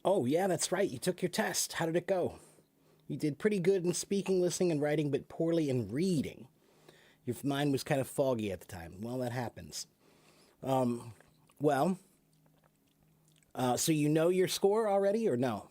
Oh, yeah, that's right. You took your test. How did it go? You did pretty good in speaking, listening, and writing, but poorly in reading. Your mind was kind of foggy at the time. Well, that happens. Well, so you know your score already, or no?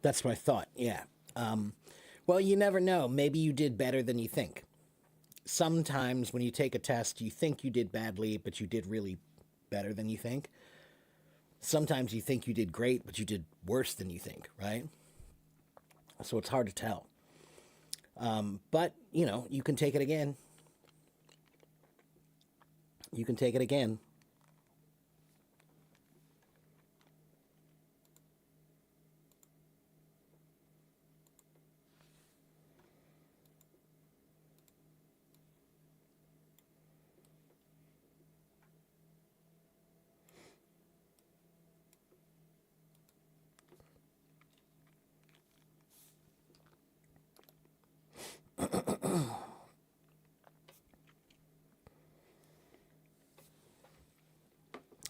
That's my thought. Yeah. Um, well, you never know. Maybe you did better than you think. Sometimes when you take a test, you think you did badly, but you did really better than you think. Sometimes you think you did great, but you did worse than you think, right? So it's hard to tell. But, you can take it again. You can take it again.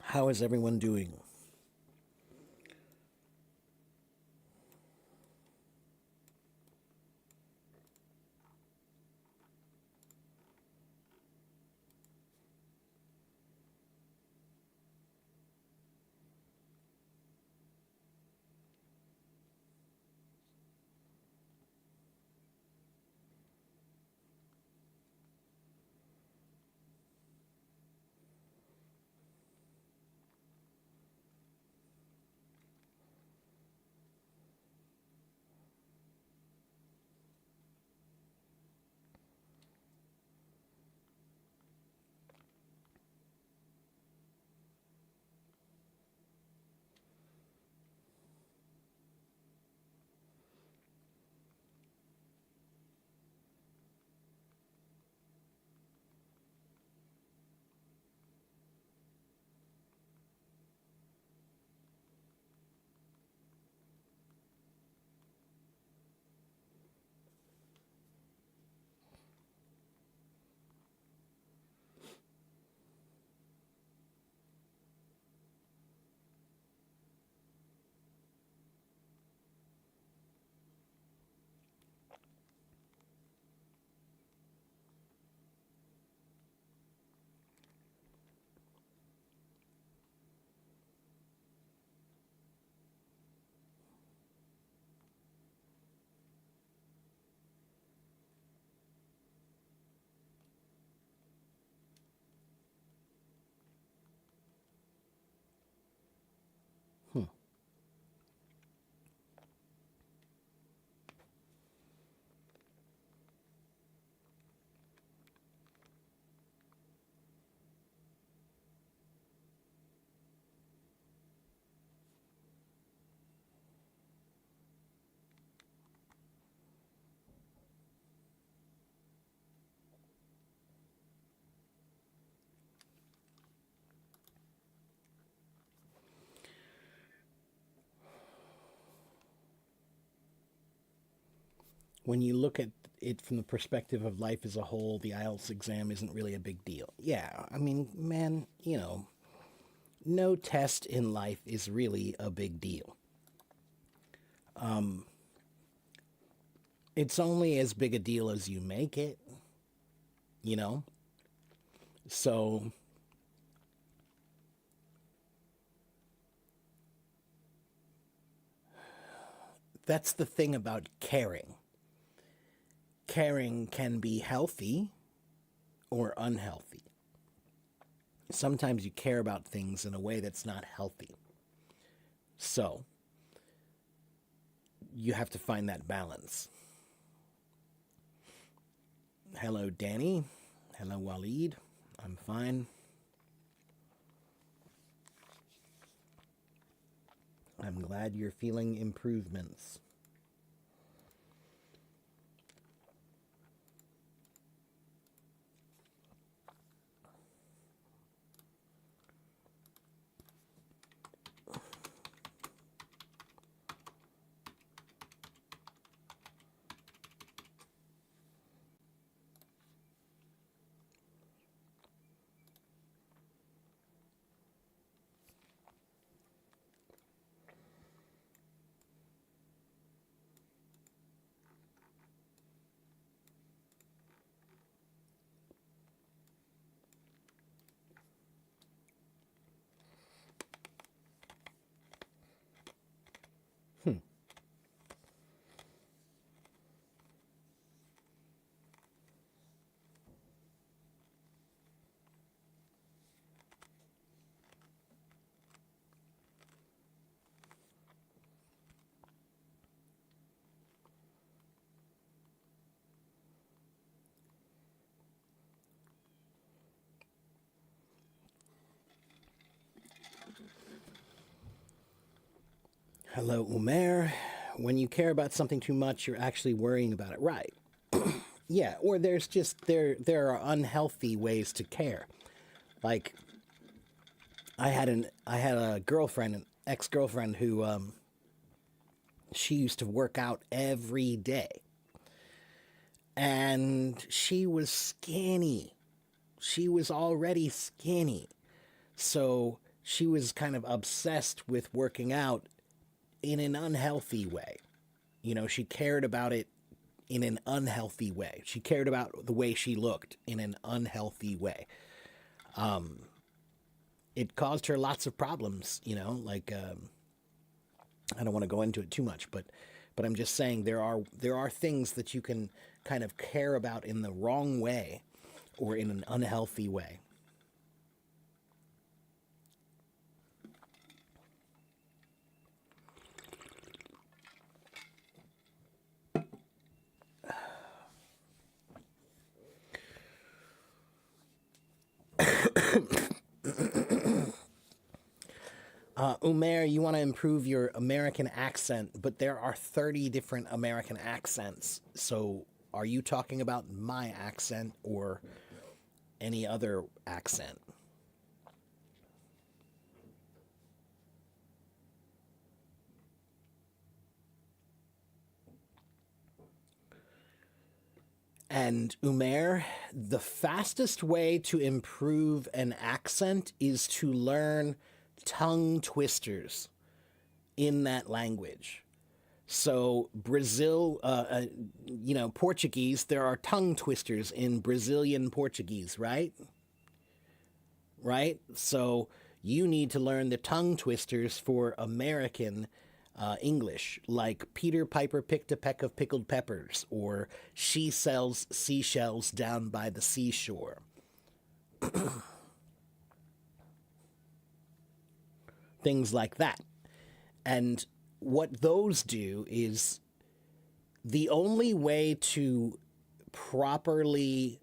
How is everyone doing? Hmm. When you look at it from the perspective of life as a whole, the IELTS exam isn't really a big deal. Yeah, I mean, man, no test in life is really a big deal. It's only as big a deal as you make it, you know? So that's the thing about caring. Caring can be healthy or unhealthy. Sometimes you care about things in a way that's not healthy. So you have to find that balance. Hello, Danny. Hello, Waleed. I'm fine. I'm glad you're feeling improvements. Hello, Umair. When you care about something too much, you're actually worrying about it, right? Yeah, or there's just there are unhealthy ways to care. Like I had a girlfriend, an ex-girlfriend who she used to work out every day. And she was skinny. She was already skinny. So she was kind of obsessed with working out in an unhealthy way. You know, she cared about it in an unhealthy way. She cared about the way she looked in an unhealthy way. It caused her lots of problems, you know, like I don't want to go into it too much, but I'm just saying there are things that you can kind of care about in the wrong way or in an unhealthy way. Umair, you want to improve your American accent, but there are 30 different American accents. So are you talking about my accent or any other accent? And Umair, the fastest way to improve an accent is to learn tongue twisters in that language. So Brazil, you know, Portuguese, there are tongue twisters in Brazilian Portuguese, right? Right? So you need to learn the tongue twisters for American English, like Peter Piper picked a peck of pickled peppers, or she sells seashells down by the seashore. Things like that. And what those do is the only way to properly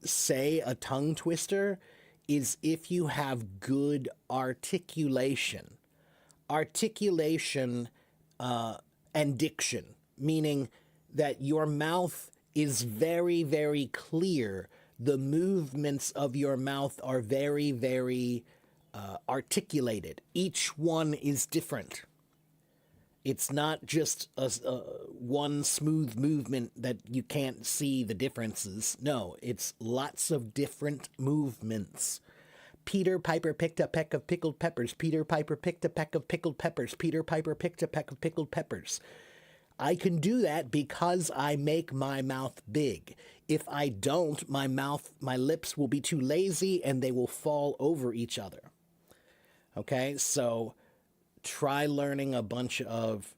say a tongue twister is if you have good articulation. Articulation and diction, meaning that your mouth is very, very clear. The movements of your mouth are very, very articulated. Each one is different. It's not just one smooth movement that you can't see the differences. No, it's lots of different movements. Peter Piper picked a peck of pickled peppers. Peter Piper picked a peck of pickled peppers. Peter Piper picked a peck of pickled peppers. I can do that because I make my mouth big. If I don't, my lips will be too lazy and they will fall over each other. Okay, so try learning a bunch of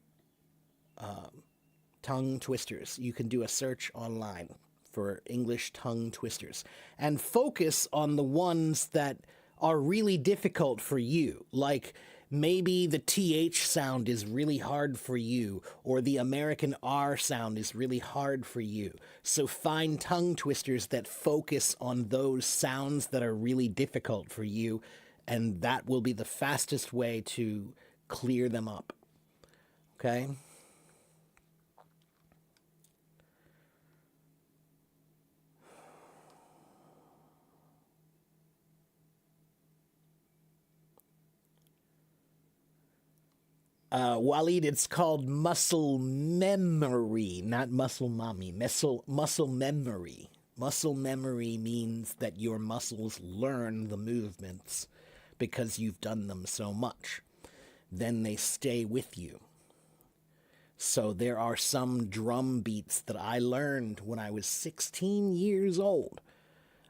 tongue twisters. You can do a search online for English tongue twisters and focus on the ones that are really difficult for you. Like maybe the TH sound is really hard for you, or the American R sound is really hard for you. So find tongue twisters that focus on those sounds that are really difficult for you, and that will be the fastest way to clear them up. Okay. Waleed, it's called muscle memory, not muscle mommy. Muscle memory. Muscle memory means that your muscles learn the movements because you've done them so much. Then they stay with you. So there are some drum beats that I learned when I was 16 years old.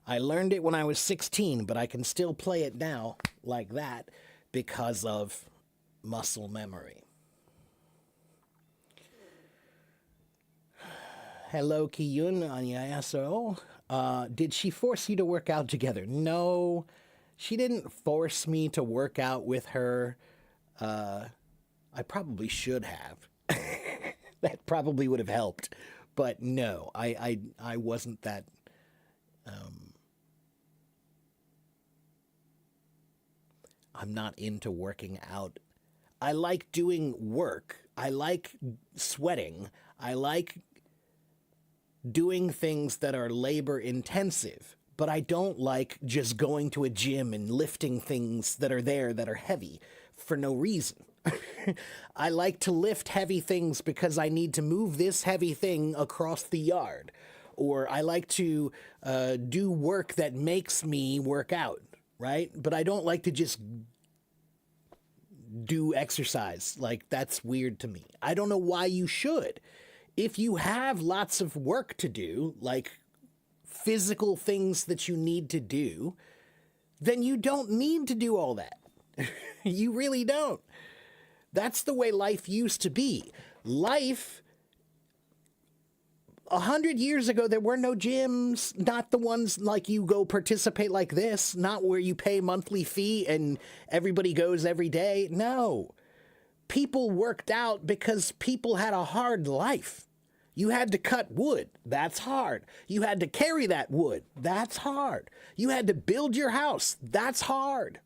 I learned it when I was 16, but I can still play it now like that because of muscle memory. Hello, Kiyun Anyayaso. Did she force you to work out together? No, she didn't force me to work out with her. I probably should have. That probably would have helped. But no, I wasn't that. I'm not into working out. I like doing work. I like sweating. I like doing things that are labor intensive. But I don't like just going to a gym and lifting things that are there that are heavy for no reason. I like to lift heavy things because I need to move this heavy thing across the yard. Or I like to do work that makes me work out, right? But I don't like to just do exercise. Like, that's weird to me. I don't know why you should. If you have lots of work to do, like physical things that you need to do, then you don't need to do all that. You really don't. That's the way life used to be. Life, 100 years ago, there were no gyms, not the ones like you go participate like this, not where you pay monthly fee and everybody goes every day. No. People worked out because people had a hard life. You had to cut wood. That's hard. You had to carry that wood. That's hard. You had to build your house. That's hard.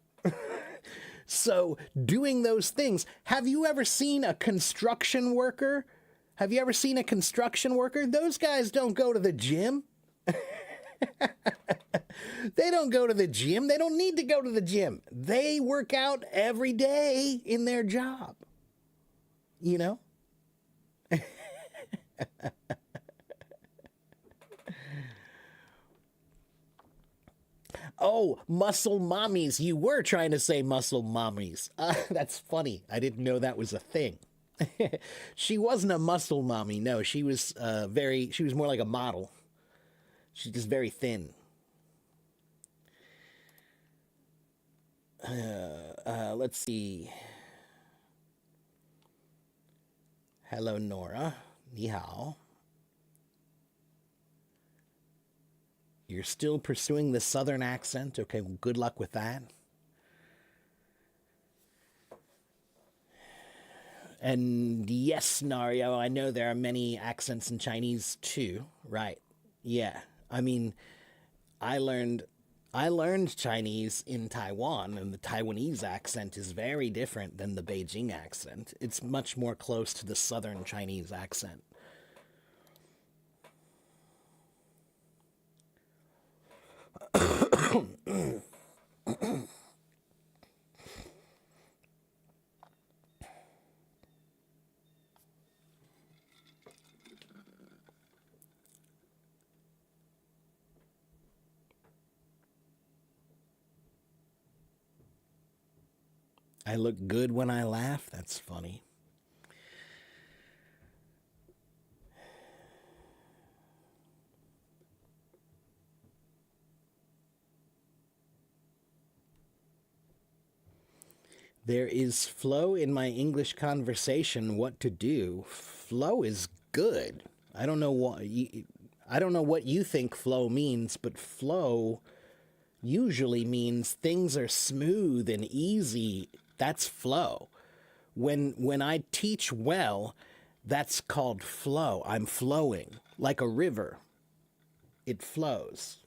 So doing those things, have you ever seen a construction worker? Have you ever seen a construction worker? Those guys don't go to the gym. They don't go to the gym. They don't need to go to the gym. They work out every day in their job. You know? Oh, muscle mommies. You were trying to say muscle mommies. That's funny. I didn't know that was a thing. She wasn't a muscle mommy. No, she was she was more like a model. She's just very thin. Let's see. Hello, Nora. Ni hao. You're still pursuing the southern accent? Okay, well, good luck with that. And yes, Nario, I know there are many accents in Chinese too. Right. Yeah. I mean, I learned I learned Chinese in Taiwan, and the Taiwanese accent is very different than the Beijing accent. It's much more close to the southern Chinese accent. I look good when I laugh? That's funny. There is flow in my English conversation. What to do? Flow is good. I don't know what I don't know what you think flow means, but flow usually means things are smooth and easy. That's flow. When I teach well, that's called flow. I'm flowing like a river. It flows.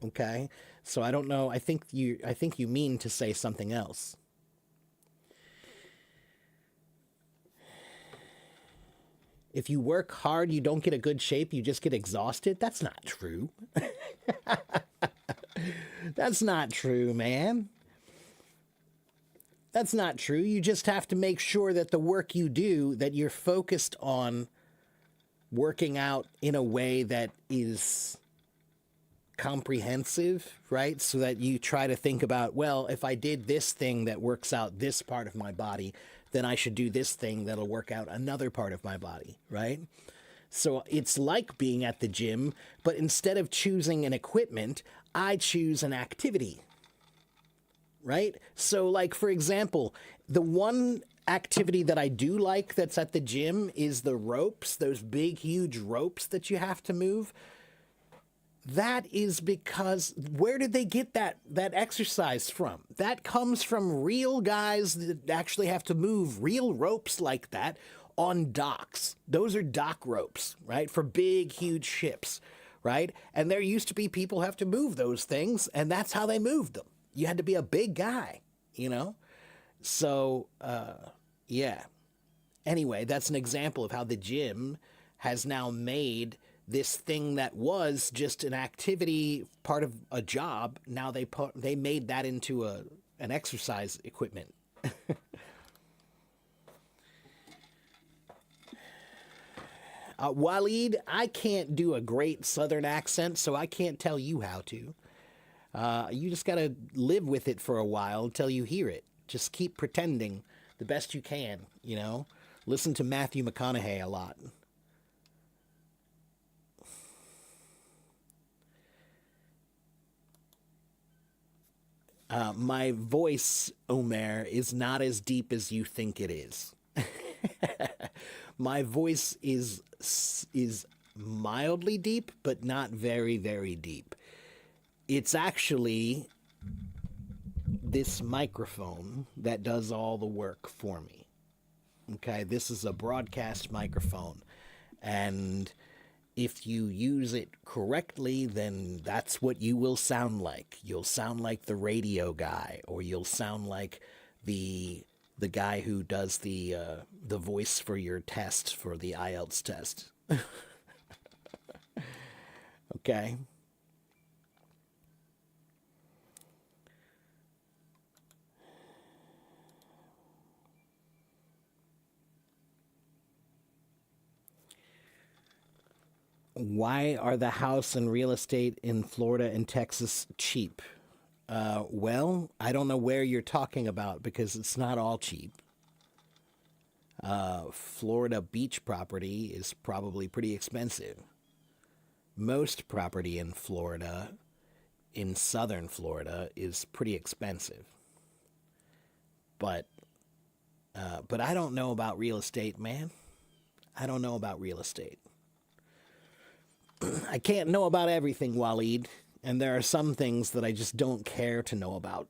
Okay? So I don't know. I think you mean to say something else. If you work hard, you don't get a good shape, you just get exhausted. That's not true. That's not true, man. That's not true. You just have to make sure that the work you do, that you're focused on working out in a way that is comprehensive, right? So that you try to think about, well, if I did this thing that works out this part of my body, then I should do this thing that'll work out another part of my body, right? So it's like being at the gym, but instead of choosing an equipment, I choose an activity, right? So like, for example, the one activity that I do like that's at the gym is the ropes, those big, huge ropes that you have to move. That is because where did they get that exercise from? That comes from real guys that actually have to move real ropes like that on docks. Those are dock ropes, right? For big, huge ships, right? And there used to be people who have to move those things, and that's how they moved them. You had to be a big guy, you know? So, yeah. Anyway, that's an example of how the gym has now made this thing that was just an activity, part of a job. Now they made that into an exercise equipment. Waleed, I can't do a great Southern accent, so I can't tell you how to. You just got to live with it for a while until you hear it. Just keep pretending the best you can, you know? Listen to Matthew McConaughey a lot. My voice, Omer, is not as deep as you think it is. My voice is mildly deep, but not very, very deep. It's actually this microphone that does all the work for me. Okay, this is a broadcast microphone, and if you use it correctly, then that's what you will sound like. You'll sound like the radio guy, or you'll sound like the guy who does the voice for your test, for the IELTS test. Okay. Why are the house and real estate in Florida and Texas cheap? Well, I don't know where you're talking about because it's not all cheap. Florida beach property is probably pretty expensive. Most property in Florida, in southern Florida, is pretty expensive. But I don't know about real estate, man. I don't know about real estate. I can't know about everything, Waleed, and there are some things that I just don't care to know about.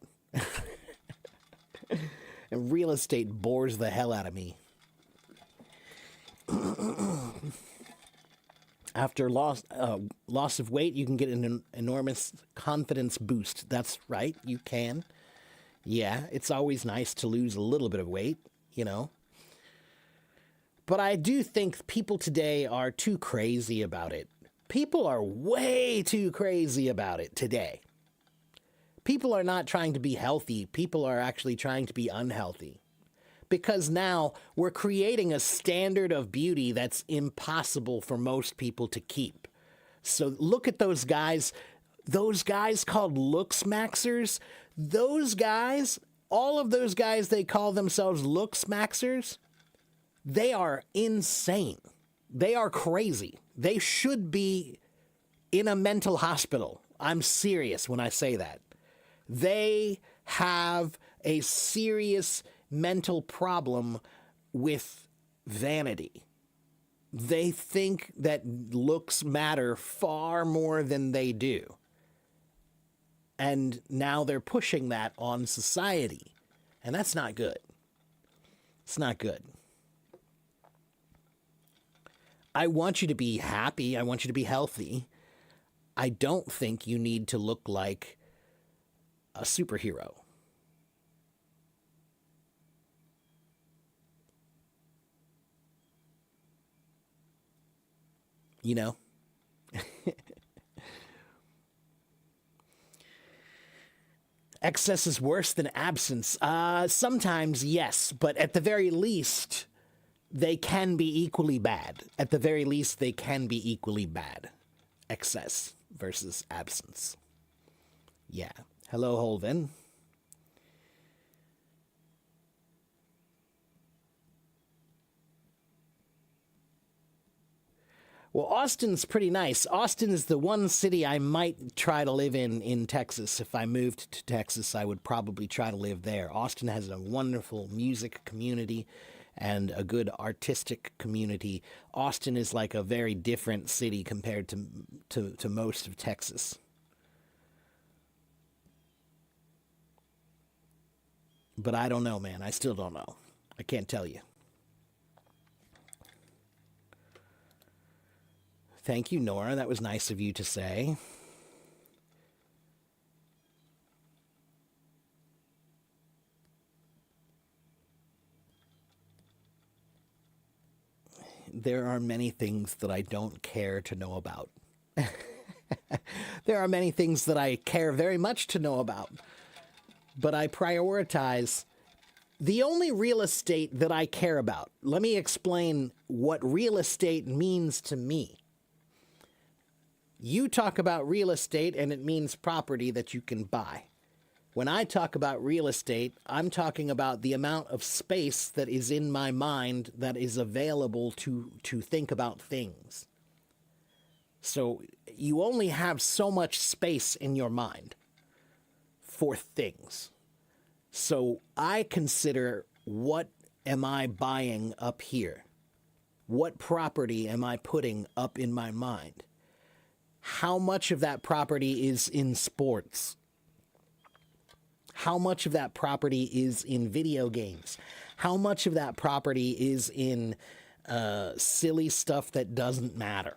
And real estate bores the hell out of me. After loss of weight, you can get an enormous confidence boost. That's right, you can. Yeah, it's always nice to lose a little bit of weight, you know. But I do think people today are too crazy about it. People are way too crazy about it today. People are not trying to be healthy. People are actually trying to be unhealthy. Because now we're creating a standard of beauty that's impossible for most people to keep. So look at those guys called looks maxers. Those guys, all of those guys, they call themselves looks maxers. They are insane. They are crazy. They should be in a mental hospital. I'm serious when I say that. They have a serious mental problem with vanity. They think that looks matter far more than they do. And now they're pushing that on society. And that's not good. It's not good. I want you to be happy. I want you to be healthy. I don't think you need to look like a superhero. you know? Excess is worse than absence. Sometimes, yes, but at the very least, they can be equally bad. At the very least, they can be equally bad. Excess versus absence. Yeah. Hello, Holvin. Well, Austin's pretty nice. Austin is the one city I might try to live in Texas. If I moved to Texas, I would probably try to live there. Austin has a wonderful music community and a good artistic community. Austin is like a very different city compared to most of Texas. But I don't know, man. I still don't know. I can't tell you. Thank you, Nora. That was nice of you to say. There are many things that I don't care to know about. There are many things that I care very much to know about, but I prioritize the only real estate that I care about. Let me explain what real estate means to me. You talk about real estate and it means property that you can buy. When I talk about real estate, I'm talking about the amount of space that is in my mind that is available to think about things. So you only have so much space in your mind for things. So I consider, what am I buying up here? What property am I putting up in my mind? How much of that property is in sports? How much of that property is in video games? How much of that property is in silly stuff that doesn't matter?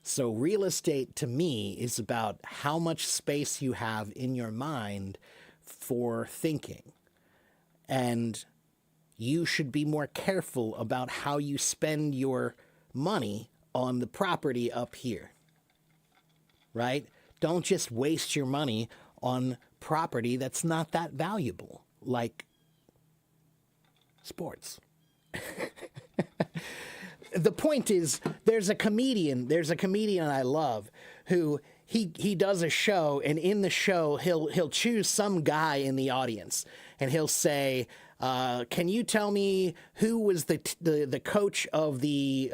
So real estate to me is about how much space you have in your mind for thinking. And you should be more careful about how you spend your money on the property up here, right? Don't just waste your money on property that's not that valuable, like sports. The point is, there's a comedian I love who he does a show, and in the show he'll choose some guy in the audience and he'll say, can you tell me who was the coach of the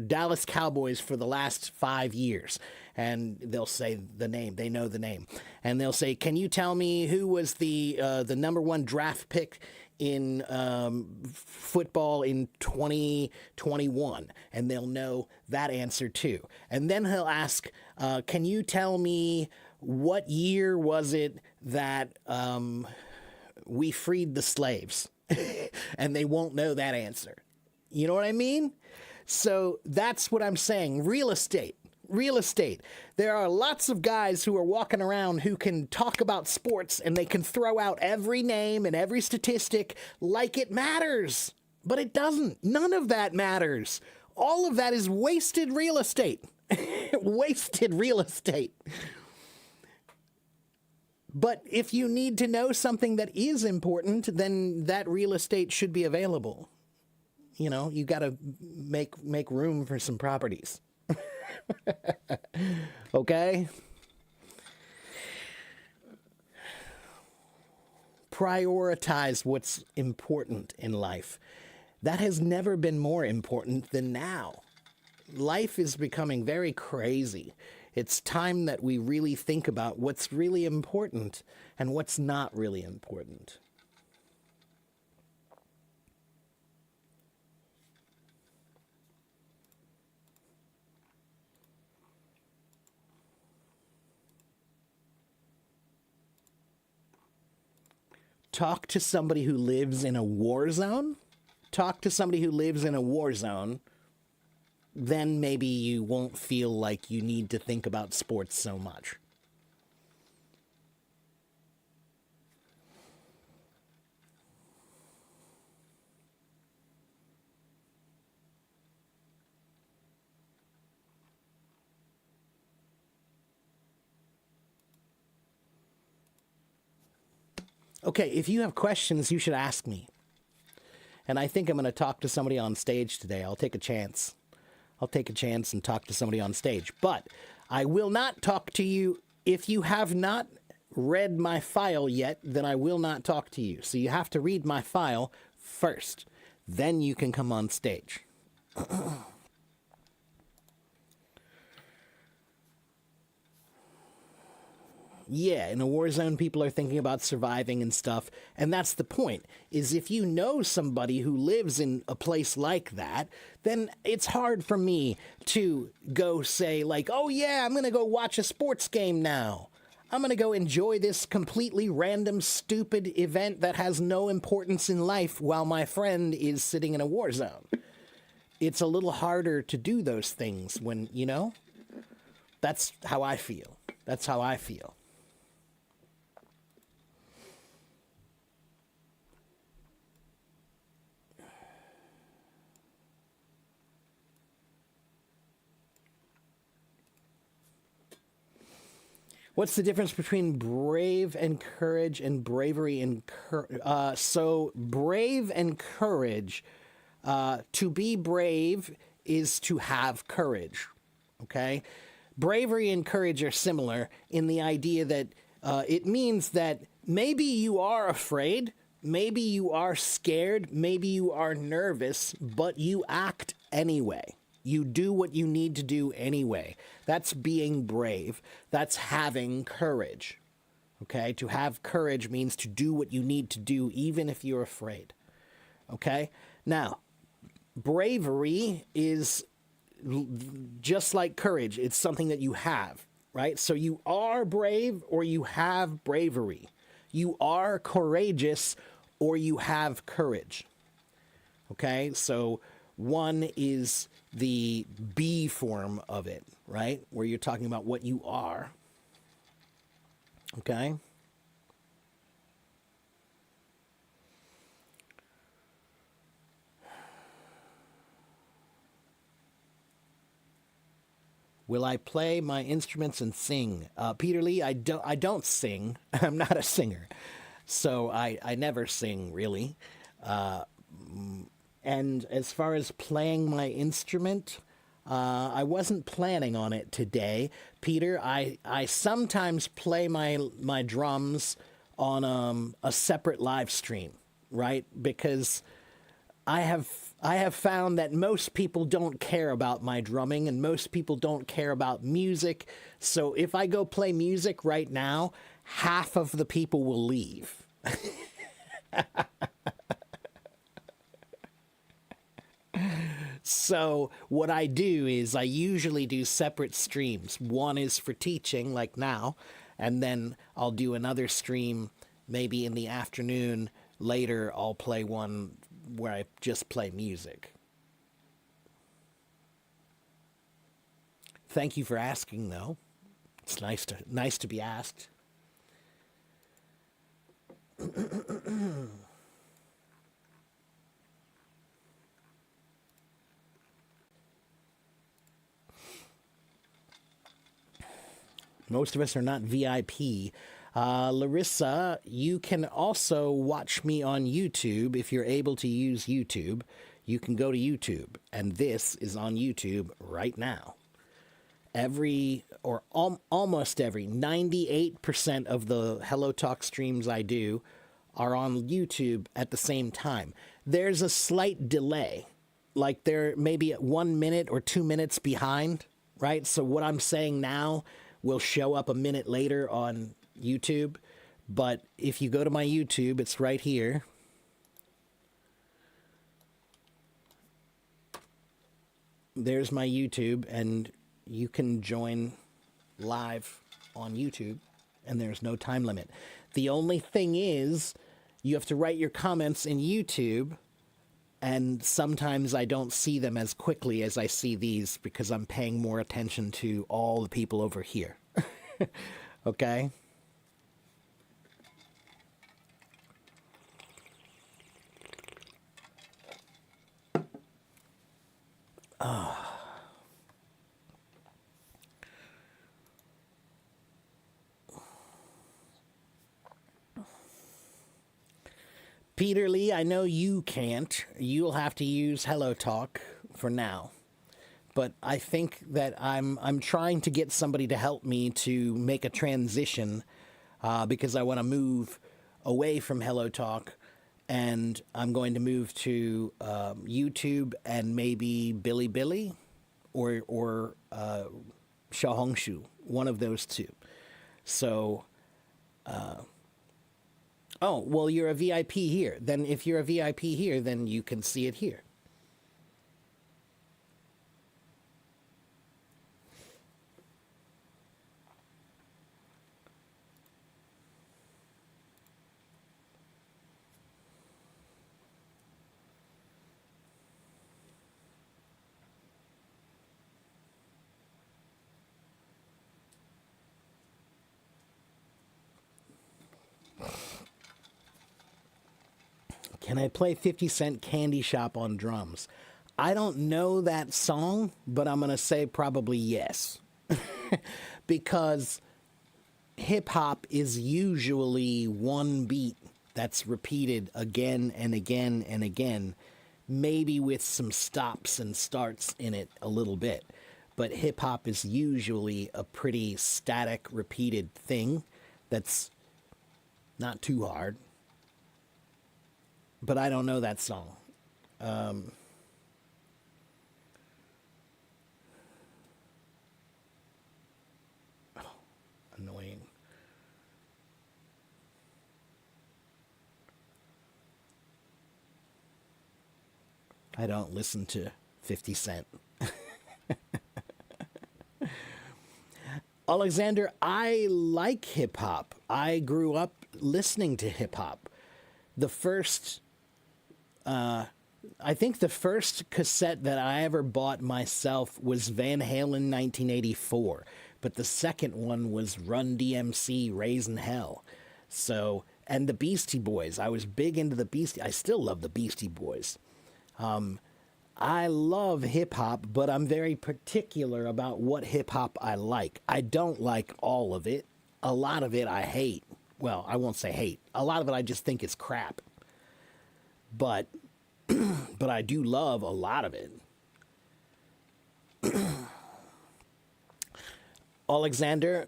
Dallas Cowboys for the last 5 years? And they'll say the name. They know the name. And they'll say, can you tell me who was the number one draft pick in football in 2021? And they'll know that answer too. And then he'll ask, can you tell me what year was it that we freed the slaves? And they won't know that answer. You know what I mean? So that's what I'm saying. Real estate. There are lots of guys who are walking around who can talk about sports and they can throw out every name and every statistic like it matters. But it doesn't. None of that matters. All of that is wasted real estate. Wasted real estate. But if you need to know something that is important, then that real estate should be available. You know, you got to make room for some properties. Okay? Prioritize what's important in life. That has never been more important than now. Life is becoming very crazy. It's time that we really think about what's really important and what's not really important. Talk to somebody who lives in a war zone. Talk to somebody who lives in a war zone. Then maybe you won't feel like you need to think about sports so much. Okay, if you have questions, you should ask me. And I think I'm going to talk to somebody on stage today. I'll take a chance. I'll take a chance and talk to somebody on stage. But I will not talk to you if you have not read my file yet, then I will not talk to you. So you have to read my file first. Then you can come on stage. Yeah, in a war zone, people are thinking about surviving and stuff. And that's the point, is if you know somebody who lives in a place like that, then it's hard for me to go say, like, oh yeah, I'm going to go watch a sports game now. I'm going to go enjoy this completely random, stupid event that has no importance in life while my friend is sitting in a war zone. It's a little harder to do those things when, you know? That's how I feel. That's how I feel. What's the difference between brave and courage and bravery and so brave and courage, to be brave is to have courage, okay? Bravery and courage are similar in the idea that it means that maybe you are afraid, maybe you are scared, maybe you are nervous, but you act anyway. You do what you need to do anyway. That's being brave. That's having courage. Okay? To have courage means to do what you need to do even if you're afraid. Okay? Now, bravery is just like courage. It's something that you have, right? So you are brave or you have bravery. You are courageous or you have courage. Okay? So one is the be form of it, right? Where you're talking about what you are. Okay? Will I play my instruments and sing? Peter Lee, I don't sing. I'm not a singer. So I never sing, really. And as far as playing my instrument, I wasn't planning on it today. Peter, I sometimes play my drums on a separate live stream, right? Because I have found that most people don't care about my drumming and most people don't care about music. So if I go play music right now, half of the people will leave. So what I do is I usually do separate streams. One is for teaching, like now, and then I'll do another stream maybe in the afternoon. Later, I'll play one where I just play music. Thank you for asking, though. It's nice to be asked. Most of us are not VIP. Larissa, you can also watch me on YouTube if you're able to use YouTube. You can go to YouTube, and this is on YouTube right now. Almost every, 98% of the Hello Talk streams I do are on YouTube at the same time. There's a slight delay, like they're maybe 1 minute or 2 minutes behind, right? So what I'm saying now will show up a minute later on YouTube. But if you go to my YouTube, it's right here. There's my YouTube, and you can join live on YouTube, and there's no time limit. The only thing is, you have to write your comments in YouTube, and sometimes I don't see them as quickly as I see these because I'm paying more attention to all the people over here. Okay? Peter Lee, I know you can't. You'll have to use Hello Talk for now. But I think that I'm trying to get somebody to help me to make a transition because I want to move away from Hello Talk, and I'm going to move to YouTube and maybe Bilibili or Xiaohongshu, one of those two. So, oh, well, you're a VIP here. Then if you're a VIP here, then you can see it here. Can I play 50 Cent Candy Shop on drums? I don't know that song, but I'm going to say probably yes. Because hip hop is usually one beat that's repeated again and again and again, maybe with some stops and starts in it a little bit. But hip hop is usually a pretty static, repeated thing that's not too hard. But I don't know that song. Annoying. I don't listen to 50 Cent. Alexander, I like hip hop. I grew up listening to hip hop. The first, I think the first cassette that I ever bought myself was Van Halen 1984, but the second one was Run DMC Raising Hell. So, and the Beastie Boys. I was big into the Beastie. I still love the Beastie Boys. I love hip hop, but I'm very particular about what hip hop I like. I don't like all of it. A lot of it I hate. Well, I won't say hate. A lot of it I just think is crap. But but I do love a lot of it. Alexander,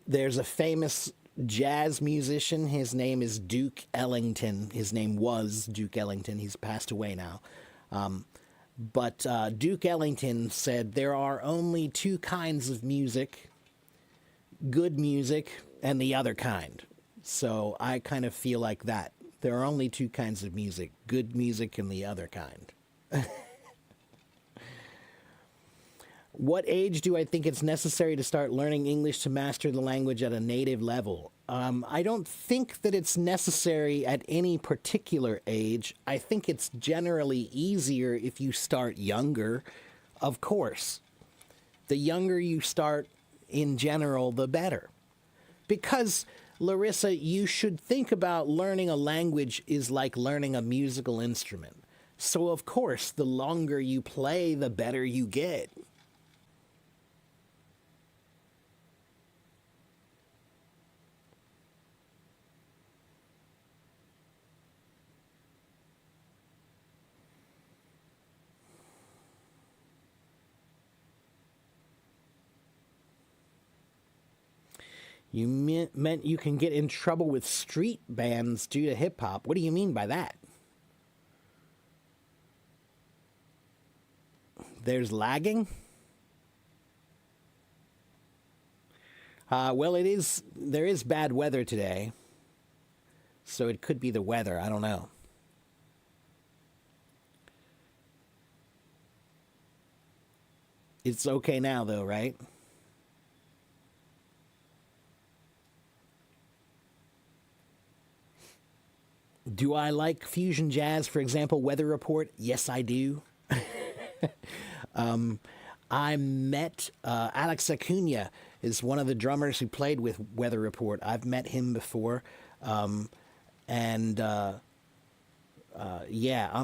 there's a famous jazz musician. His name is Duke Ellington. His name was Duke Ellington. He's passed away now. But Duke Ellington said there are only two kinds of music, good music and the other kind. So I kind of feel like that. There are only two kinds of music, good music and the other kind. What age do I think it's necessary to start learning English to master the language at a native level? I don't think that it's necessary at any particular age. I think it's generally easier if you start younger, of course. The younger you start in general, the better. Because, Larissa, you should think about learning a language is like learning a musical instrument. So, of course, the longer you play, the better you get. You meant you can get in trouble with street bands due to hip hop. What do you mean by that? There's lagging? Well, there is bad weather today. So it could be the weather. I don't know. It's okay now, though, right? Do I like fusion jazz, for example, Weather Report? Yes, I do. I met Alex Acuna is one of the drummers who played with Weather Report. I've met him before, and yeah,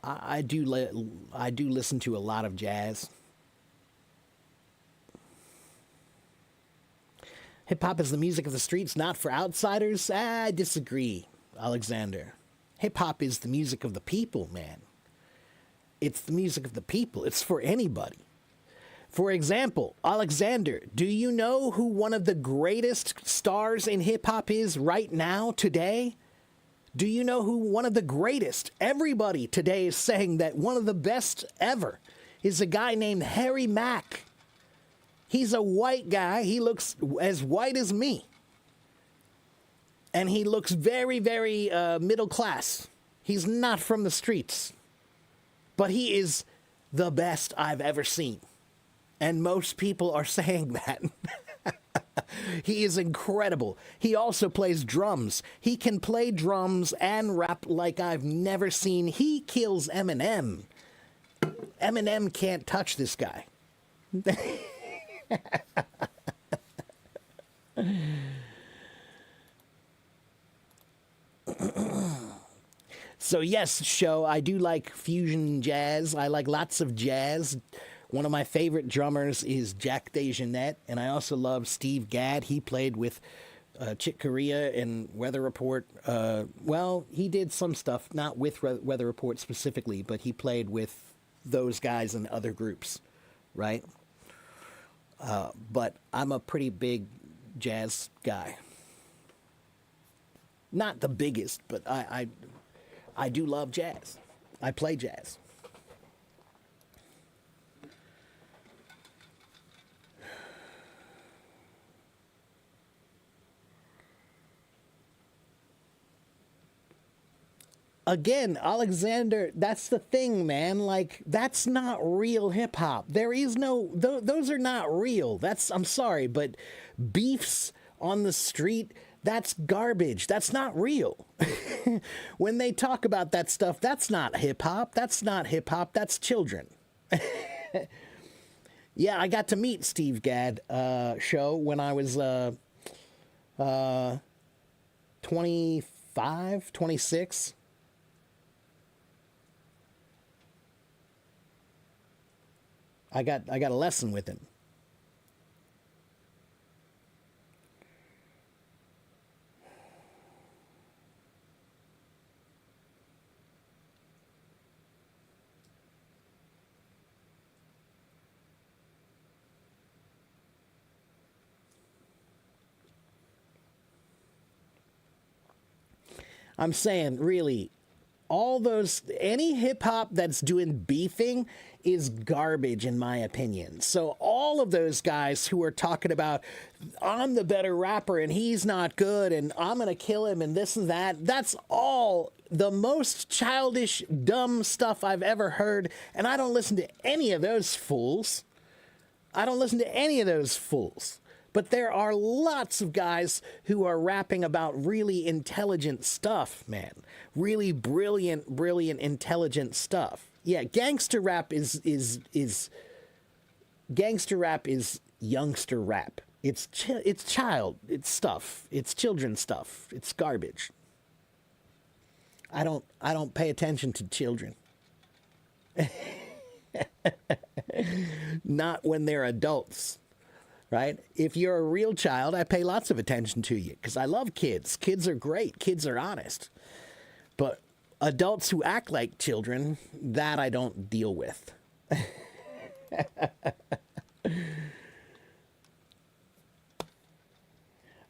I do listen to a lot of jazz. Hip hop is the music of the streets, not for outsiders. I disagree. Alexander. Hip hop is the music of the people, man. It's the music of the people. It's for anybody. For example, Alexander, do you know who one of the greatest stars in hip hop is right now, today? Do you know who one of the greatest? Everybody today is saying that one of the best ever is a guy named Harry Mack. He's a white guy. He looks as white as me. And he looks very, very middle class. He's not from the streets. But he is the best I've ever seen. And most people are saying that. He is incredible. He also plays drums. He can play drums and rap like I've never seen. He kills Eminem. Eminem can't touch this guy. So yes, show, I do like fusion jazz. I like lots of jazz. One of my favorite drummers is Jack DeJohnette, and I also love Steve Gadd. He played with Chick Corea and Weather Report. Well, he did some stuff, not with Weather Report specifically, but he played with those guys and other groups, right? But I'm a pretty big jazz guy. Not the biggest, but I do love jazz. I play jazz. Again, Alexander, that's the thing, man. Like, that's not real hip hop. There is no, those are not real. I'm sorry, but beefs on the street, that's garbage. That's not real. When they talk about that stuff, that's not hip hop. That's not hip hop. That's children. Yeah, I got to meet Steve Gadd show when I was 25, 26. I got a lesson with him. I'm saying, really, any hip hop that's doing beefing is garbage in my opinion. So all of those guys who are talking about, I'm the better rapper and he's not good and I'm going to kill him and this and that, that's all the most childish, dumb stuff I've ever heard. And I don't listen to any of those fools. But there are lots of guys who are rapping about really intelligent stuff, man. Really brilliant, intelligent stuff. Yeah, gangster rap is youngster rap. It's stuff. It's children's stuff. It's garbage. I don't pay attention to children. Not when they're adults. Right? If you're a real child, I pay lots of attention to you because I love kids. Kids are great. Kids are honest. But adults who act like children, that I don't deal with.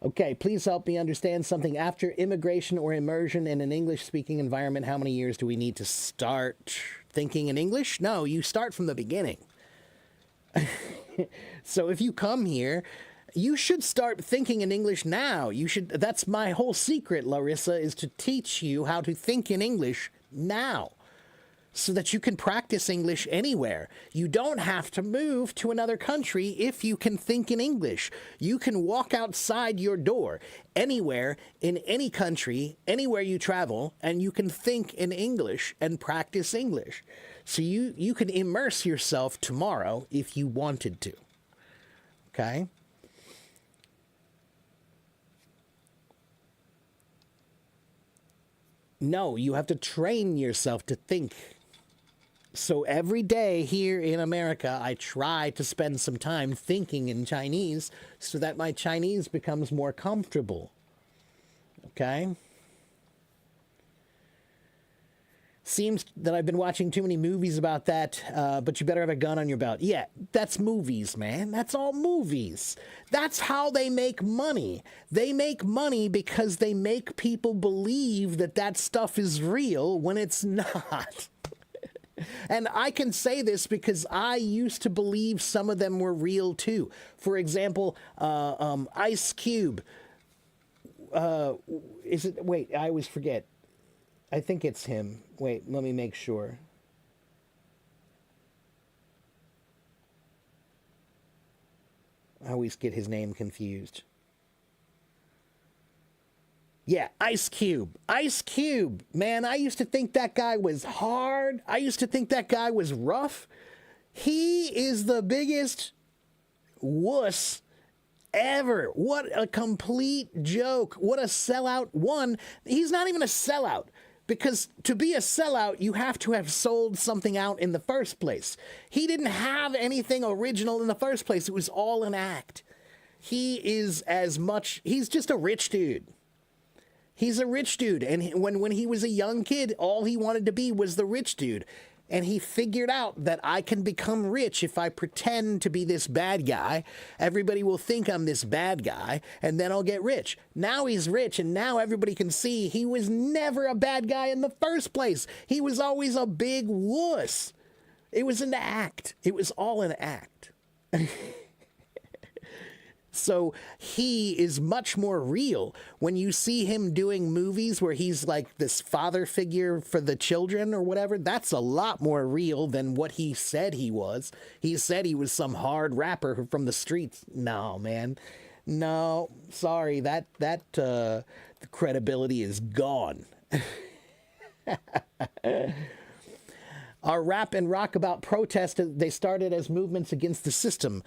Okay, please help me understand something. After immigration or immersion in an English-speaking environment, how many years do we need to start thinking in English? No, you start from the beginning. So if you come here, you should start thinking in English now. That's my whole secret, Larissa, is to teach you how to think in English now so that you can practice English anywhere. You don't have to move to another country if you can think in English. You can walk outside your door anywhere in any country, anywhere you travel, and you can think in English and practice English. So you can immerse yourself tomorrow if you wanted to. Okay? No, you have to train yourself to think. So every day here in America, I try to spend some time thinking in Chinese so that my Chinese becomes more comfortable. Okay? Seems that I've been watching too many movies about that, but you better have a gun on your belt. Yeah, that's movies, man. That's all movies. That's how they make money. They make money because they make people believe that that stuff is real when it's not. And I can say this because I used to believe some of them were real too. For example, Ice Cube. Is it? Wait, I always forget. I think it's him. Wait, let me make sure. I always get his name confused. Yeah, Ice Cube. Ice Cube. Man, I used to think that guy was hard. I used to think that guy was rough. He is the biggest wuss ever. What a complete joke. What a sellout. One, he's not even a sellout. Because to be a sellout, you have to have sold something out in the first place. He didn't have anything original in the first place. It was all an act. He is he's just a rich dude. He's a rich dude. And when he was a young kid, all he wanted to be was the rich dude. And he figured out that I can become rich if I pretend to be this bad guy. Everybody will think I'm this bad guy, and then I'll get rich. Now he's rich, and now everybody can see he was never a bad guy in the first place. He was always a big wuss. It was an act. It was all an act. So he is much more real. When you see him doing movies where he's like this father figure for the children or whatever, that's a lot more real than what he said he was. He said he was some hard rapper from the streets. No, man. No, sorry. That the credibility is gone. Our rap and rock about protest, they started as movements against the system.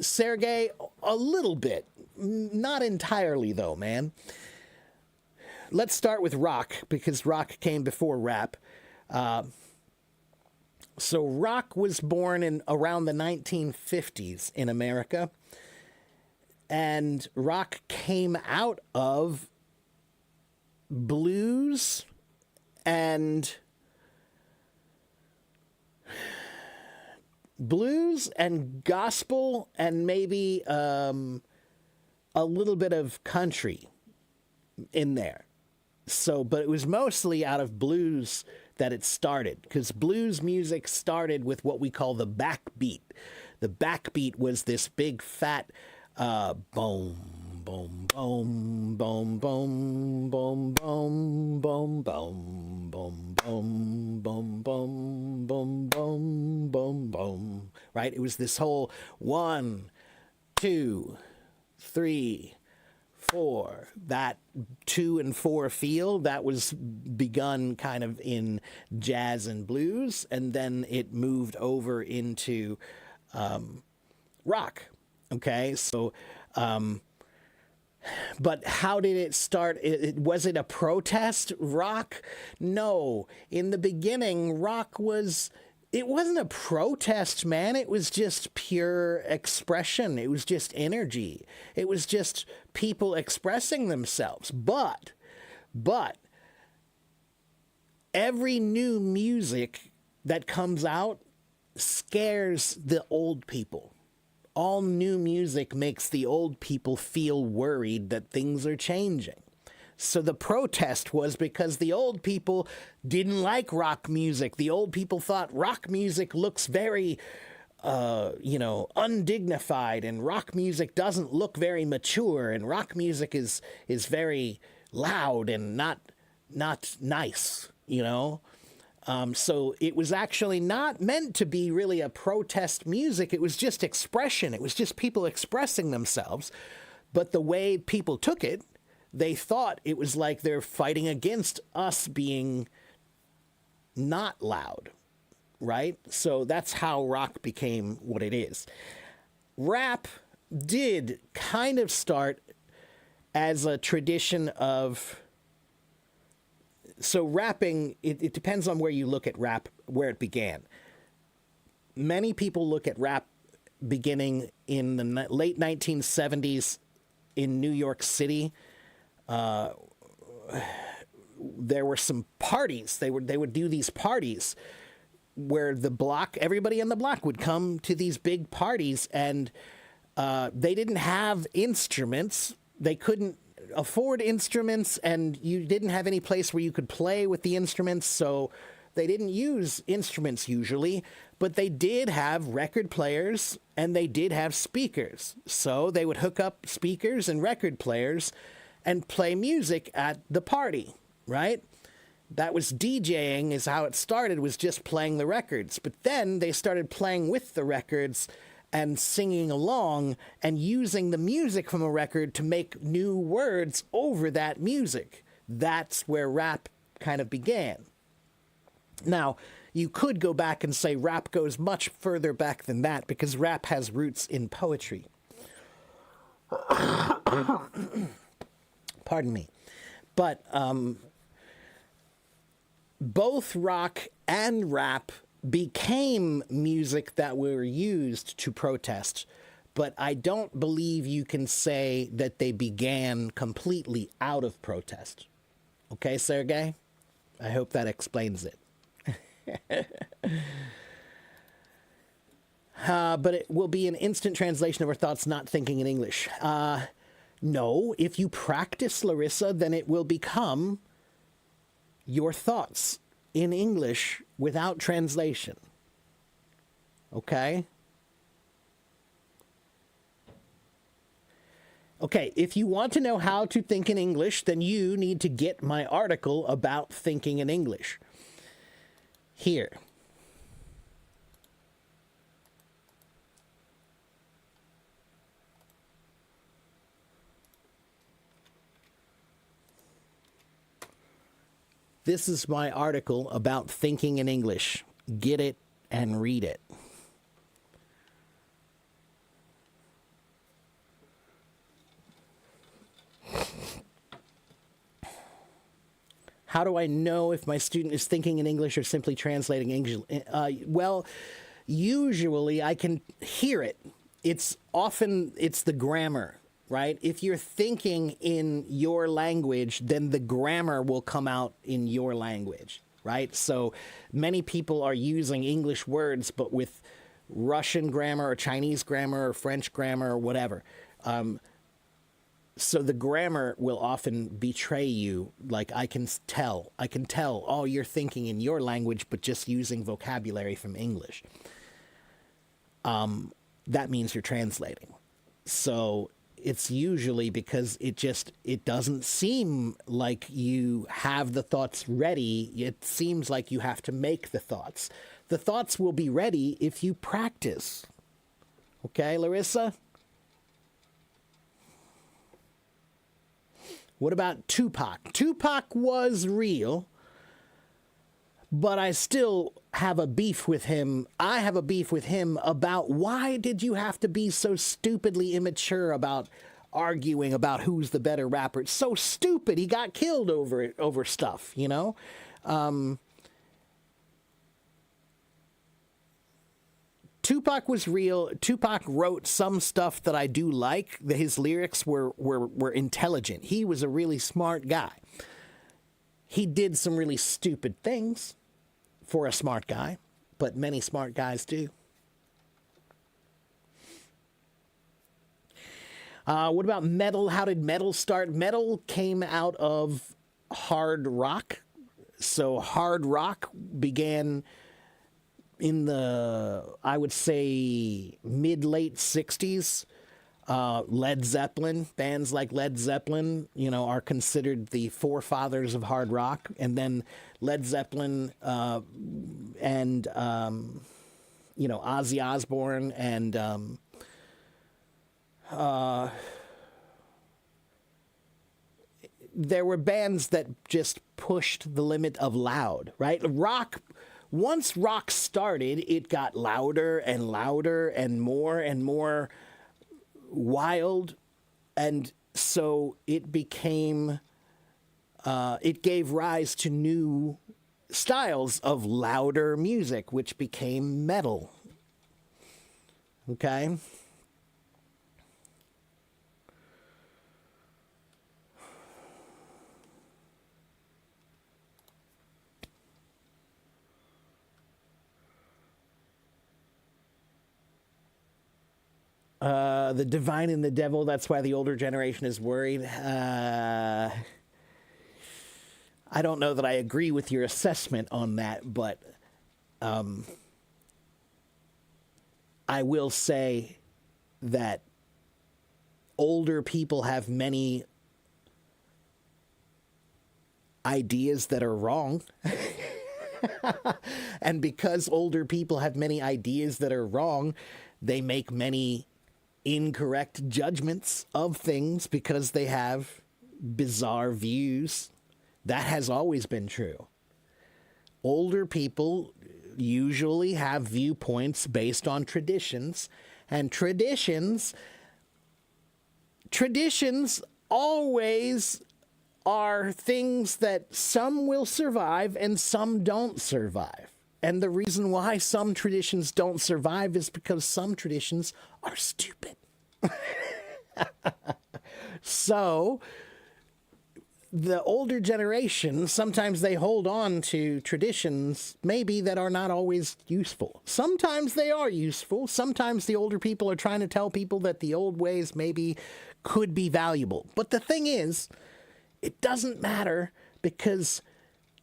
Sergey, a little bit. Not entirely, though, man. Let's start with rock, because rock came before rap. So rock was born in around the 1950s in America. And rock came out of blues and gospel and maybe a little bit of country in there. So, but it was mostly out of blues that it started, because blues music started with what we call the backbeat. The backbeat was this big fat boom, boom, boom, boom, boom, boom, boom, boom, boom, boom, boom, boom, boom, boom, boom, boom, boom. Right? It was this whole 1, 2, 3, 4. That 2 and 4 feel that was begun kind of in jazz and blues, and then it moved over into rock. Okay, so. But how did it start? Was it a protest rock? No. In the beginning, rock it wasn't a protest, man. It was just pure expression. It was just energy. It was just people expressing themselves. But every new music that comes out scares the old people. All new music makes the old people feel worried that things are changing. So the protest was because the old people didn't like rock music. The old people thought rock music looks very, undignified, and rock music doesn't look very mature, and rock music is very loud and not nice, you know? So it was actually not meant to be really a protest music. It was just expression. It was just people expressing themselves. But the way people took it, they thought it was like they're fighting against us being not loud, right? So that's how rock became what it is. Rap did kind of start as a tradition of... So rapping, it depends on where you look at rap, where it began. Many people look at rap beginning in the late 1970s in New York City, there were some parties. They would do these parties where everybody in the block would come to these big parties, and they didn't have instruments. They couldn't afford instruments, and you didn't have any place where you could play with the instruments, so they didn't use instruments usually, but they did have record players and they did have speakers. So they would hook up speakers and record players and play music at the party, right? That was DJing, is how it started, was just playing the records. But then they started playing with the records and singing along and using the music from a record to make new words over that music. That's where rap kind of began. Now, you could go back and say rap goes much further back than that, because rap has roots in poetry. Pardon me. But both rock and rap became music that were used to protest, but I don't believe you can say that they began completely out of protest. Okay, Sergey? I hope that explains it. But it will be an instant translation of our thoughts, not thinking in English. No, if you practice, Larissa, then it will become your thoughts in English without translation. Okay? Okay, if you want to know how to think in English, then you need to get my article about thinking in English. Here. This is my article about thinking in English. Get it and read it. How do I know if my student is thinking in English or simply translating English? Well, usually I can hear it. It's the grammar, right? If you're thinking in your language, then the grammar will come out in your language, right? So many people are using English words, but with Russian grammar or Chinese grammar or French grammar or whatever. So the grammar will often betray you. Like I can tell, oh, you're thinking in your language, but just using vocabulary from English. That means you're translating. So it's usually because it doesn't seem like you have the thoughts ready. It seems like you have to make the thoughts. The thoughts will be ready if you practice. Okay, Larissa? What about Tupac? Tupac was real, but I still have a beef with him. I have a beef with him about why did you have to be so stupidly immature about arguing about who's the better rapper? It's so stupid. He got killed over it, over stuff, you know? Tupac was real. Tupac wrote some stuff that I do like. His lyrics were intelligent. He was a really smart guy. He did some really stupid things for a smart guy, but many smart guys do. What about metal? How did metal start? Metal came out of hard rock. So hard rock began in the, I would say, mid-late 60s. Led Zeppelin, bands like Led Zeppelin, are considered the forefathers of hard rock. And then Led Zeppelin and Ozzy Osbourne and there were bands that just pushed the limit of loud, right? Once rock started, it got louder and louder and more wild, and so it became, it gave rise to new styles of louder music, which became metal. Okay? The divine and the devil, that's why the older generation is worried. I don't know that I agree with your assessment on that, but I will say that older people have many ideas that are wrong. And because older people have many ideas that are wrong, they make many incorrect judgments of things because they have bizarre views. That has always been true. Older people usually have viewpoints based on traditions, and traditions always are things that some will survive and some don't survive. And the reason why some traditions don't survive is because some traditions are stupid. So the older generation, sometimes they hold on to traditions maybe that are not always useful. Sometimes they are useful. Sometimes the older people are trying to tell people that the old ways maybe could be valuable. But the thing is, it doesn't matter because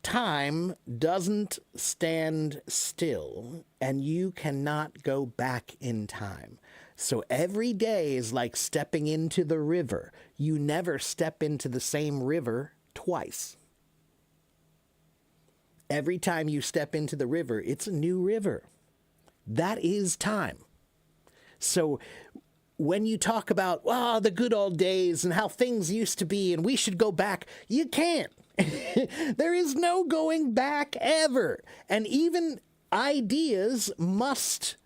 time doesn't stand still and you cannot go back in time. So every day is like stepping into the river. You never step into the same river twice. Every time you step into the river, it's a new river. That is time. So when you talk about, the good old days and how things used to be and we should go back, you can't. There is no going back ever. And even ideas must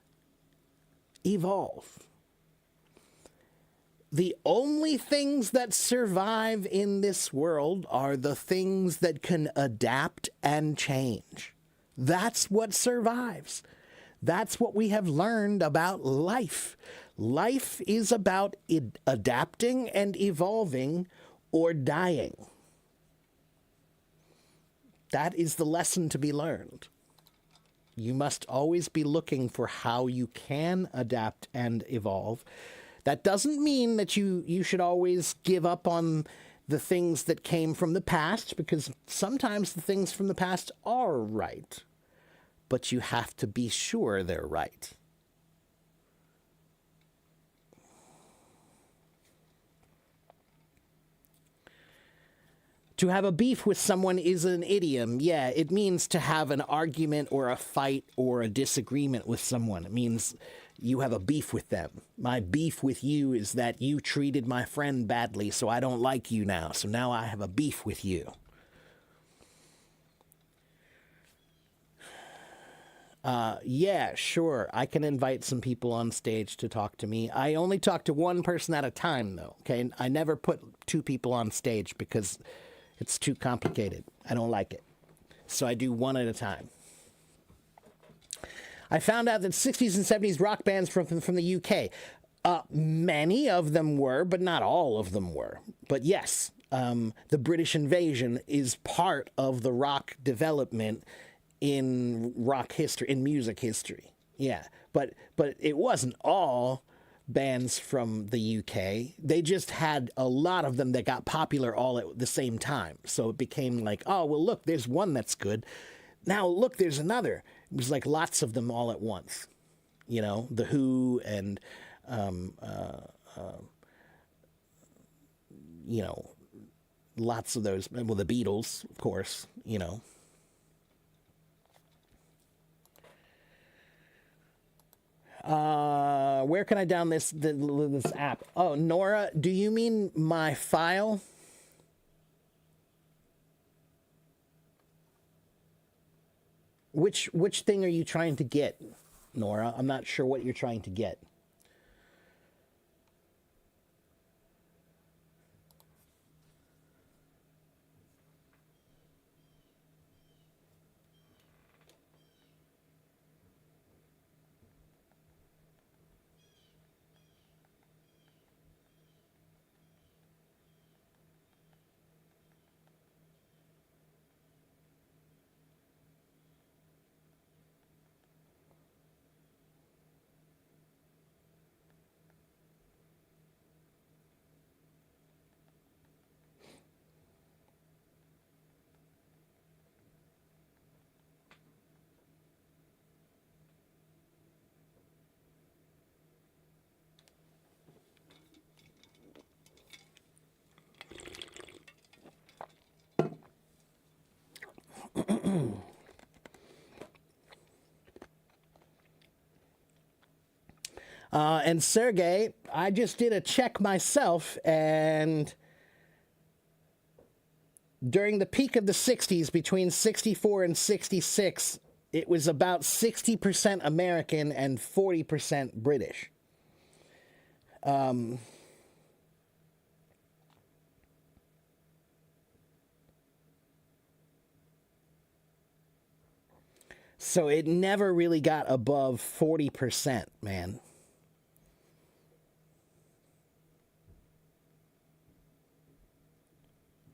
evolve. The only things that survive in this world are the things that can adapt and change. That's what survives. That's what we have learned about life. Life is about adapting and evolving or dying. That is the lesson to be learned. You must always be looking for how you can adapt and evolve. That doesn't mean that you should always give up on the things that came from the past, because sometimes the things from the past are right. But you have to be sure they're right. To have a beef with someone is an idiom. Yeah, it means to have an argument or a fight or a disagreement with someone. It means you have a beef with them. My beef with you is that you treated my friend badly, so I don't like you now. So now I have a beef with you. Yeah, sure. I can invite some people on stage to talk to me. I only talk to one person at a time, though. Okay, I never put two people on stage because it's too complicated. I don't like it. So I do one at a time. I found out that 60s and 70s rock bands from the UK, many of them were, but not all of them were. But yes, the British invasion is part of the rock development in rock history, in music history. Yeah, but it wasn't all bands from the UK. They just had a lot of them that got popular all at the same time. So it became like, oh, well, look, there's one that's good. Now, look, there's another. It was like lots of them all at once. You know, The Who and, you know, lots of those. Well, the Beatles, of course, you know. Where can I down this app? Oh, Nora, do you mean my file? Which thing are you trying to get, Nora? I'm not sure what you're trying to get. And Sergey, I just did a check myself, and during the peak of the 60s, between 64 and 66, it was about 60% American and 40% British. So it never really got above 40%, man.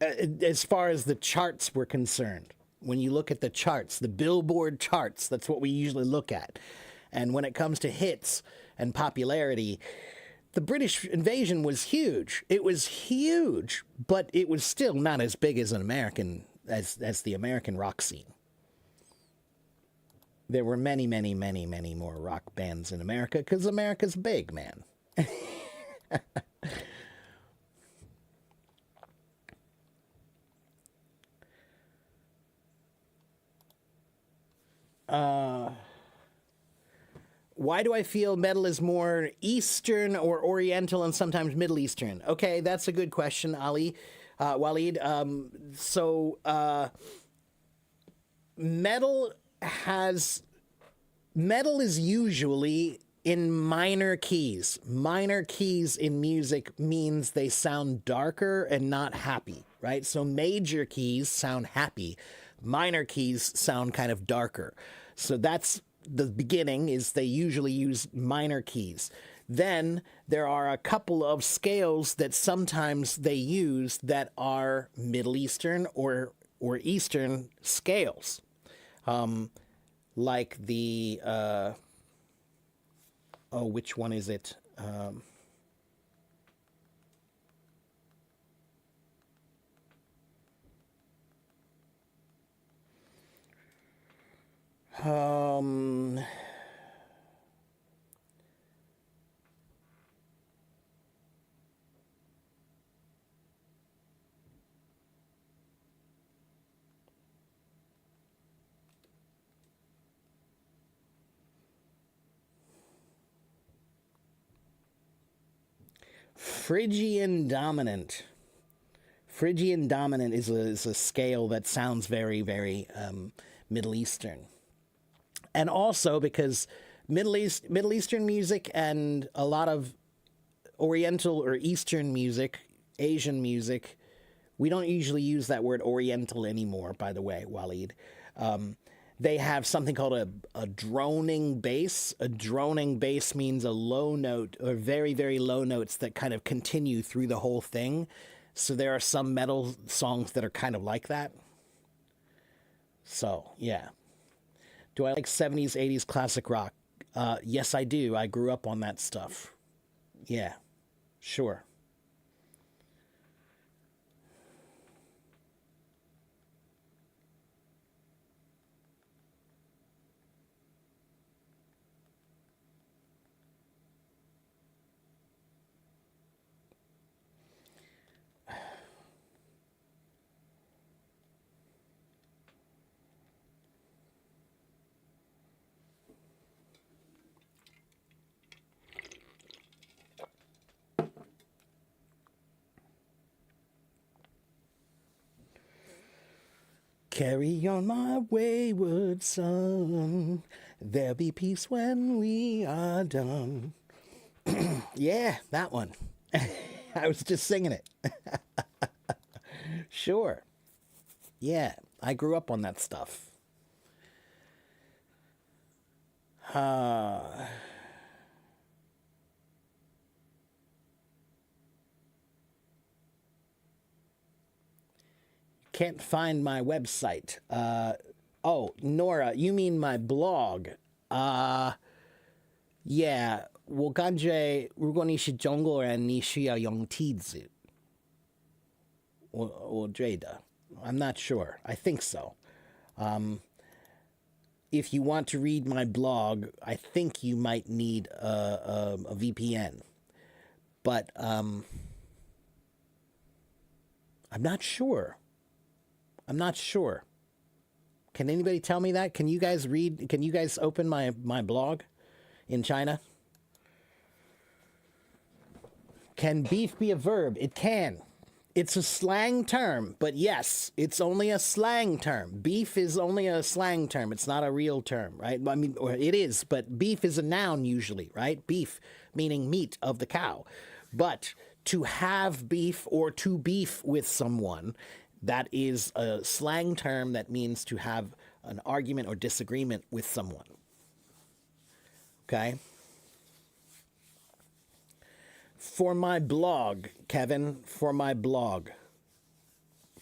As far as the charts were concerned, when you look at the charts, the Billboard charts, that's what we usually look at. And when it comes to hits and popularity, the British invasion was huge. It was huge, but it was still not as big as an American as the American rock scene. There were many, many, many, many more rock bands in America because America's big, man. Why do I feel metal is more Eastern or Oriental and sometimes Middle Eastern? Okay, that's a good question, Ali. Waleed. Metal has metal is usually in minor keys. Minor keys in music means they sound darker and not happy, right? So major keys sound happy. Minor keys sound kind of darker. So that's the beginning, is they usually use minor keys. Then there are a couple of scales that sometimes they use that are Middle Eastern or Eastern scales. Like the which one is it? Um, Phrygian dominant. Phrygian dominant is a scale that sounds very, very Middle Eastern. And also because Middle Eastern music and a lot of Oriental or Eastern music, Asian music, we don't usually use that word Oriental anymore, by the way, Waleed. They have something called a droning bass. A droning bass means a low note or very, very low notes that kind of continue through the whole thing. So there are some metal songs that are kind of like that. So, yeah. Do I like 70s, 80s classic rock? Yes, I do. I grew up on that stuff. Yeah, sure. Carry on, my wayward son. There'll be peace when we are done. Yeah, that one. I was just singing it. Sure. Yeah, I grew up on that stuff. Can't find my website. Oh, Nora, you mean my blog? Uh, yeah. 我感觉如果你是中国人，你需要用梯子。我觉得 I'm not sure. I think so. If you want to read my blog, I think you might need a VPN. But I'm not sure. I'm not sure. Can anybody tell me that? Can you guys read? Can you guys open my blog in China? Can beef be a verb? It can. It's a slang term, but yes, it's only a slang term. Beef is only a slang term. It's not a real term, right? I mean, or it is, but beef is a noun usually, right? Beef meaning meat of the cow. But to have beef or to beef with someone, that is a slang term that means to have an argument or disagreement with someone. Okay? For my blog, Kevin, for my blog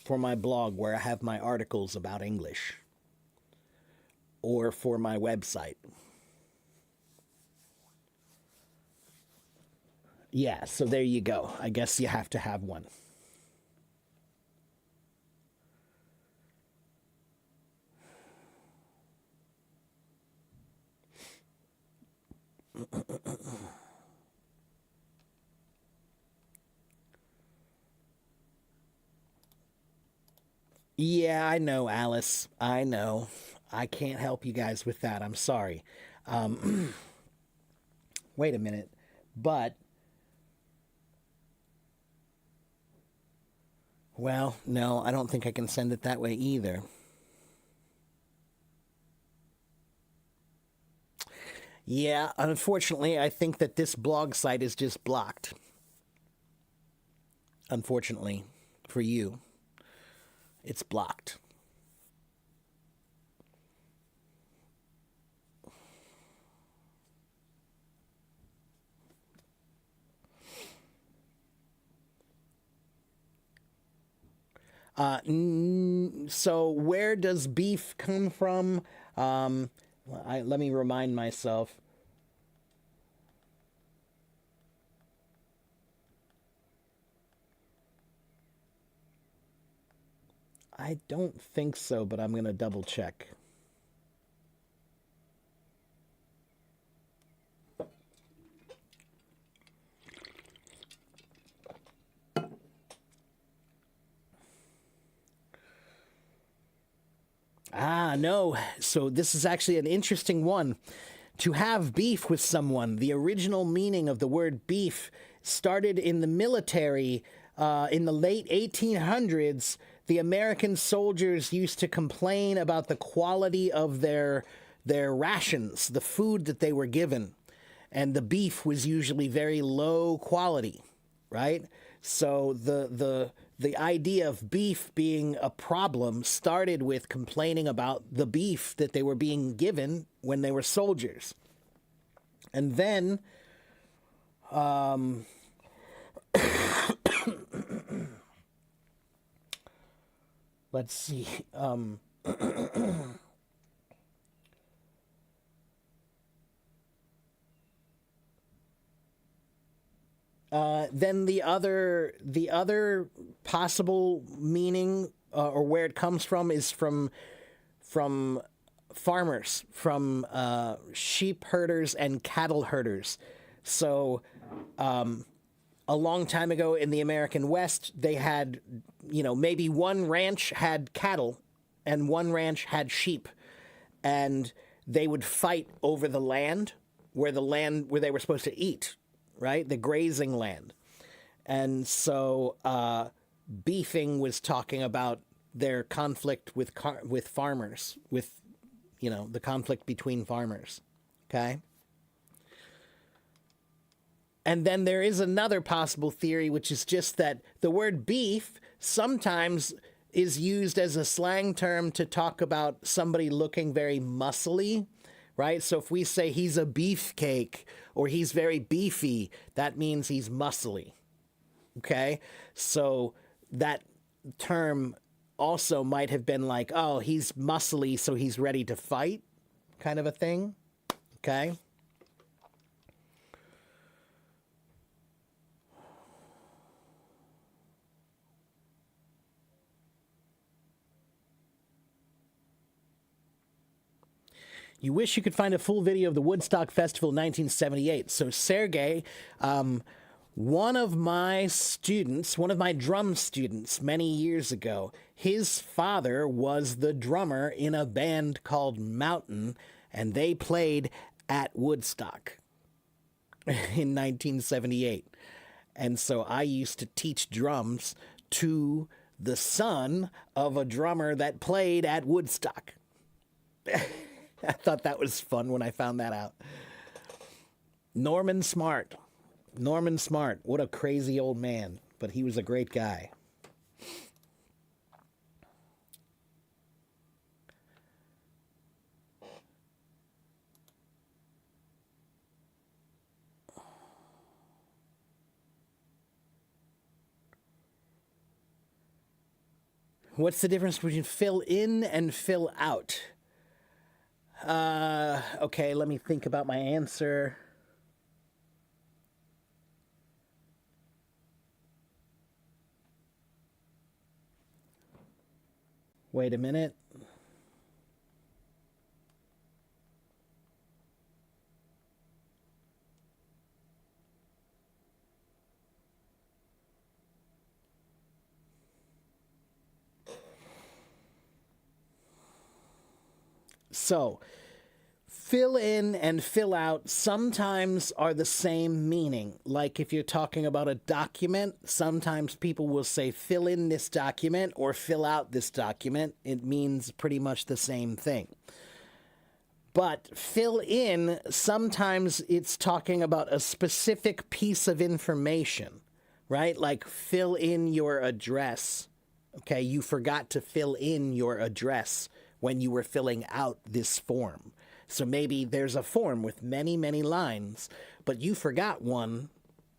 where I have my articles about English, or for my website. Yeah, so there you go. I guess you have to have one. Yeah, I know, Alice. I know. I can't help you guys with that. I'm sorry. Wait a minute. But, well, no, I don't think I can send it that way either. Yeah, unfortunately, I think that this blog site is just blocked. Unfortunately, for you, it's blocked. So where does beef come from? Let me remind myself. I don't think so, but I'm going to double check. Ah, no. So this is actually an interesting one. To have beef with someone, the original meaning of the word beef started in the military in the late 1800s. The American soldiers used to complain about the quality of their rations, the food that they were given. And the beef was usually very low quality, right? So the idea of beef being a problem started with complaining about the beef that they were being given when they were soldiers. And then let's see. Then the other possible meaning or where it comes from is from farmers, from sheep herders and cattle herders. So a long time ago in the American West, they had, maybe one ranch had cattle and one ranch had sheep, and they would fight over the land where they were supposed to eat, right? The grazing land. And so beefing was talking about their conflict with farmers, with, the conflict between farmers. Okay? And then there is another possible theory, which is just that the word beef sometimes is used as a slang term to talk about somebody looking very muscly, right? So if we say he's a beefcake or he's very beefy, that means he's muscly. Okay? So that term also might have been like, oh, he's muscly, so he's ready to fight, kind of a thing. Okay? You wish you could find a full video of the Woodstock Festival 1978. So Sergey One of my students, one of my drum students many years ago, his father was the drummer in a band called Mountain, and they played at Woodstock in 1978. And so I used to teach drums to the son of a drummer that played at Woodstock. I thought that was fun when I found that out. Norman Smart. Norman Smart. What a crazy old man, but he was a great guy. What's the difference between fill in and fill out? Okay, let me think about my answer. Wait a minute. So, fill in and fill out sometimes are the same meaning. Like if you're talking about a document, sometimes people will say fill in this document or fill out this document. It means pretty much the same thing. But fill in, sometimes it's talking about a specific piece of information, right? Like fill in your address. Okay, you forgot to fill in your address when you were filling out this form. So maybe there's a form with many, many lines, but you forgot one.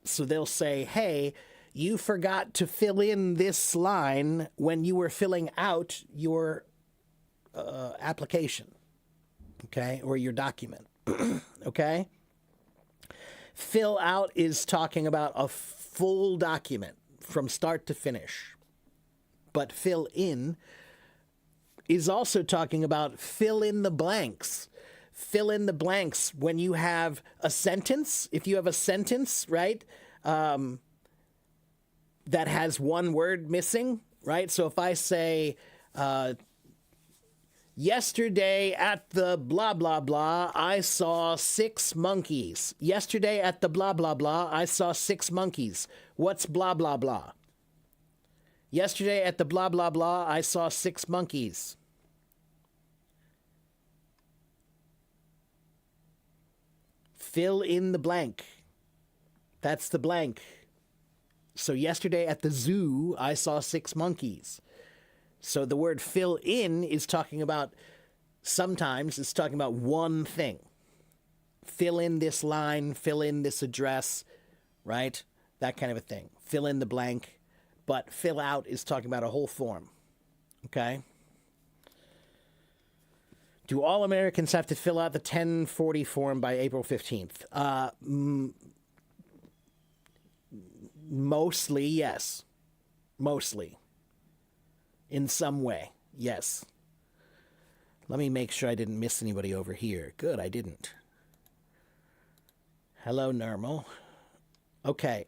So they'll say, hey, you forgot to fill in this line when you were filling out your application, okay, or your document, okay? Fill out is talking about a full document from start to finish. But fill in is also talking about fill in the blanks. Fill in the blanks when you have a sentence. If you have a sentence, right, that has one word missing, right? So if I say, yesterday at the blah, blah, blah, I saw 6 monkeys. Yesterday at the blah, blah, blah, I saw 6 monkeys. What's blah, blah, blah? Yesterday at the blah, blah, blah, I saw 6 monkeys. Fill in the blank. That's the blank. So yesterday at the zoo, I saw 6 monkeys. So the word fill in is talking about, sometimes it's talking about one thing. Fill in this line, fill in this address, right? That kind of a thing. Fill in the blank. But fill out is talking about a whole form. Okay? Do all Americans have to fill out the 1040 form by April 15th? Mostly, yes. Mostly. In some way, yes. Let me make sure I didn't miss anybody over here. Good, I didn't. Hello, Normal. Okay.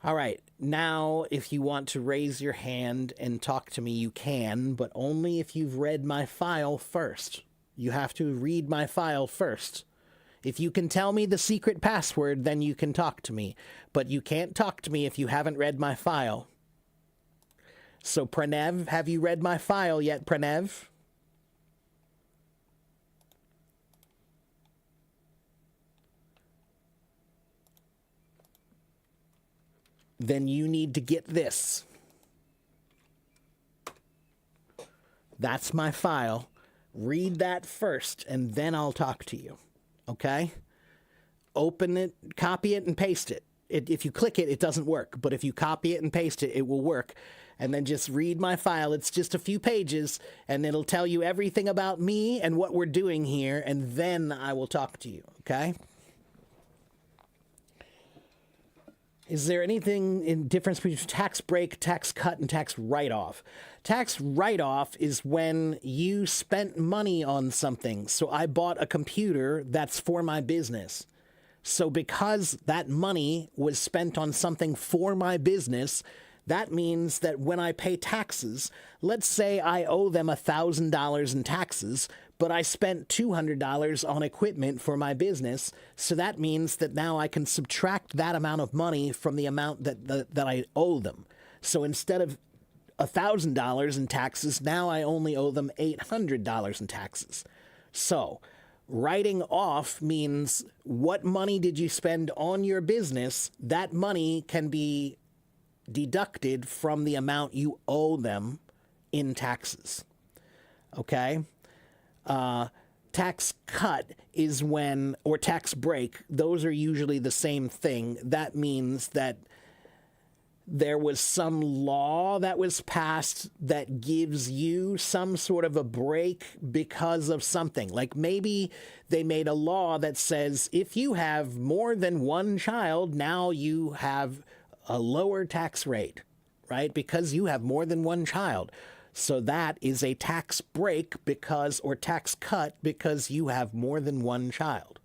All right. Now, if you want to raise your hand and talk to me, you can, but only if you've read my file first. You have to read my file first. If you can tell me the secret password, then you can talk to me. But you can't talk to me if you haven't read my file. So, Pranev, have you read my file yet, Pranev? Then you need to get this. That's my file. Read that first, and then I'll talk to you. Okay? Open it, copy it, and paste it. If you click it, it doesn't work. But if you copy it and paste it, it will work. And then just read my file. It's just a few pages, and it'll tell you everything about me and what we're doing here, and then I will talk to you. Okay? Is there anything in difference between tax break, tax cut, and tax write-off? Tax write-off is when you spent money on something. So I bought a computer that's for my business. So because that money was spent on something for my business, that means that when I pay taxes, let's say I owe them $1,000 in taxes, but I spent $200 on equipment for my business. So that means that now I can subtract that amount of money from the amount that I owe them. So instead of $1,000 in taxes, now I only owe them $800 in taxes. So writing off means what money did you spend on your business? That money can be deducted from the amount you owe them in taxes. Okay? Tax cut is when, or tax break, those are usually the same thing. That means that there was some law that was passed that gives you some sort of a break because of something. Like maybe they made a law that says if you have more than one child, now you have a lower tax rate, right? Because you have more than one child. So that is a tax break because, or tax cut because you have more than one child.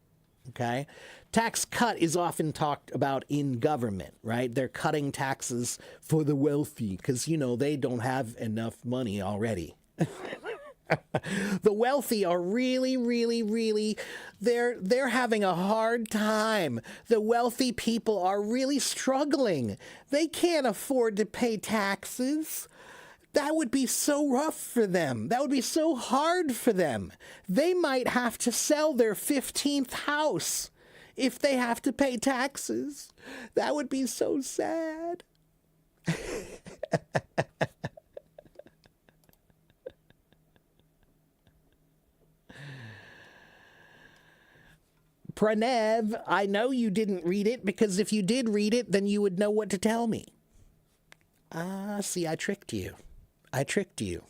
Okay? Tax cut is often talked about in government, right? They're cutting taxes for the wealthy because, you know, they don't have enough money already. The wealthy are really, they're having a hard time. The wealthy people are really struggling. They can't afford to pay taxes. That would be so rough for them. That would be so hard for them. They might have to sell their 15th house if they have to pay taxes. That would be so sad. Pranev, I know you didn't read it because if you did read it, then you would know what to tell me. Ah, see, I tricked you. I tricked you.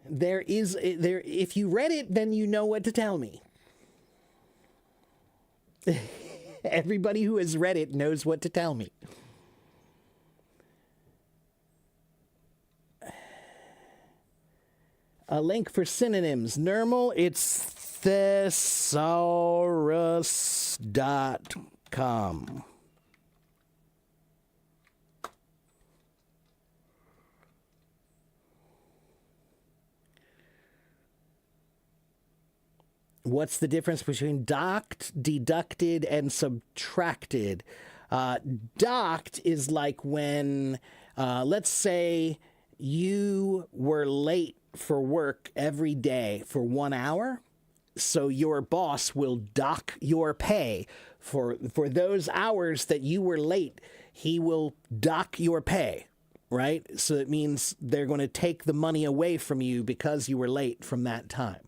There, if you read it, then you know what to tell me. Everybody who has read it knows what to tell me. A link for synonyms. Normal, it's thesaurus.com. What's the difference between docked, deducted, and subtracted? Docked is like when, let's say you were late for work every day for 1 hour. So your boss will dock your pay for those hours that you were late. He will dock your pay, right? So it means they're going to take the money away from you because you were late from that time.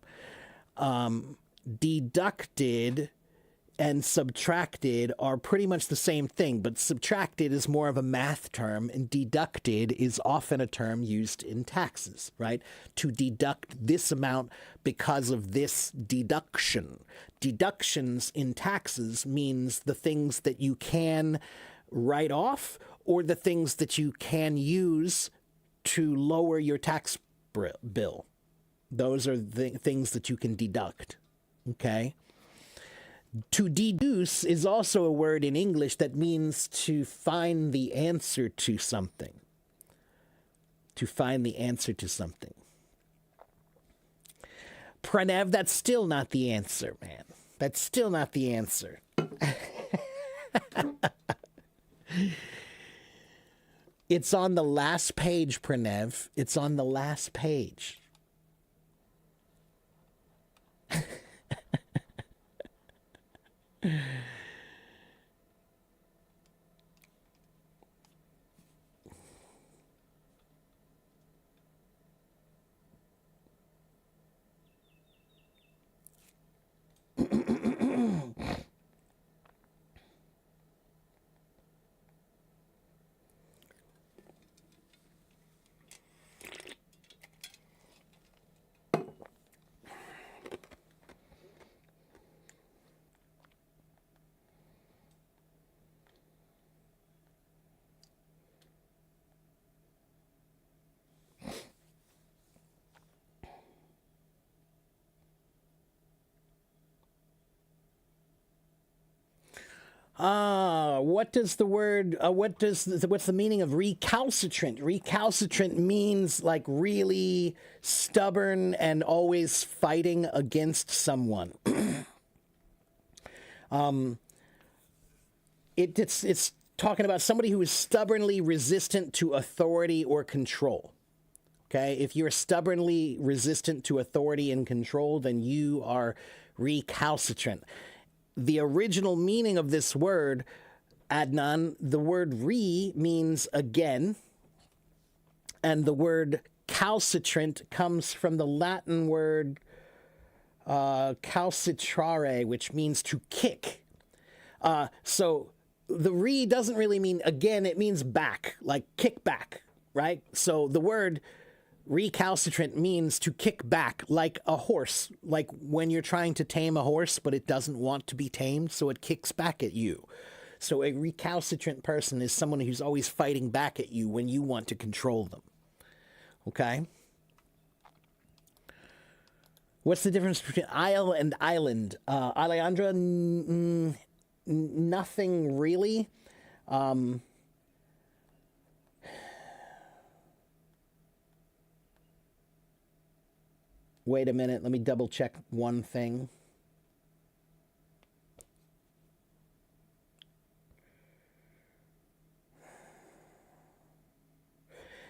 Deducted and subtracted are pretty much the same thing, but subtracted is more of a math term, and deducted is often a term used in taxes, right? To deduct this amount because of this deduction. Deductions in taxes means the things that you can write off or the things that you can use to lower your tax bill. Those are the things that you can deduct. Okay. To deduce is also a word in English that means to find the answer to something. To find the answer to something. Pranev, that's still not the answer, man. That's still not the answer. It's on the last page, Pranev. It's on the last page. What does the word? What's the meaning of recalcitrant? Recalcitrant means like really stubborn and always fighting against someone. It's talking about somebody who is stubbornly resistant to authority or control. Okay, if you're stubbornly resistant to authority and control, then you are recalcitrant. The original meaning of this word, Adnan, the word re means again, and the word calcitrant comes from the Latin word calcitrare, which means to kick. So the re doesn't really mean again, it means back, like kick back, right? So the word recalcitrant means to kick back like a horse, like when you're trying to tame a horse, but it doesn't want to be tamed, so it kicks back at you. So a recalcitrant person is someone who's always fighting back at you when you want to control them. Okay? What's the difference between isle and island? Alejandra, nothing really. Wait a minute, let me double check one thing.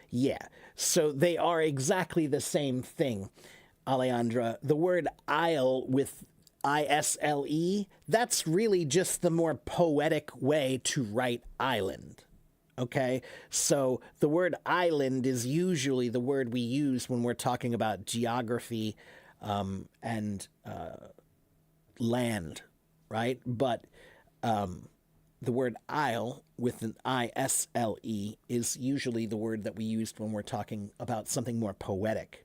Yeah, so they are exactly the same thing, Alejandra. The word isle with ISLE, that's really just the more poetic way to write island. Okay, so the word island is usually the word we use when we're talking about geography and land, right? But the word isle with an ISLE is usually the word that we use when we're talking about something more poetic.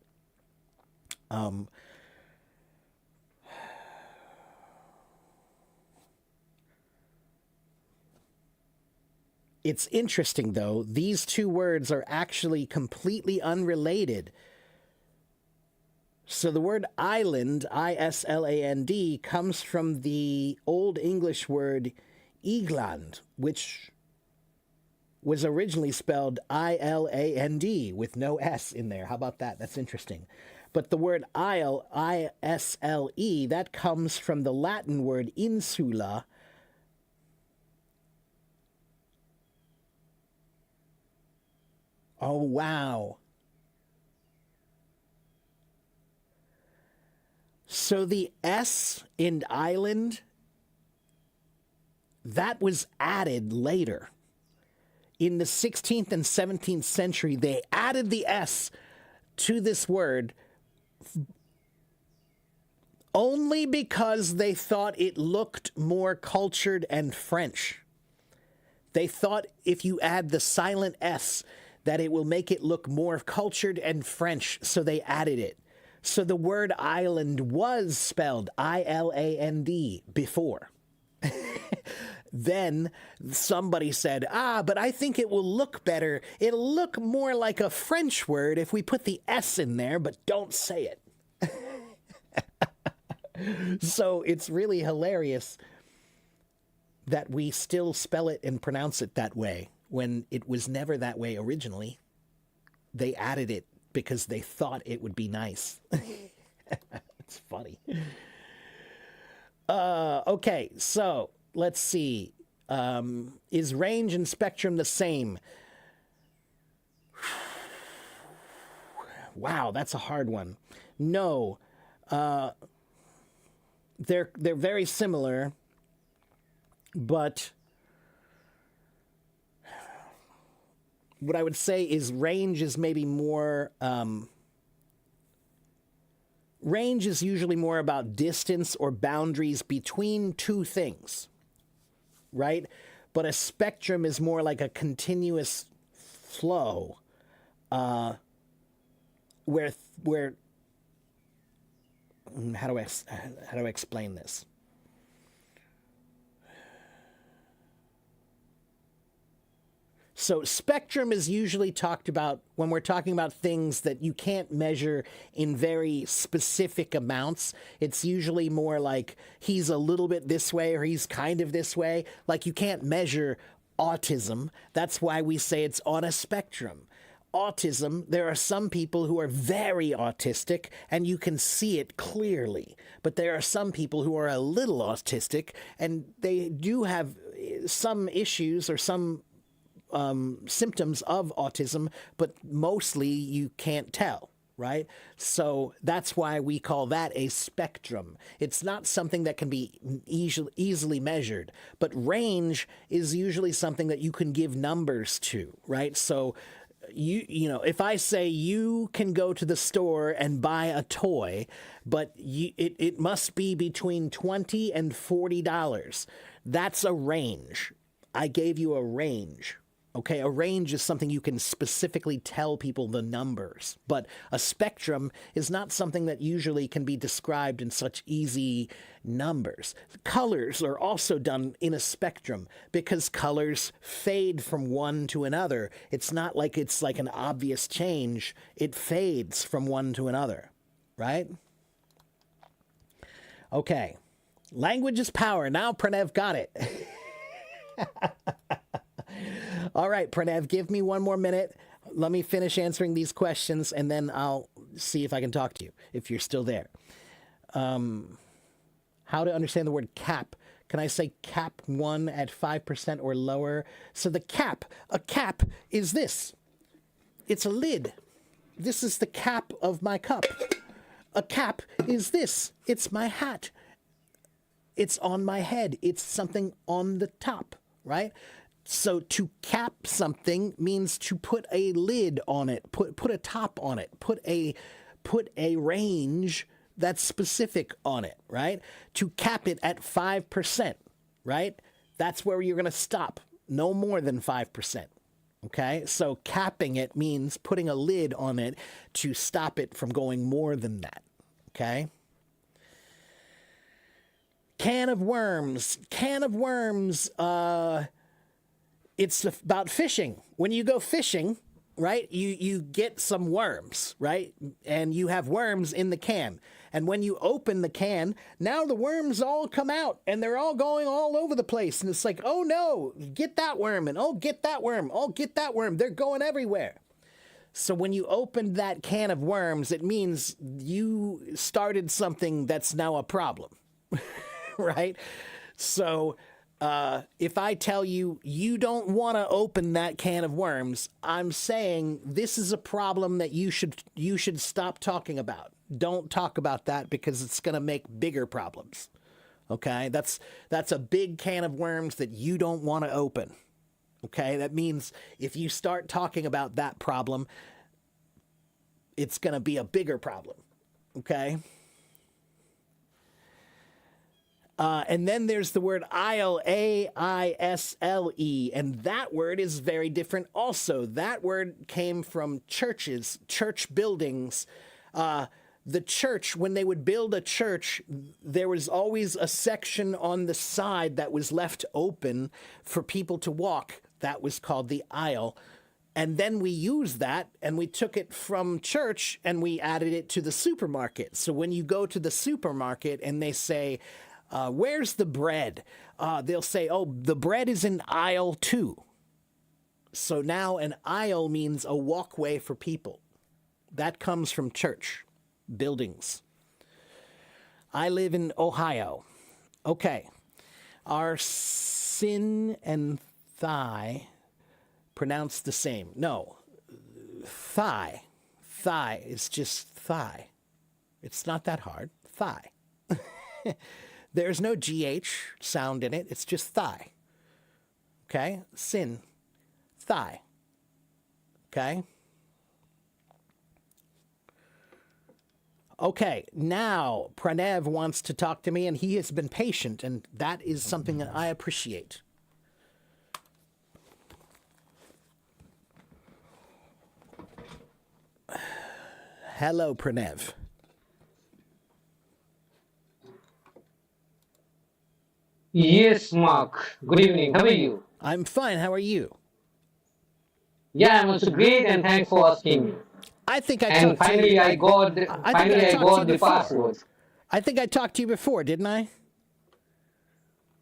It's interesting, though, these two words are actually completely unrelated. So the word island, ISLAND, comes from the Old English word Igland, which was originally spelled ILAND with no S in there. How about that? That's interesting. But the word isle, ISLE, that comes from the Latin word insula. Oh, wow. So the S in island, that was added later. In the 16th and 17th century, they added the S to this word only because they thought it looked more cultured and French. They thought if you add the silent S, that it will make it look more cultured and French, so they added it. So the word island was spelled ILAND before. Then somebody said, but I think it will look better. It'll look more like a French word if we put the S in there, but don't say it. So it's really hilarious that we still spell it and pronounce it that way when it was never that way originally. They added it because they thought it would be nice. It's funny. Okay, so let's see. Is range and spectrum the same? Wow, that's a hard one. No. They're very similar, but what I would say is range is maybe more. Range is usually more about distance or boundaries between two things, right? But a spectrum is more like a continuous flow, where how do I explain this? So spectrum is usually talked about when we're talking about things that you can't measure in very specific amounts. It's usually more like he's a little bit this way or he's kind of this way. Like you can't measure autism. That's why we say it's on a spectrum. Autism, there are some people who are very autistic and you can see it clearly. But there are some people who are a little autistic and they do have some issues or some symptoms of autism, but mostly you can't tell, right? So that's why we call that a spectrum. It's not something that can be easily measured, but range is usually something that you can give numbers to, right? So you know, if I say you can go to the store and buy a toy, but it must be between $20 and $40, that's a range. I gave you a range. Okay, a range is something you can specifically tell people the numbers, but a spectrum is not something that usually can be described in such easy numbers. Colors are also done in a spectrum because colors fade from one to another. It's not like it's like an obvious change. It fades from one to another, right? Okay, language is power. Now Pranev got it. All right, Pranev, give me one more minute. Let me finish answering these questions, and then I'll see if I can talk to you, if you're still there. How to understand the word cap. Can I say cap 1 at 5% or lower? So the cap, a cap is this. It's a lid. This is the cap of my cup. A cap is this. It's my hat. It's on my head. It's something on the top, right? So to cap something means to put a lid on it, put a top on it, put a range that's specific on it, right? To cap it at 5%, right? That's where you're going to stop. No more than 5%. Okay? So capping it means putting a lid on it to stop it from going more than that. Okay? Can of worms. Can of worms, it's about fishing. When you go fishing, right, you get some worms, right? And you have worms in the can. And when you open the can, now the worms all come out and they're all going all over the place. And it's like, oh no, get that worm and oh, get that worm. Oh, get that worm. They're going everywhere. So when you opened that can of worms, it means you started something that's now a problem, right? So if I tell you, you don't want to open that can of worms, I'm saying this is a problem that you should stop talking about. Don't talk about that because it's going to make bigger problems. Okay? That's a big can of worms that you don't want to open. Okay? That means if you start talking about that problem, it's going to be a bigger problem. Okay? And then there's the word aisle, A-I-S-L-E, and that word is very different also. That word came from churches, church buildings. The church, when they would build a church, there was always a section on the side that was left open for people to walk. That was called the aisle. And then we used that and we took it from church and we added it to the supermarket. So when you go to the supermarket and they say, where's the bread? They'll say, oh, the bread is in aisle 2. So now an aisle means a walkway for people. That comes from church buildings. I live in Ohio. Okay. Are sin and thigh pronounced the same? No. Thigh. Thigh is just thigh. It's not that hard. Thigh. There's no GH sound in it. It's just thigh. Okay? Sin. Thigh. Okay? Okay, now Pranev wants to talk to me, and he has been patient, and that is something that I appreciate. Hello, Pranev. Yes, Mark. Good evening. How are you? I'm fine. How are you? Yeah, I'm also great, and thanks for asking me. I think I And talked to you. I think I finally I talked to you got the before. password. I think I talked to you before, didn't I?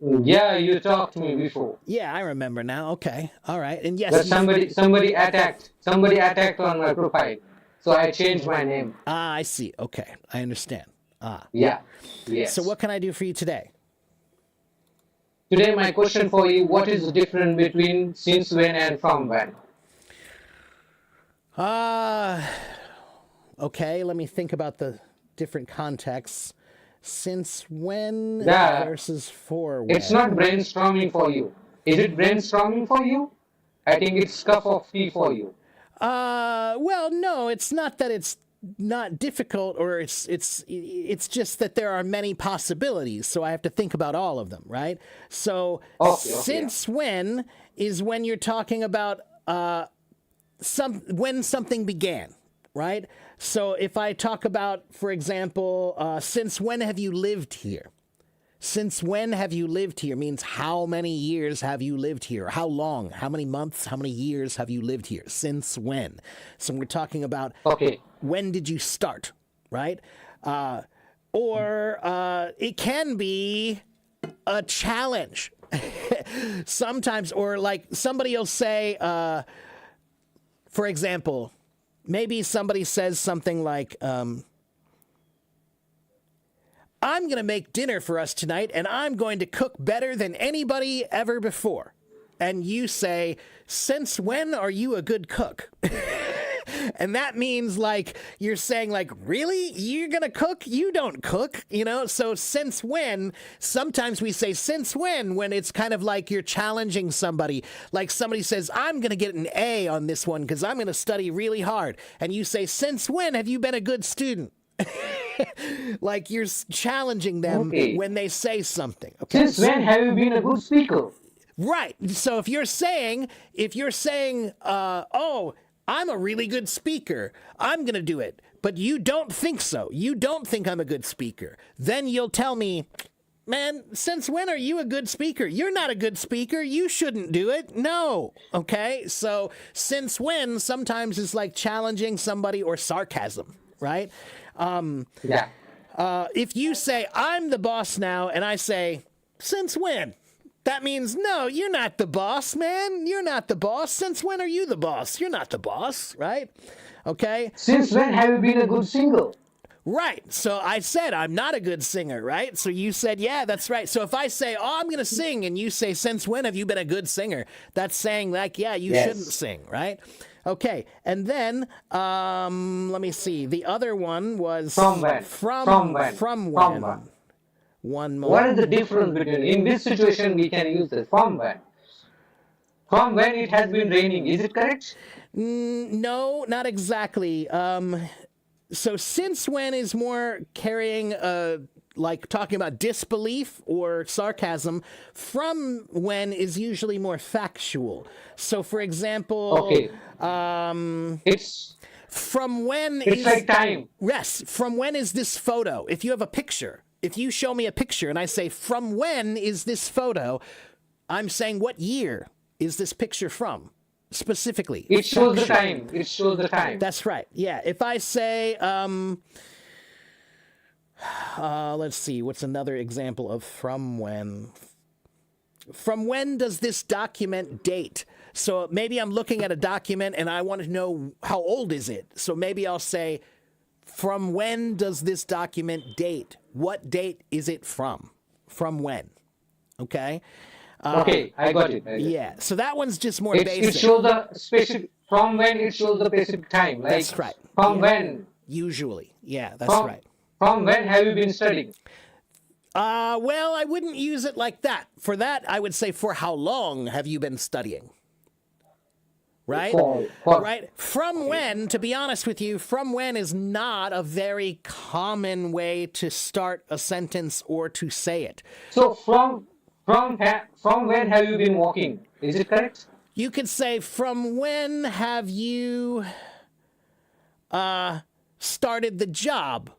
Yeah, you talked to me before. Yeah, I remember now. Okay. All right. And yes, That you. somebody attacked on my profile, so I changed my name. Ah, I see. Okay. I understand. Ah. Yeah, So yes. what can I do for you today? Today my question for you: what is the difference between since when and from when? Uh, okay. Let me think about the different contexts. Since when Yeah, versus for it's not when? brainstorming for you. Is it brainstorming for you? I think it's cup of tea for you. Well, no, it's not that it's not difficult or it's just that there are many possibilities, so I have to think about all of them, right? So, Okay, okay, yeah. since when is when you're talking about when something began, right? So, if I talk about, for example, since when have you lived here? Since when have you lived here means how many years have you lived here? How long? How many months? How many years have you lived here? Since when? So we're talking about Okay. when did you start, right? Or it can be a challenge. Sometimes, or like somebody will say, for example, maybe somebody says something like, I'm going to make dinner for us tonight and I'm going to cook better than anybody ever before. And you say, since when are you a good cook? And that means like you're saying like, really? You're going to cook? You don't cook, you know? So since when? Sometimes we say since when it's kind of like you're challenging somebody. Like somebody says, I'm going to get an A on this one because I'm going to study really hard. And you say, since when have you been a good student? Like you're challenging them Okay. when they say something. Okay. Since when have you been a good speaker? Right. So if you're saying, oh, I'm a really good speaker, I'm going to do it, but you don't think so. You don't think I'm a good speaker. Then you'll tell me, man, since when are you a good speaker? You're not a good speaker. You shouldn't do it. No. Okay. So since when sometimes is like challenging somebody or sarcasm, right? Yeah. If you say, I'm the boss now, and I say, since when? That means, no, you're not the boss, man. You're not the boss. Since when are you the boss? You're not the boss, right? Okay? Since when have you been a good singer? Right. So I said, I'm not a good singer, right? So you said, yeah, that's right. So if I say, oh, I'm going to sing, and you say, since when have you been a good singer? That's saying, like, yeah, you shouldn't Yes. sing, right? Okay. And then, let me see. The other one From was when? From from, when? from From when? when? One What is moment. the difference between in this situation we can use this? From when? From when it has been raining, is it correct? No, not exactly. So since when is more carrying like talking about disbelief or sarcasm. From when is usually more factual. So for example, Okay. It's from when it's is like time. yes, from when is this photo? If you have a picture, if you show me a picture and I say, from when is this photo? I'm saying, what year is this picture from? Specifically, It shows the factual. time. It shows the time. That's right. Yeah. If I say, let's see, what's another example of from when? From when does this document date? So maybe I'm looking at a document and I want to know how old is it. So maybe I'll say, from when does this document date? What date is it from? From when? Okay. Okay, I got it. Yeah. So that one's just more It basic. shows the specific from when it shows the specific time. Like That's right. from Yeah. when Usually. Yeah, that's from right. from when have you been studying? Well, I wouldn't use it like that. For that, I would say, for how long have you been studying? Right? For Right? From when, to be honest with you, from when is not a very common way to start a sentence or to say it. so from when have you been walking? Is it correct? You could say, from when have you started the job?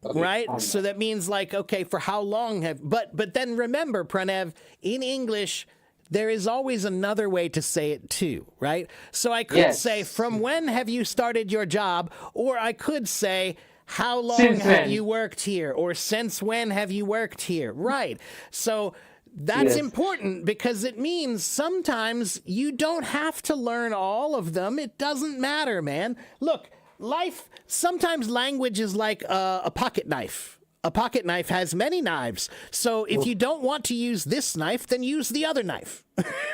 Okay, Right? So that means like, okay, for how long have, but then remember, Pranav, in English, there is always another way to say it too, right? So I could Yes. say, from when have you started your job? Or I could say, how long Since have when? you worked here? Or since when have you worked here? Right. So that's Yes. important because it means sometimes you don't have to learn all of them. It doesn't matter, man. Look, sometimes language is like a pocket knife. A pocket knife has many knives. So if you don't want to use this knife, then use the other knife.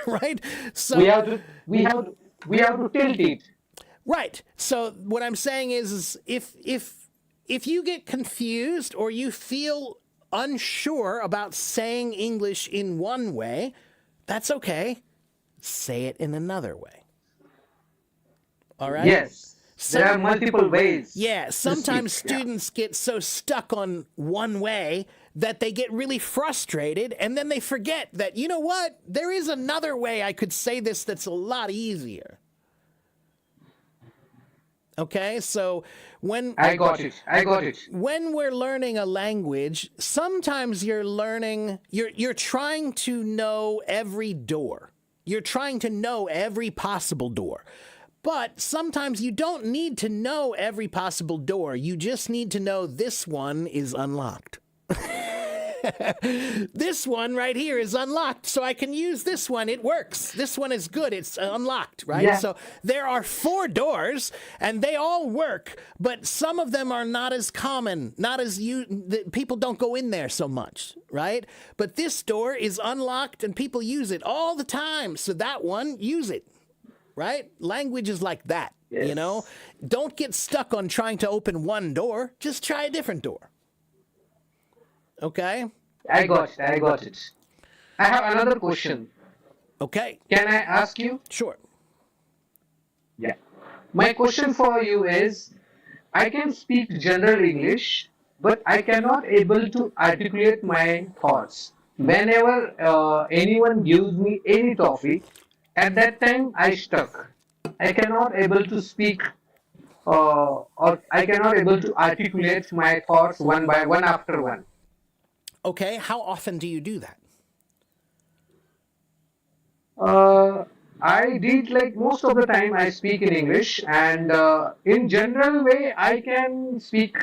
Right? So We have to tilt it. right. So what I'm saying is if you get confused or you feel unsure about saying English in one way, that's okay. Say it in another way. All right? Yes. There are multiple ways. Yeah, to sometimes speak. Yeah. students get so stuck on one way that they get really frustrated and then they forget that, you know what? There is another way I could say this that's a lot easier. Okay, so when I got it. when we're learning a language, sometimes you're trying to know every door. You're trying to know every possible door. But sometimes you don't need to know every possible door. You just need to know this one is unlocked. This one right here is unlocked, so I can use this one. It works. This one is good. It's unlocked, right? Yeah. So there are 4 doors, and they all work, but some of them are not as common, people don't go in there so much, right? But this door is unlocked, and people use it all the time, so that one, use it. Right? Language is like that, Yes. you know? Don't get stuck on trying to open one door. Just try a different door. Okay? I got it. I have another question. Okay. Can I ask you? Sure. Yeah. My question for you is, I can speak general English, but I cannot able to articulate my thoughts. Whenever anyone gives me any topic, at that time I stuck. I cannot able to speak or I cannot able to articulate my thoughts one by one after one. Okay. How often do you do that? I did like most of the time I speak in English and in general way I can speak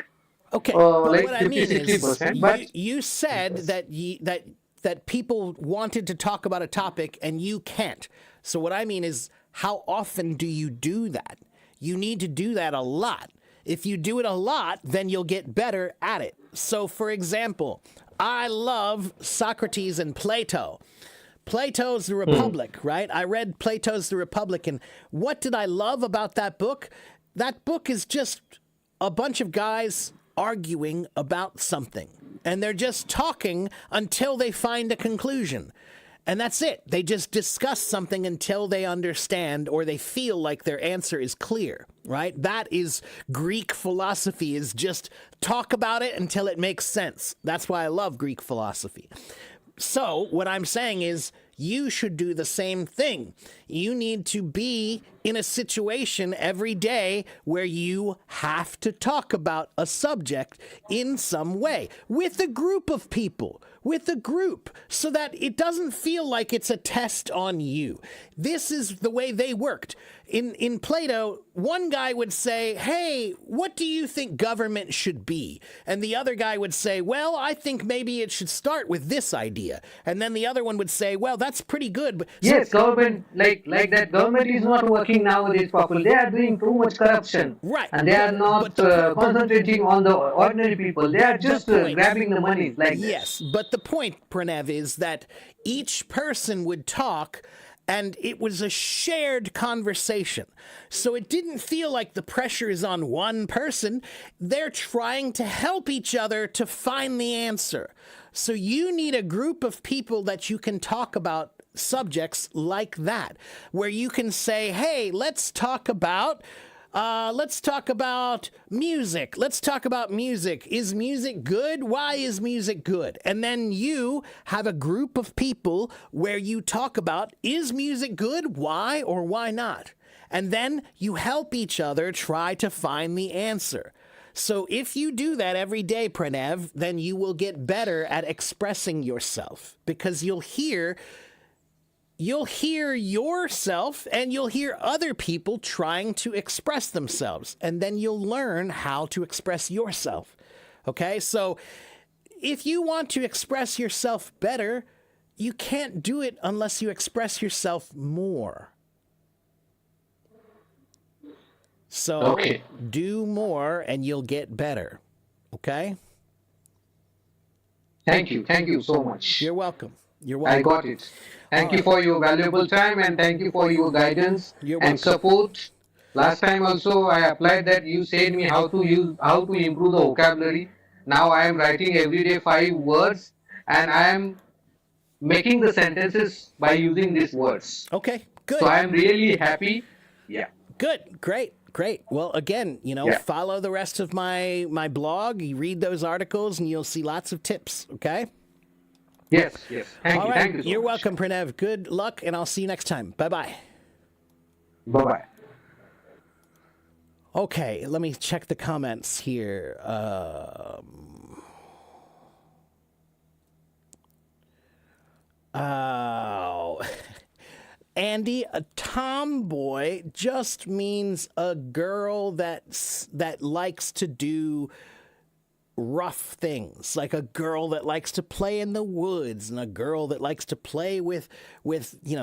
Okay. But like what I 50 mean is, 60%, but you said that people wanted to talk about a topic and you can't. So what I mean is, how often do you do that? You need to do that a lot. If you do it a lot, then you'll get better at it. So, for example, I love Socrates and Plato. Plato's The Republic, right? I read Plato's The Republic, and what did I love about that book? That book is just a bunch of guys arguing about something, and they're just talking until they find a conclusion. And that's it. They just discuss something until they understand or they feel like their answer is clear, right? That is Greek philosophy, is just talk about it until it makes sense. That's why I love Greek philosophy. So what I'm saying is you should do the same thing. You need to be in a situation every day where you have to talk about a subject in some way with a group of people, so that it doesn't feel like it's a test on you. This is the way they worked. In Plato, one guy would say, hey, what do you think government should be? And the other guy would say, well, I think maybe it should start with this idea. And then the other one would say, well, that's pretty good. But yes, government like that government is not working nowadays properly. They are doing too much corruption, Right. and they are not concentrating on the ordinary people. They are just point. grabbing the money like this. Yes, but the point, Pranav, is that each person would talk and it was a shared conversation. So it didn't feel like the pressure is on one person. They're trying to help each other to find the answer. So you need a group of people that you can talk about subjects like that, where you can say, hey, let's talk about music. Let's talk about music. Is music good? Why is music good? And then you have a group of people where you talk about, is music good? Why or why not? And then you help each other try to find the answer. So if you do that every day, Pranav, then you will get better at expressing yourself, because you'll hear you'll hear yourself and you'll hear other people trying to express themselves, and then you'll learn how to express yourself. Okay, so if you want to express yourself better, you can't do it unless you express yourself more. So Okay. do more and you'll get better. Okay? Thank you. Thank you so much. You're welcome. You're I welcome. got it. Thank you for your valuable time and thank you for your guidance You're and welcome. support. Last time also I applied that you said me how to improve the vocabulary. Now I am writing every day 5 words and I am making the sentences by using these words. Okay, So good. I am really happy. Yeah. Good. Great. Great. Well, again, Yeah. follow the rest of my blog. You read those articles and you'll see lots of tips. Okay? Yes. Yes. Thank All you. right. Thank you so You're much. welcome, Pranav. Good luck, and I'll see you next time. Bye-bye. Bye bye. Okay, let me check the comments here. Oh, Andy, a tomboy just means a girl that likes to do rough things, like a girl that likes to play in the woods, and a girl that likes to play with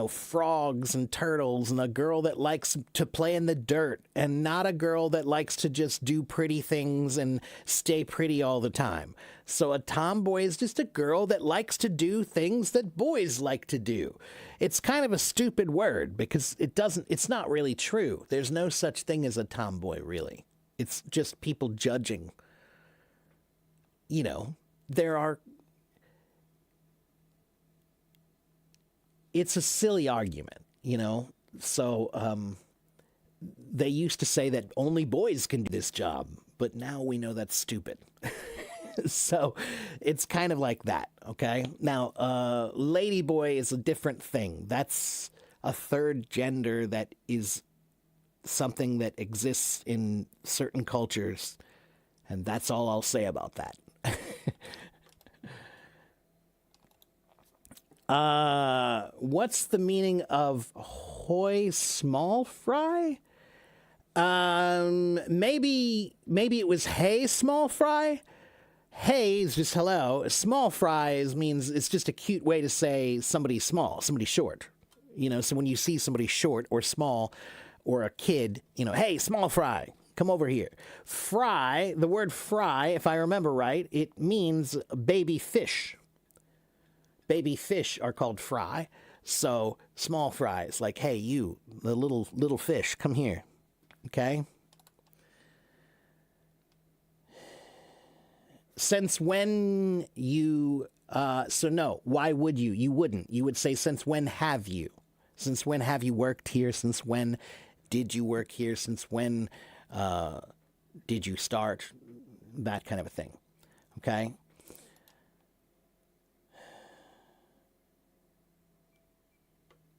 frogs and turtles, and a girl that likes to play in the dirt, and not a girl that likes to just do pretty things and stay pretty all the time. So a tomboy is just a girl that likes to do things that boys like to do. It's kind of a stupid word because it's not really true. There's no such thing as a tomboy, really. It's just people judging. It's a silly argument, So they used to say that only boys can do this job, but now we know that's stupid. So it's kind of like that, okay? Now, ladyboy is a different thing. That's a third gender that is something that exists in certain cultures, and that's all I'll say about that. What's the meaning of hoy small fry? Maybe it was hey small fry. Hey is just hello. Small fries means it's just a cute way to say somebody small, somebody short. So when you see somebody short or small or a kid, hey, small fry, come over here. Fry, the word fry, if I remember right, it means baby fish. Baby fish are called fry. So small fries, like, hey, you, the little fish, come here. Okay? Since when you, so no, why would you? You wouldn't. You would say, since when have you? Since when have you worked here? Since when did you work here? Since when did you start? That kind of a thing. Okay?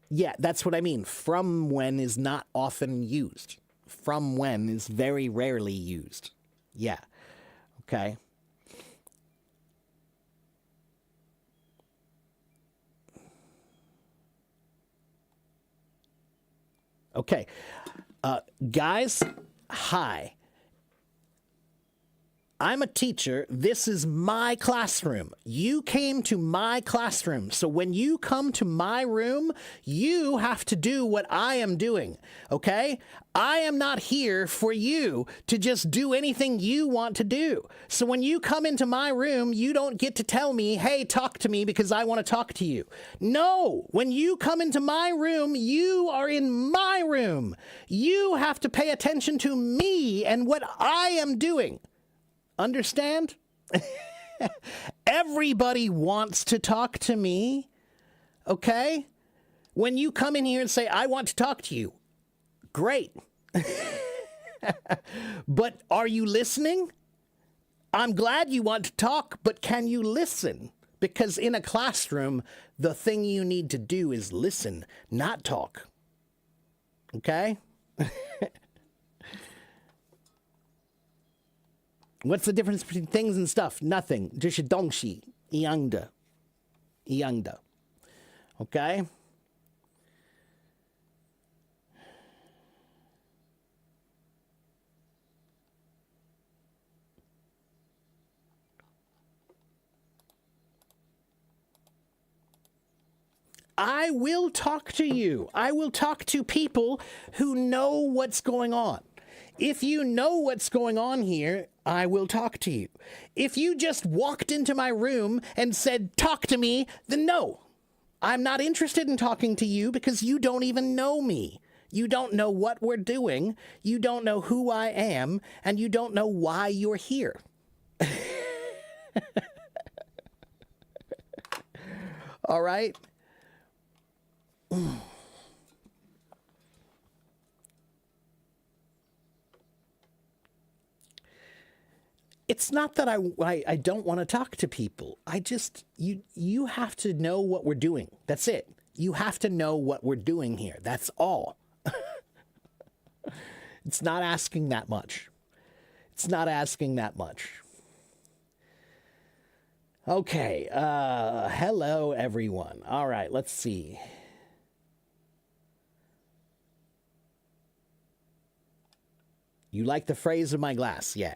Yeah, that's what I mean. From when is not often used. From when is very rarely used. Yeah. Okay. Okay. Guys, hi. I'm a teacher. This is my classroom. You came to my classroom. So when you come to my room, you have to do what I am doing. Okay? I am not here for you to just do anything you want to do. So when you come into my room, you don't get to tell me, hey, talk to me because I want to talk to you. No, when you come into my room, you are in my room. You have to pay attention to me and what I am doing. Understand? Everybody wants to talk to me. Okay? When you come in here and say, I want to talk to you, great. But are you listening? I'm glad you want to talk, but can you listen? Because in a classroom, the thing you need to do is listen, not talk. Okay? What's the difference between things and stuff? Nothing. 这是东西，一样的，一样的。Okay? I will talk to you. I will talk to people who know what's going on. If you know what's going on here, I will talk to you. If you just walked into my room and said, talk to me, then no. I'm not interested in talking to you because you don't even know me. You don't know what we're doing. You don't know who I am. And you don't know why you're here. All right? It's not that I don't want to talk to people. I just, you have to know what we're doing. That's it. You have to know what we're doing here. That's all. It's not asking that much. It's not asking that much. Okay. Hello, everyone. All right, let's see. You like the phrase of my glass? Yeah.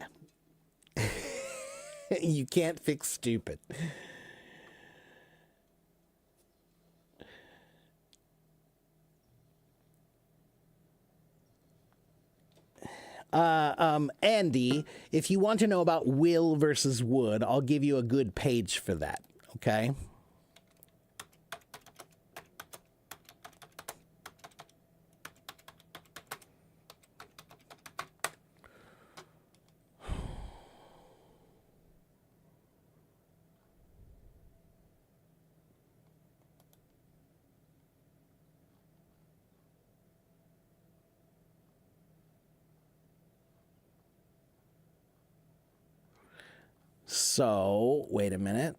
You can't fix stupid. Andy, if you want to know about will versus would, I'll give you a good page for that. Okay. So, wait a minute.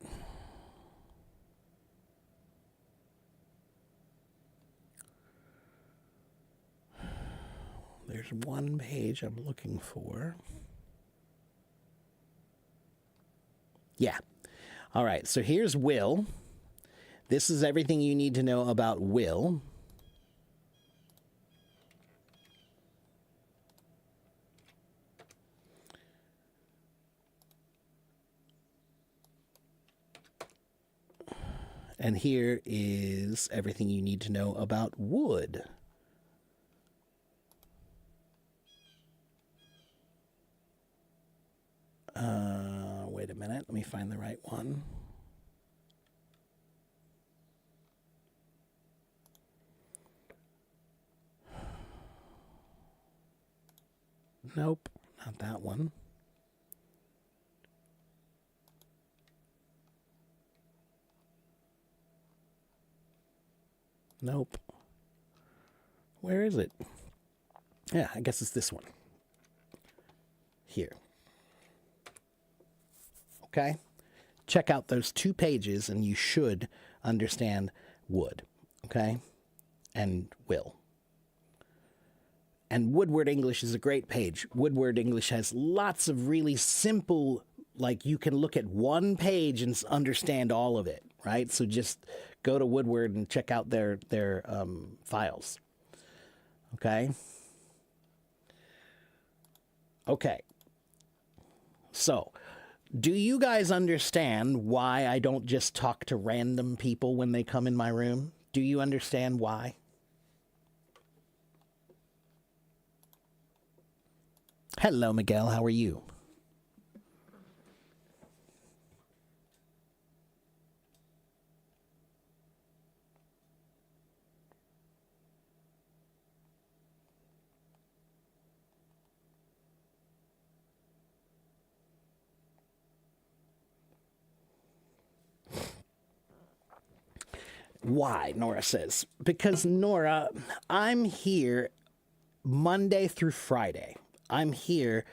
There's one page I'm looking for. Yeah. All right, so here's will. This is everything you need to know about will. And here is everything you need to know about would. Wait a minute. Let me find the right one. Nope, not that one. Nope. Where is it? Yeah, I guess it's this one. Here. Okay? Check out those 2 pages and you should understand would. Okay? And will. And Woodward English is a great page. Woodward English has lots of really simple, like you can look at one page and understand all of it, right? So just go to Woodward and check out their files. Okay? Okay. So, do you guys understand why I don't just talk to random people when they come in my room? Do you understand why? Hello, Miguel. How are you? Why, Nora says. Because, Nora, I'm here Monday through Friday. I'm here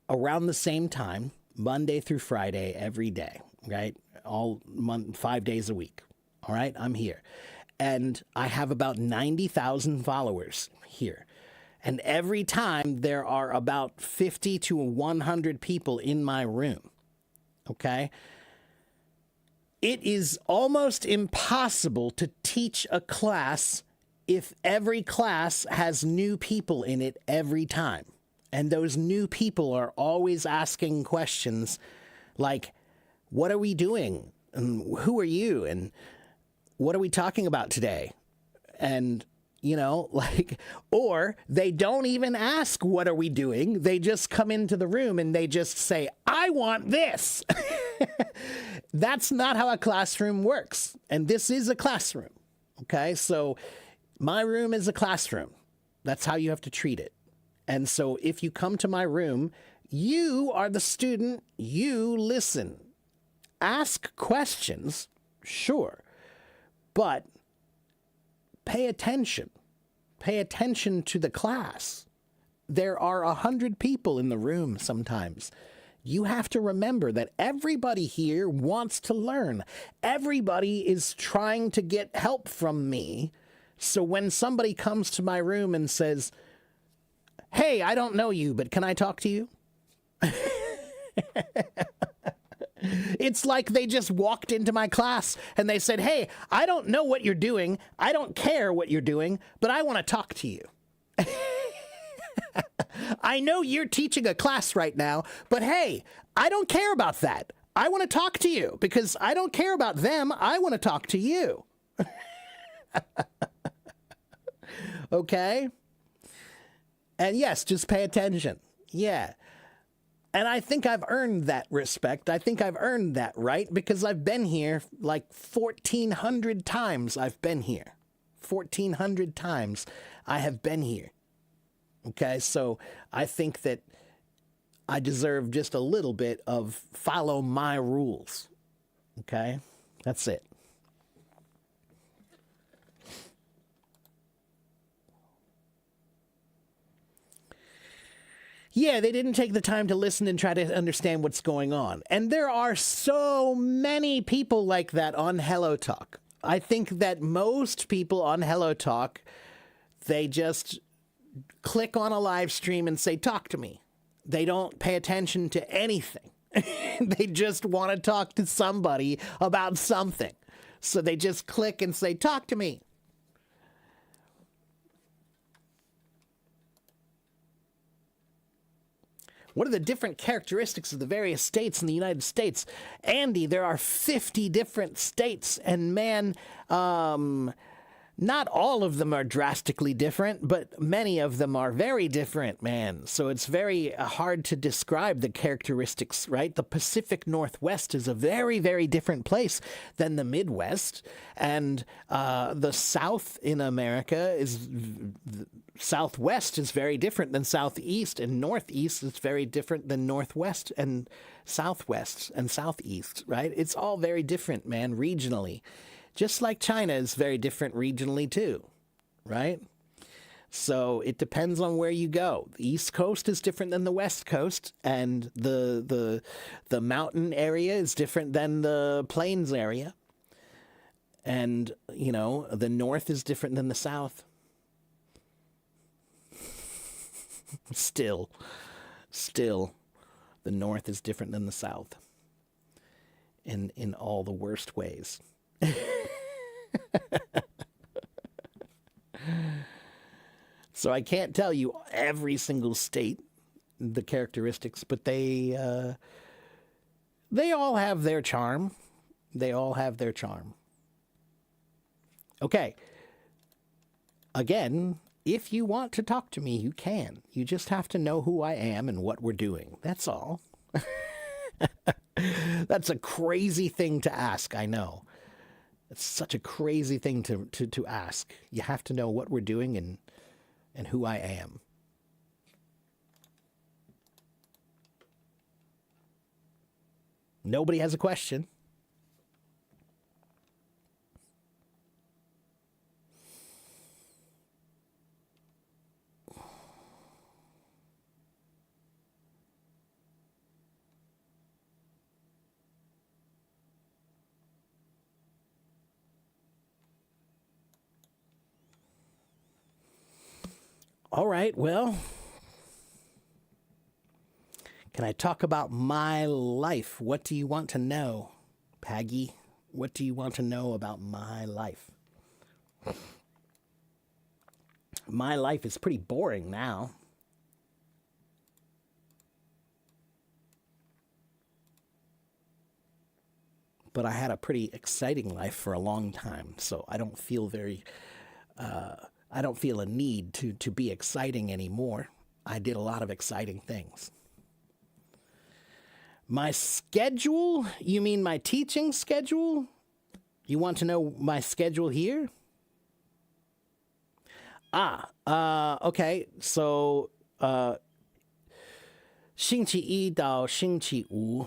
around the same time, Monday through Friday, every day, right? 5 days a week. All right, I'm here. And I have about 90,000 followers here. And every time there are about 50 to 100 people in my room. Okay? It is almost impossible to teach a class if every class has new people in it every time. And those new people are always asking questions like, what are we doing? And who are you? And what are we talking about today? And, like, or they don't even ask, what are we doing? They just come into the room and they just say, I want this. That's not how a classroom works. And this is a classroom. Okay. So my room is a classroom. That's how you have to treat it. And so if you come to my room, you are the student, you listen. Ask questions, sure, but pay attention. Pay attention to the class. There are 100 people in the room sometimes. You have to remember that everybody here wants to learn. Everybody is trying to get help from me. So when somebody comes to my room and says, hey, I don't know you, but can I talk to you? It's like they just walked into my class and they said, hey, I don't know what you're doing. I don't care what you're doing, but I want to talk to you. I know you're teaching a class right now, but hey, I don't care about that. I want to talk to you because I don't care about them. I want to talk to you. Okay? And yes, just pay attention. Yeah. And I think I've earned that respect. I think I've earned that right because I've been here like 1,400 times. I've been here. 1,400 times I have been here. Okay, so I think that I deserve just a little bit of follow my rules. Okay, that's it. Yeah, they didn't take the time to listen and try to understand what's going on. And there are so many people like that on Hello Talk. I think that most people on Hello Talk, they just click on a live stream and say, talk to me. They don't pay attention to anything. They just want to talk to somebody about something. So they just click and say, talk to me. What are the different characteristics of the various states in the United States? Andy, there are 50 different states, and man, not all of them are drastically different, but many of them are very different, man. So it's very hard to describe the characteristics, right? The Pacific Northwest is a very, very different place than the Midwest. And the South in America is... Southwest is very different than Southeast, and Northeast is very different than Northwest and Southwest and Southeast, right? It's all very different, man, regionally. Just like China is very different regionally too, right? So it depends on where you go. The East Coast is different than the West Coast, and the mountain area is different than the plains area. And, you know, the North is different than the South. Still, the North is different than the South in all the worst ways. So I can't tell you every single state, the characteristics, but they all have their charm. They all have their charm. Okay. Again, if you want to talk to me, you can. You just have to know who I am and what we're doing. That's all. That's a crazy thing to ask, I know. It's such a crazy thing to ask. You have to know what we're doing and who I am. Nobody has a question. All right, well, can I talk about my life? What do you want to know, Paggy? What do you want to know about my life? My life is pretty boring now. but I had a pretty exciting life for a long time, so I don't feel I don't feel a need to be exciting anymore. I did a lot of exciting things. My schedule? You mean my teaching schedule? You want to know my schedule here? Okay. So, 星期一到星期五，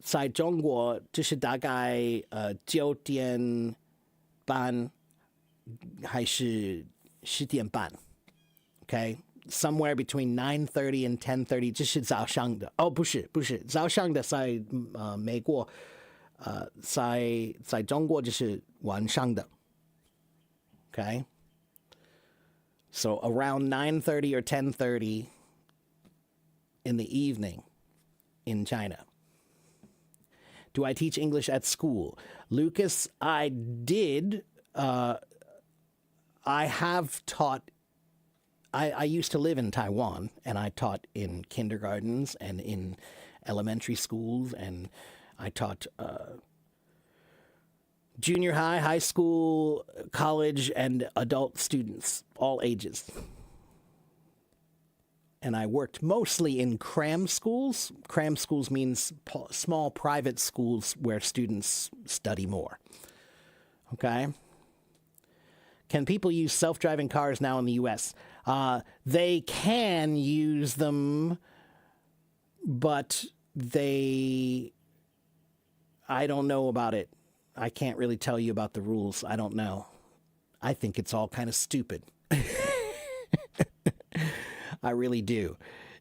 在中国就是大概9点半还是10点半 ，OK。Somewhere between 9:30 and 10:30，这是早上的。哦，不是，早上的在美国，在中国就是晚上的。Okay. So around 9:30 or 10:30 in the evening in China. Do I teach English at school? Lucas, I did. I have taught. I used to live in Taiwan, and I taught in kindergartens and in elementary schools, and I taught junior high, high school, college, and adult students, all ages. And I worked mostly in cram schools. Cram schools means small private schools where students study more. Okay? Can people use self-driving cars now in the U.S.? They can use them, but I don't know about it. I can't really tell you about the rules. I don't know. I think it's all kind of stupid. I really do.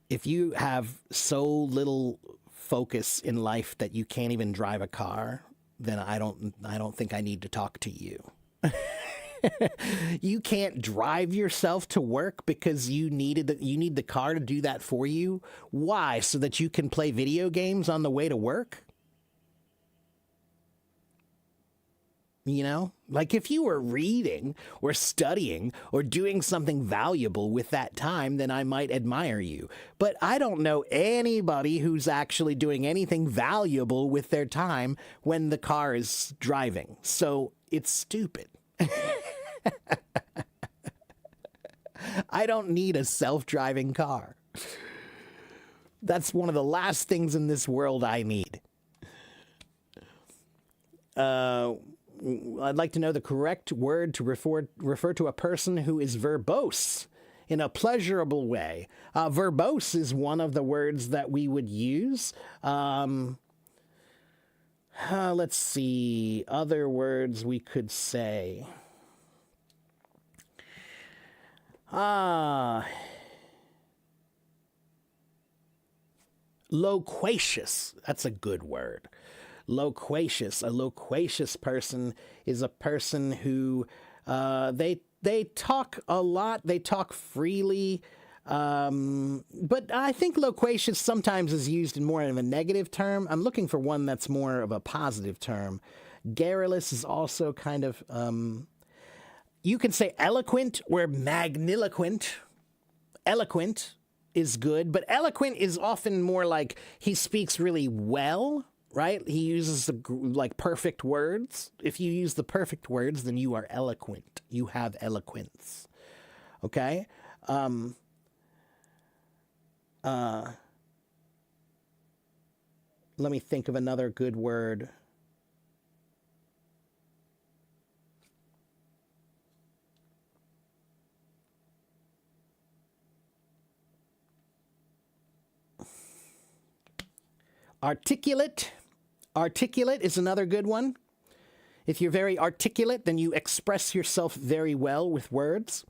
If you have so little focus in life that you can't even drive a car, then I don't think I need to talk to you. You can't drive yourself to work because you need the car to do that for you. Why? So that you can play video games on the way to work? You know, like if you were reading or studying or doing something valuable with that time, then I might admire you. But I don't know anybody who's actually doing anything valuable with their time when the car is driving. So it's stupid. I don't need a self-driving car. That's one of the last things in this world I need. I'd like to know the correct word to refer to a person who is verbose in a pleasurable way. Verbose is one of the words that we would use. Let's see. Other words we could say. Loquacious. That's a good word. Loquacious. A loquacious person is a person who they talk a lot. They talk freely. But I think loquacious sometimes is used in more of a negative term. I'm looking for one that's more of a positive term. Garrulous is also kind of, you can say eloquent or magniloquent. Eloquent is good, but eloquent is often more like he speaks really well, right? He uses like perfect words. If you use the perfect words, then you are eloquent. You have eloquence. Okay? Let me think of another good word. Articulate. Articulate is another good one. If you're very articulate, then you express yourself very well with words.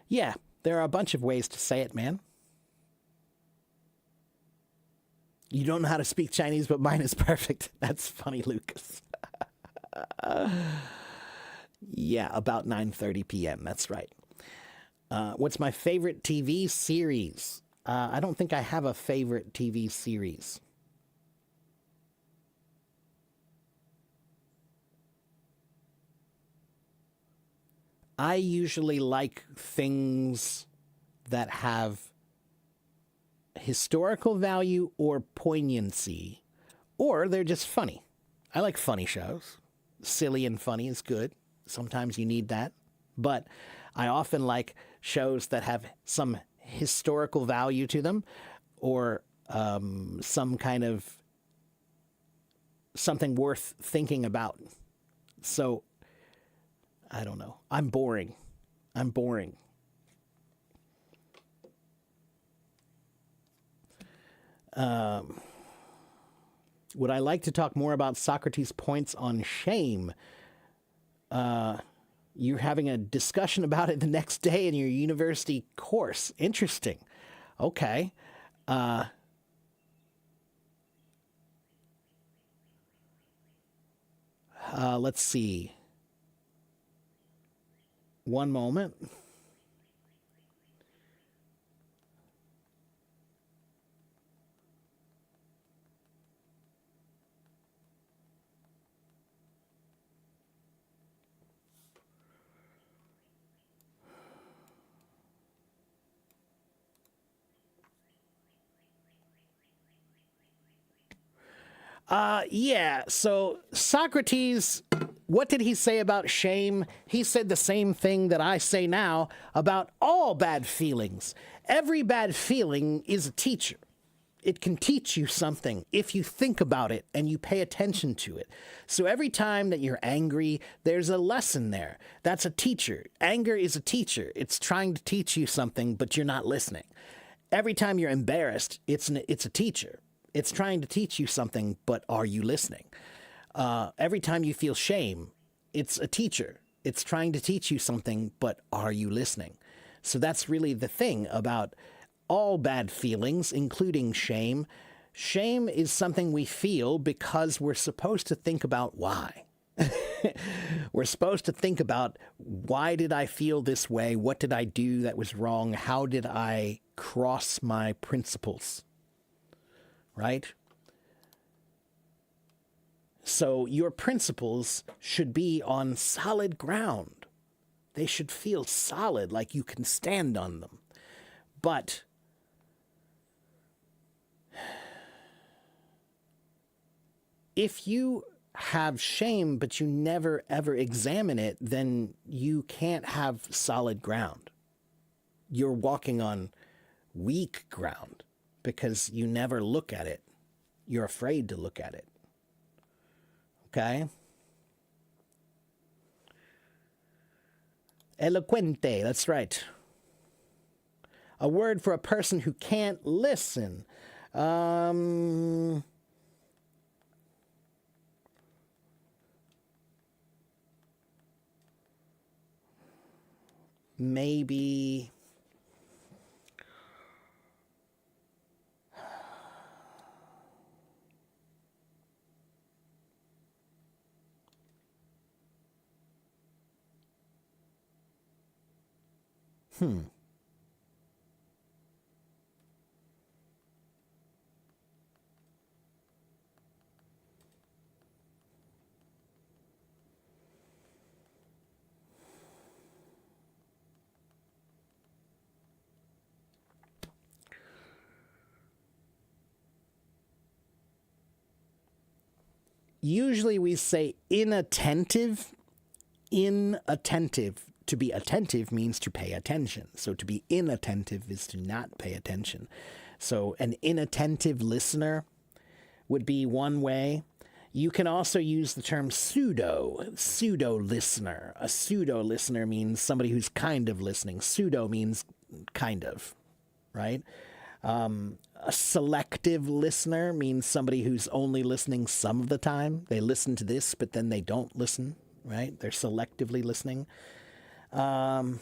Yeah, there are a bunch of ways to say it, man. You don't know how to speak Chinese, but mine is perfect. That's funny, Lucas. Yeah, about 9:30 p.m. That's right. What's my favorite TV series? I don't think I have a favorite TV series. I usually like things that have historical value or poignancy, or they're just funny. I like funny shows. Silly and funny is good. Sometimes you need that. But I often like shows that have some historical value to them, or some kind of something worth thinking about. So, I don't know. I'm boring. I'm boring. Would I like to talk more about Socrates' points on shame? You're having a discussion about it the next day in your university course. Interesting. Okay. Let's see. One moment. Yeah. So Socrates, what did he say about shame? He said the same thing that I say now about all bad feelings. Every bad feeling is a teacher. It can teach you something if you think about it and you pay attention to it. So every time that you're angry, there's a lesson there. That's a teacher. Anger is a teacher. It's trying to teach you something, but you're not listening. Every time you're embarrassed, it's a teacher. It's trying to teach you something, but are you listening? Every time you feel shame, it's a teacher. It's trying to teach you something, but are you listening? So that's really the thing about all bad feelings, including shame. Shame is something we feel because we're supposed to think about why. We're supposed to think about, why did I feel this way? What did I do that was wrong? How did I cross my principles? Right? So your principles should be on solid ground. They should feel solid, like you can stand on them. But if you have shame, but you never ever examine it, then you can't have solid ground. You're walking on weak ground because you never look at it. You're afraid to look at it. Okay? Eloquente, that's right. A word for a person who can't listen. Maybe usually we say inattentive. Inattentive. To be attentive means to pay attention. So to be inattentive is to not pay attention. So an inattentive listener would be one way. You can also use the term pseudo listener. A pseudo listener means somebody who's kind of listening. Pseudo means kind of, right? A selective listener means somebody who's only listening some of the time. They listen to this, but then they don't listen, right? They're selectively listening. And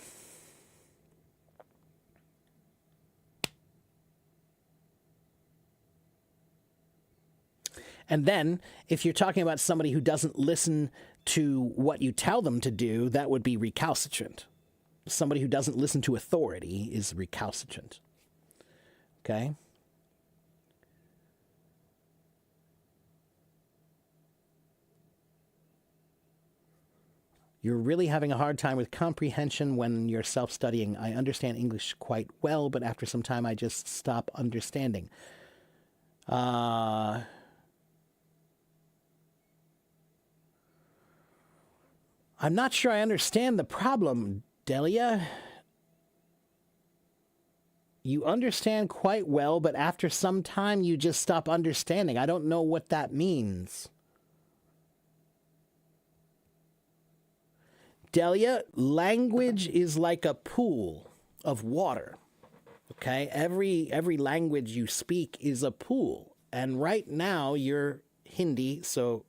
then, if you're talking about somebody who doesn't listen to what you tell them to do, that would be recalcitrant. Somebody who doesn't listen to authority is recalcitrant. Okay? You're really having a hard time with comprehension when you're self-studying. I understand English quite well, but after some time I just stop understanding. I'm not sure I understand the problem, Delia. You understand quite well, but after some time you just stop understanding. I don't know what that means. Delia, language is like a pool of water. Okay? Every language you speak is a pool. And right now you're Hindi, so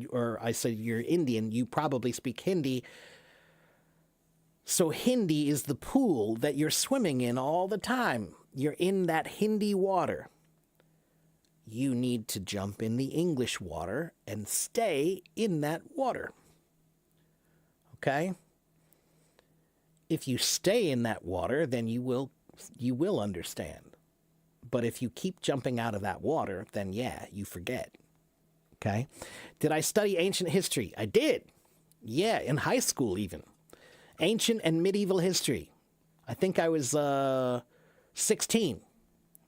or I said you're Indian, you probably speak Hindi. So Hindi is the pool that you're swimming in all the time. You're in that Hindi water. You need to jump in the English water and stay in that water. Okay? If you stay in that water, then you will understand. But if you keep jumping out of that water, then yeah, you forget. Okay? Did I study ancient history? I did. Yeah, in high school even. Ancient and medieval history. I think I was 16.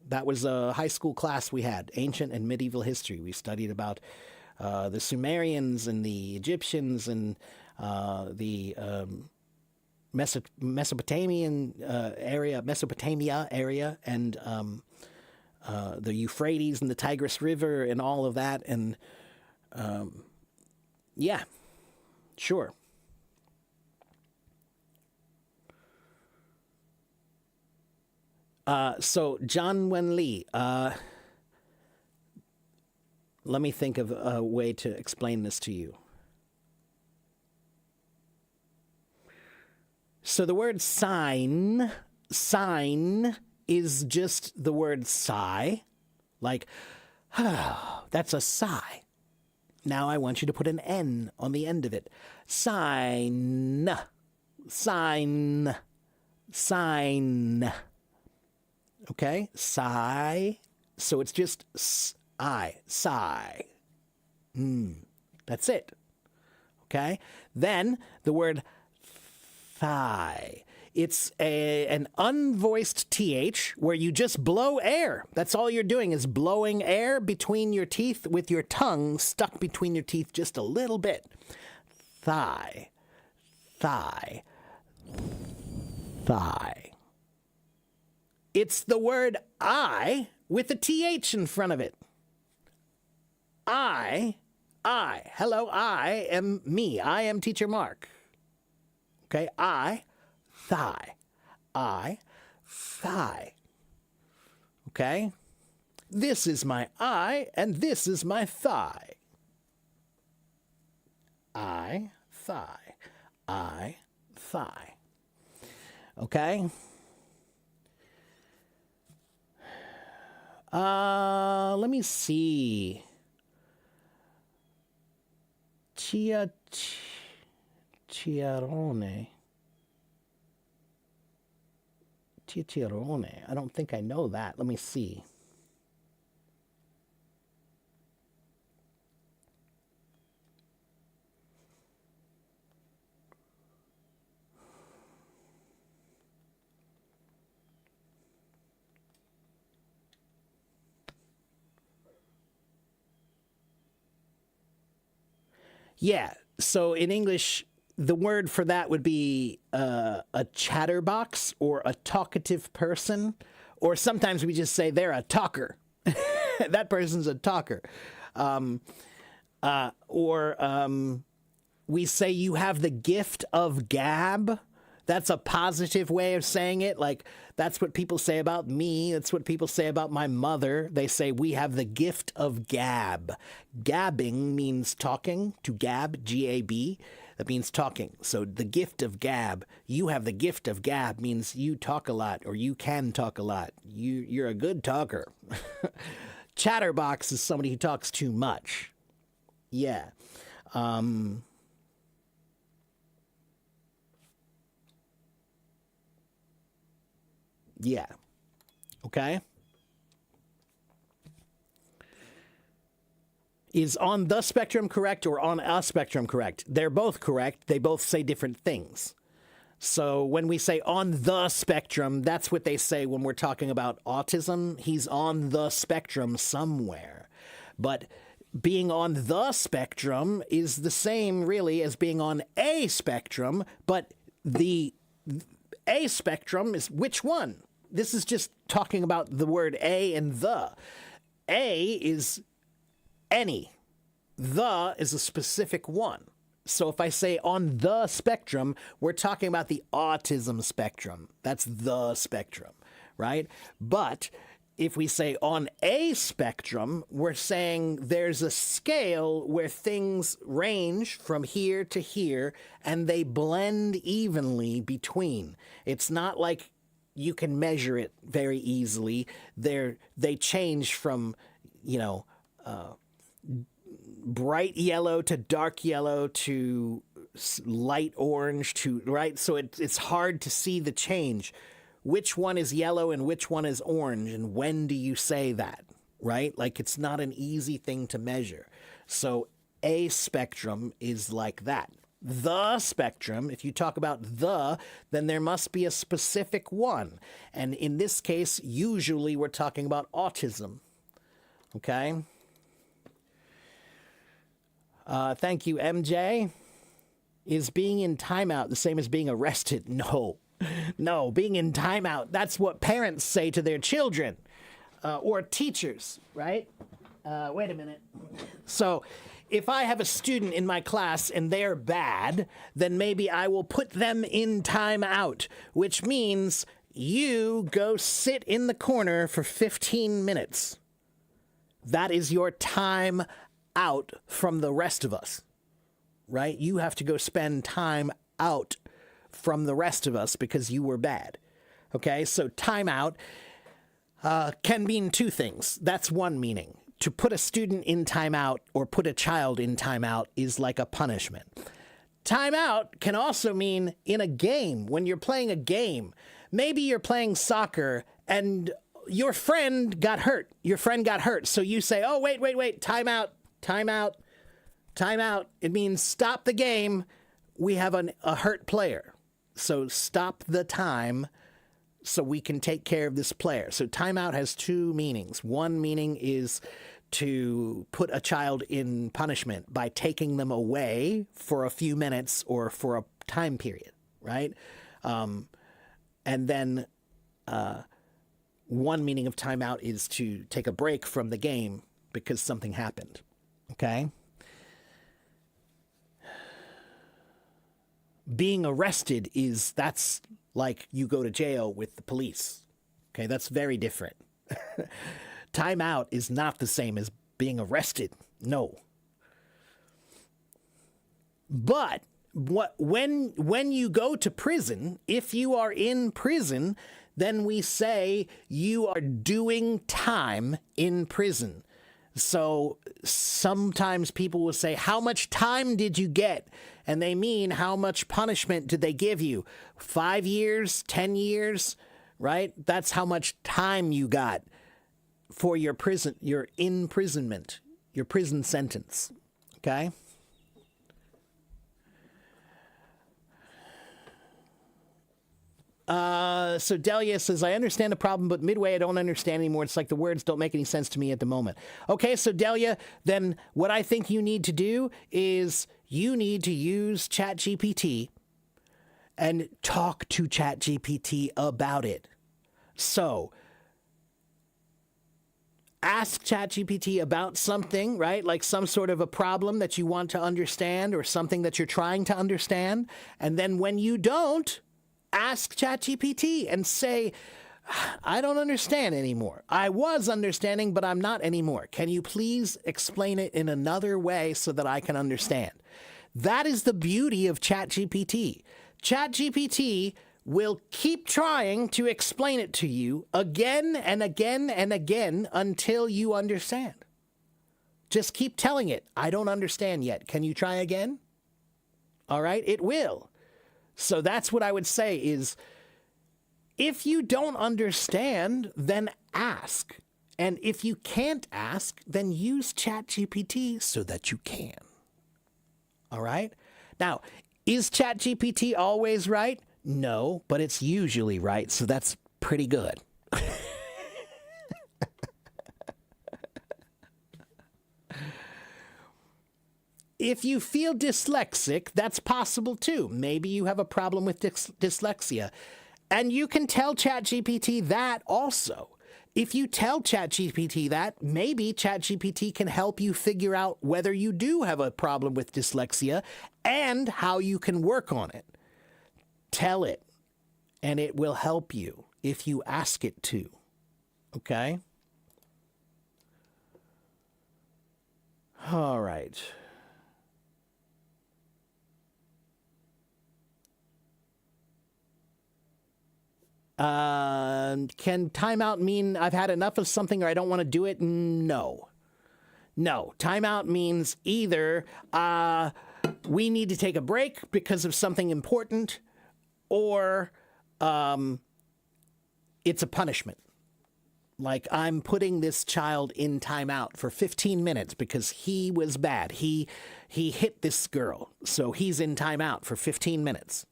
That was a high school class we had, ancient and medieval history. We studied about the Sumerians and the Egyptians and the Mesopotamian Mesopotamia area, and the Euphrates and the Tigris River and all of that. And yeah, sure. So John Wen Lee, let me think of a way to explain this to you. So the word sign is just the word sigh, like, that's a sigh. Now I want you to put an N on the end of it. Sign, sign, sign. Okay, sigh. So it's just sigh. That's it. Okay, then the word thigh. It's an unvoiced TH where you just blow air. That's all you're doing is blowing air between your teeth with your tongue stuck between your teeth just a little bit. Thigh, thigh, thigh. It's the word I with a TH in front of it. I. Hello, I am me. I am Teacher Mark. Okay, thigh. Thigh. Okay? This is my I, and this is my thigh. Thigh. Thigh. Okay? Let me see. Cicerone. I don't think I know that. Let me see. Yeah. So in English, the word for that would be a chatterbox or a talkative person. Or sometimes we just say they're a talker. That person's a talker. We say you have the gift of gab. That's a positive way of saying it. Like, that's what people say about me. That's what people say about my mother. They say we have the gift of gab. Gabbing means talking. To gab, G-A-B, that means talking. So the gift of gab, you have the gift of gab means you talk a lot, or you can talk a lot. You're a good talker. Chatterbox is somebody who talks too much. Yeah. Yeah. Okay? Is on the spectrum correct or on a spectrum correct? They're both correct. They both say different things. So when we say on the spectrum, that's what they say when we're talking about autism. He's on the spectrum somewhere. But being on the spectrum is the same, really, as being on a spectrum, but the a spectrum is which one? This is just talking about the word a and the. A is any. The is a specific one. So if I say on the spectrum, we're talking about the autism spectrum. That's the spectrum, right? But if we say on a spectrum, we're saying there's a scale where things range from here to here and they blend evenly between. It's not like you can measure it very easily. They change from, bright yellow to dark yellow to light orange to, right? So it's hard to see the change. Which one is yellow and which one is orange, and when do you say that, right? Like, it's not an easy thing to measure. So a spectrum is like that. The spectrum, if you talk about the, then there must be a specific one. And in this case, usually we're talking about autism. Okay? Thank you, MJ. Is being in timeout the same as being arrested? No. No, being in timeout, that's what parents say to their children or teachers, right? Wait a minute. So if I have a student in my class and they're bad, then maybe I will put them in timeout, which means you go sit in the corner for 15 minutes. That is your time out from the rest of us, right? You have to go spend time out from the rest of us because you were bad. Okay, so timeout can mean two things. That's one meaning. To put a student in timeout or put a child in timeout is like a punishment. Timeout can also mean in a game, when you're playing a game. Maybe you're playing soccer and your friend got hurt. Your friend got hurt. So you say, oh, wait, timeout. It means stop the game. We have a hurt player. So stop the time so we can take care of this player. So timeout has two meanings. One meaning is to put a child in punishment by taking them away for a few minutes or for a time period, right? And then one meaning of timeout is to take a break from the game because something happened, okay? Being arrested that's like you go to jail with the police. Okay, that's very different. Timeout is not the same as being arrested. No. But when you go to prison, if you are in prison, then we say you are doing time in prison. So sometimes people will say, how much time did you get? And they mean, how much punishment did they give you? 5 years, 10 years, right? That's how much time you got for your imprisonment, your prison sentence, okay? So Delia says, I understand the problem, but midway I don't understand anymore. It's like the words don't make any sense to me at the moment. Okay, so Delia, then what I think you need to do is you need to use ChatGPT and talk to ChatGPT about it. So ask ChatGPT about something, right? Like some sort of a problem that you want to understand or something that you're trying to understand. And then when you don't, ask ChatGPT and say, I don't understand anymore. I was understanding, but I'm not anymore. Can you please explain it in another way so that I can understand? That is the beauty of ChatGPT. ChatGPT will keep trying to explain it to you again and again and again until you understand. Just keep telling it, I don't understand yet. Can you try again? All right, it will. So that's what I would say is, if you don't understand, then ask. And if you can't ask, then use ChatGPT so that you can. All right? Now, is ChatGPT always right? No, but it's usually right, so that's pretty good. If you feel dyslexic, that's possible too. Maybe you have a problem with dyslexia. And you can tell ChatGPT that also. If you tell ChatGPT that, maybe ChatGPT can help you figure out whether you do have a problem with dyslexia and how you can work on it. Tell it, and it will help you if you ask it to. Okay? All right. Can timeout mean I've had enough of something or I don't want to do it? No. No. Timeout means either we need to take a break because of something important, or it's a punishment. Like, I'm putting this child in timeout for 15 minutes because he was bad. He hit this girl, so he's in timeout for 15 minutes.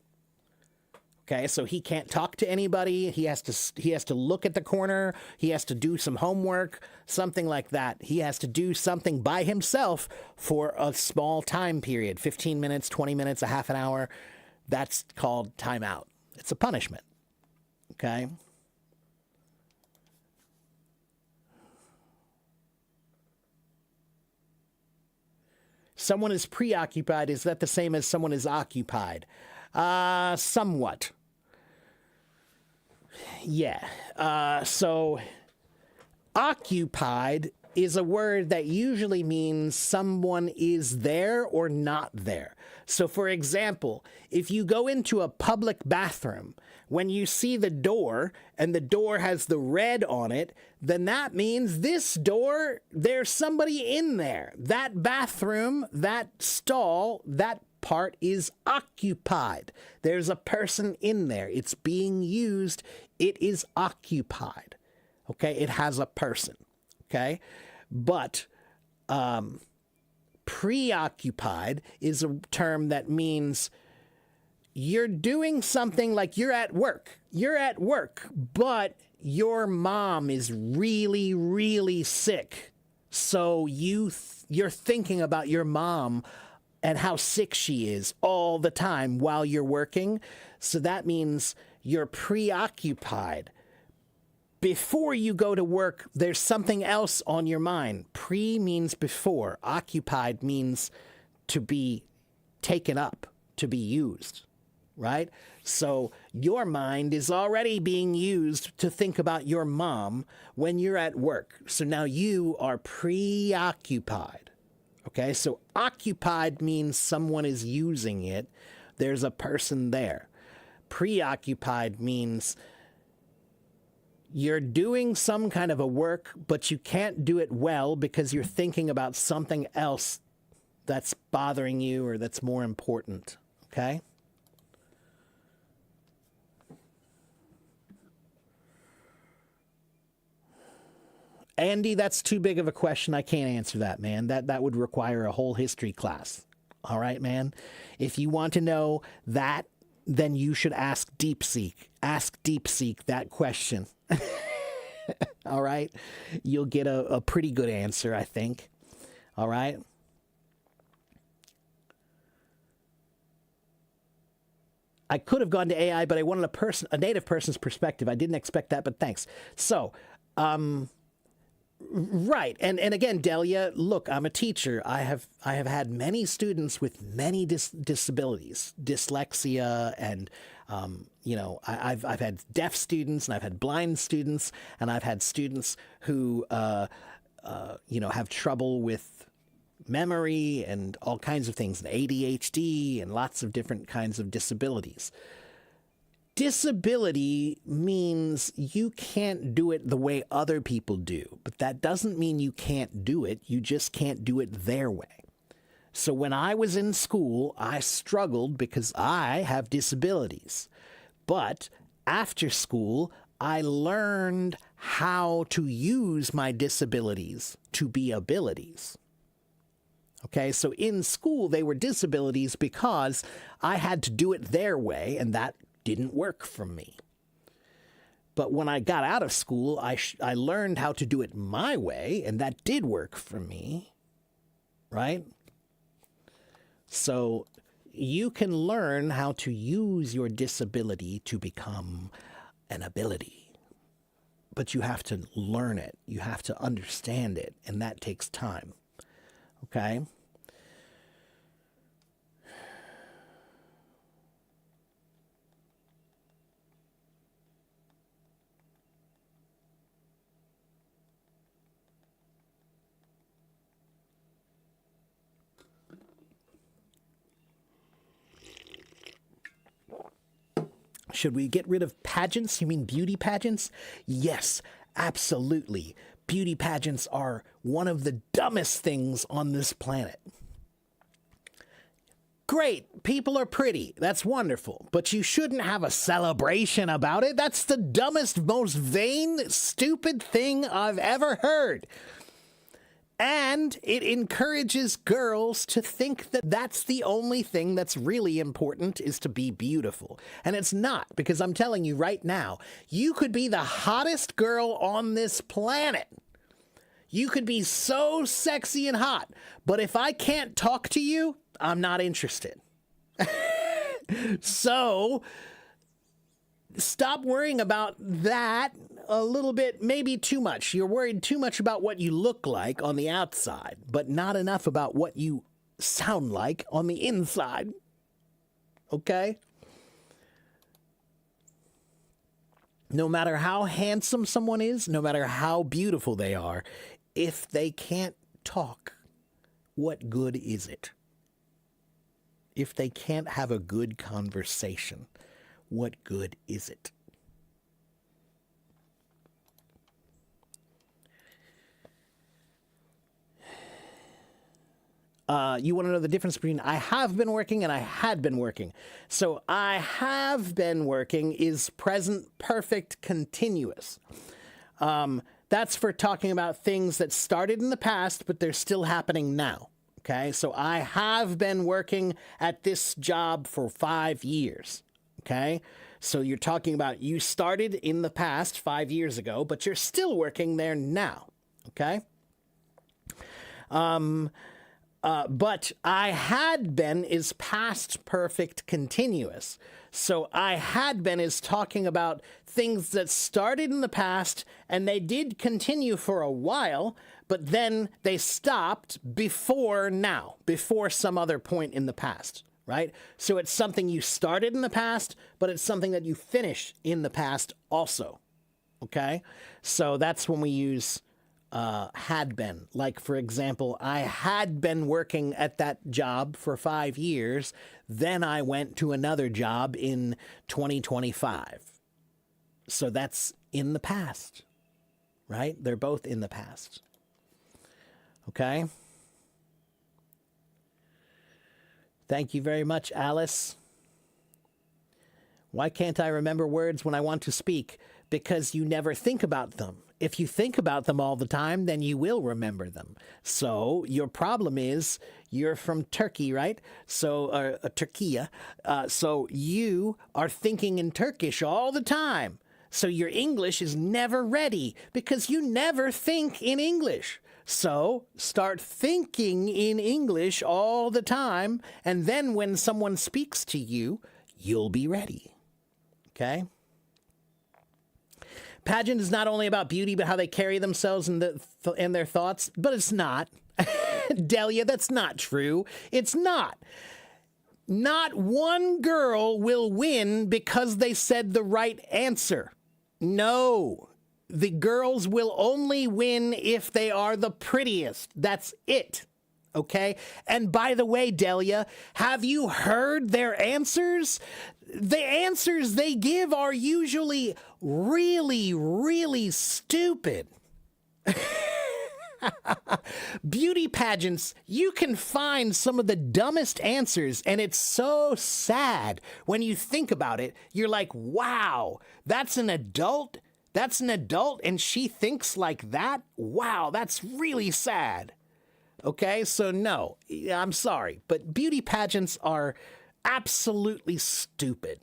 Okay, so he can't talk to anybody. He has to look at the corner. He has to do some homework, something like that. He has to do something by himself for a small time period, 15 minutes, 20 minutes, a half an hour. That's called timeout. It's a punishment. Okay? Someone is preoccupied. Is that the same as someone is occupied? Somewhat. Yeah. So occupied is a word that usually means someone is there or not there. So for example, if you go into a public bathroom, when you see the door and the door has the red on it, then that means this door, there's somebody in there. That bathroom, that stall, that part is occupied. There's a person in there. It's being used. It is occupied. Okay? It has a person. Okay? But preoccupied is a term that means you're doing something, like you're at work. You're at work, but your mom is really, really sick. So you're thinking about your mom and how sick she is all the time while you're working. So that means you're preoccupied. Before you go to work, there's something else on your mind. Pre means before. Occupied means to be taken up, to be used, right? So your mind is already being used to think about your mom when you're at work. So now you are preoccupied. Okay, so occupied means someone is using it. There's a person there. Preoccupied means you're doing some kind of a work, but you can't do it well because you're thinking about something else that's bothering you or that's more important. Okay? Andy, that's too big of a question. I can't answer that, man. That would require a whole history class. All right, man? If you want to know that, then you should ask DeepSeek. Ask DeepSeek that question. All right? You'll get a pretty good answer, I think. All right? I could have gone to AI, but I wanted a native person's perspective. I didn't expect that, but thanks. So, right. And again, Delia, look, I'm a teacher. I have had many students with many disabilities, dyslexia, and I've had deaf students, and I've had blind students, and I've had students who have trouble with memory and all kinds of things, and ADHD and lots of different kinds of disabilities. Disability means you can't do it the way other people do, but that doesn't mean you can't do it. You just can't do it their way. So when I was in school, I struggled because I have disabilities. But after school, I learned how to use my disabilities to be abilities. Okay, so in school, they were disabilities because I had to do it their way, and that didn't work for me. But when I got out of school, I learned how to do it my way, and that did work for me, right? So you can learn how to use your disability to become an ability. But you have to learn it. You have to understand it, and that takes time. Okay? Should we get rid of pageants? You mean beauty pageants? Yes, absolutely. Beauty pageants are one of the dumbest things on this planet. Great, people are pretty. That's wonderful. But you shouldn't have a celebration about it. That's the dumbest, most vain, stupid thing I've ever heard. And it encourages girls to think that that's the only thing that's really important is to be beautiful. And it's not, because I'm telling you right now, you could be the hottest girl on this planet. You could be so sexy and hot, but if I can't talk to you, I'm not interested. So stop worrying about that a little bit, maybe too much. You're worried too much about what you look like on the outside, but not enough about what you sound like on the inside. Okay? No matter how handsome someone is, no matter how beautiful they are, if they can't talk, what good is it? If they can't have a good conversation, what good is it? You want to know the difference between I have been working and I had been working. So I have been working is present perfect continuous. That's for talking about things that started in the past, but they're still happening now. Okay, so I have been working at this job for 5 years. Okay, so you're talking about you started in the past 5 years ago, but you're still working there now. Okay. But I had been is past perfect continuous. So I had been is talking about things that started in the past and they did continue for a while, but then they stopped before now, before some other point in the past, right? So it's something you started in the past, but it's something that you finished in the past also, okay? So that's when we use had been. Like, for example, I had been working at that job for 5 years. Then I went to another job in 2025. So that's in the past, right? They're both in the past. Okay? Thank you very much, Alice. Why can't I remember words when I want to speak? Because you never think about them. If you think about them all the time, then you will remember them. So your problem is you're from Turkey, right? So Turkey. So you are thinking in Turkish all the time. So your English is never ready because you never think in English. So start thinking in English all the time. And then when someone speaks to you, you'll be ready. Okay? Pageant is not only about beauty, but how they carry themselves and their thoughts. But it's not. Delia, that's not true. It's not. Not one girl will win because they said the right answer. No. The girls will only win if they are the prettiest. That's it. Okay? And by the way, Delia, have you heard their answers? The answers they give are usually really, really stupid. Beauty pageants, you can find some of the dumbest answers, and it's so sad when you think about it. You're like, wow, that's an adult That's an adult and she thinks like that? Wow, that's really sad. Okay, so no, I'm sorry, but beauty pageants are absolutely stupid.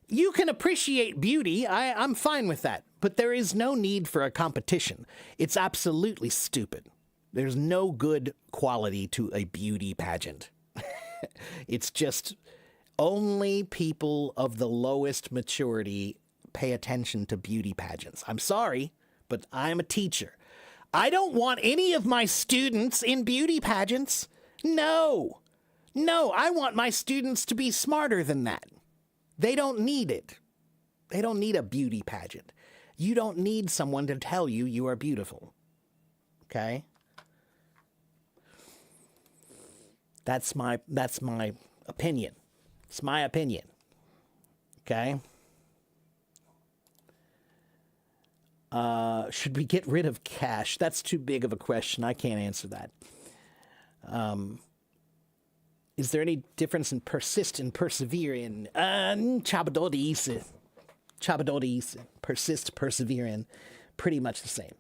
You can appreciate beauty, I'm fine with that, but there is no need for a competition. It's absolutely stupid. There's no good quality to a beauty pageant. It's just only people of the lowest maturity pay attention to beauty pageants. I'm sorry, but I'm a teacher. I don't want any of my students in beauty pageants. No. No, I want my students to be smarter than that. They don't need it. They don't need a beauty pageant. You don't need someone to tell you you are beautiful. Okay? That's my opinion. It's my opinion. Okay? Should we get rid of cash? That's too big of a question. I can't answer that. Is there any difference in persist and persevere in? 差不多的意思. 差不多的意思. Persist, persevere in. Pretty much the same.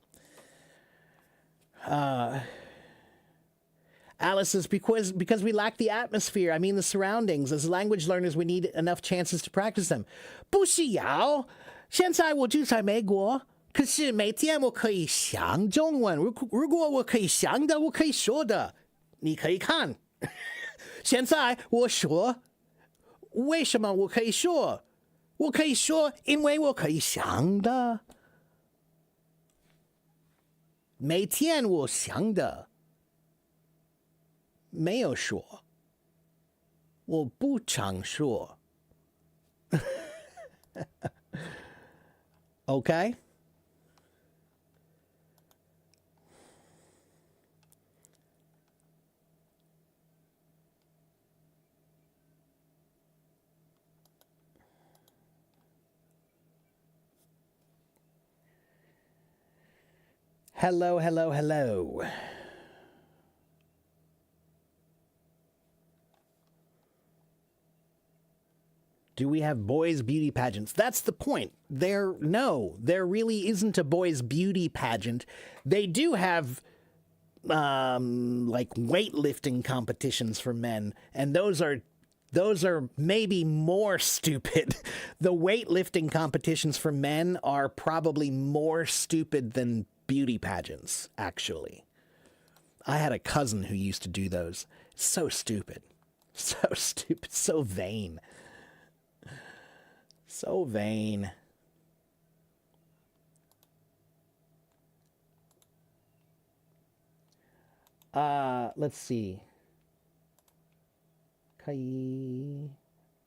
Alice says, because we lack the atmosphere, I mean the surroundings. As language learners, we need enough chances to practice them. 不需要。现在我住在美国，可是每天我可以想中文。如果我可以想的，我可以说的，你可以看。现在我说，为什么我可以说？我可以说，因为我可以想的。每天我想的。没有说，我不常说。Okay? Hello, hello, hello. Do we have boys' beauty pageants? That's the point. There really isn't a boys' beauty pageant. They do have, like weightlifting competitions for men, and those are maybe more stupid. The weightlifting competitions for men are probably more stupid than beauty pageants, actually. I had a cousin who used to do those. So stupid. So stupid. So vain. So vain. Let's see.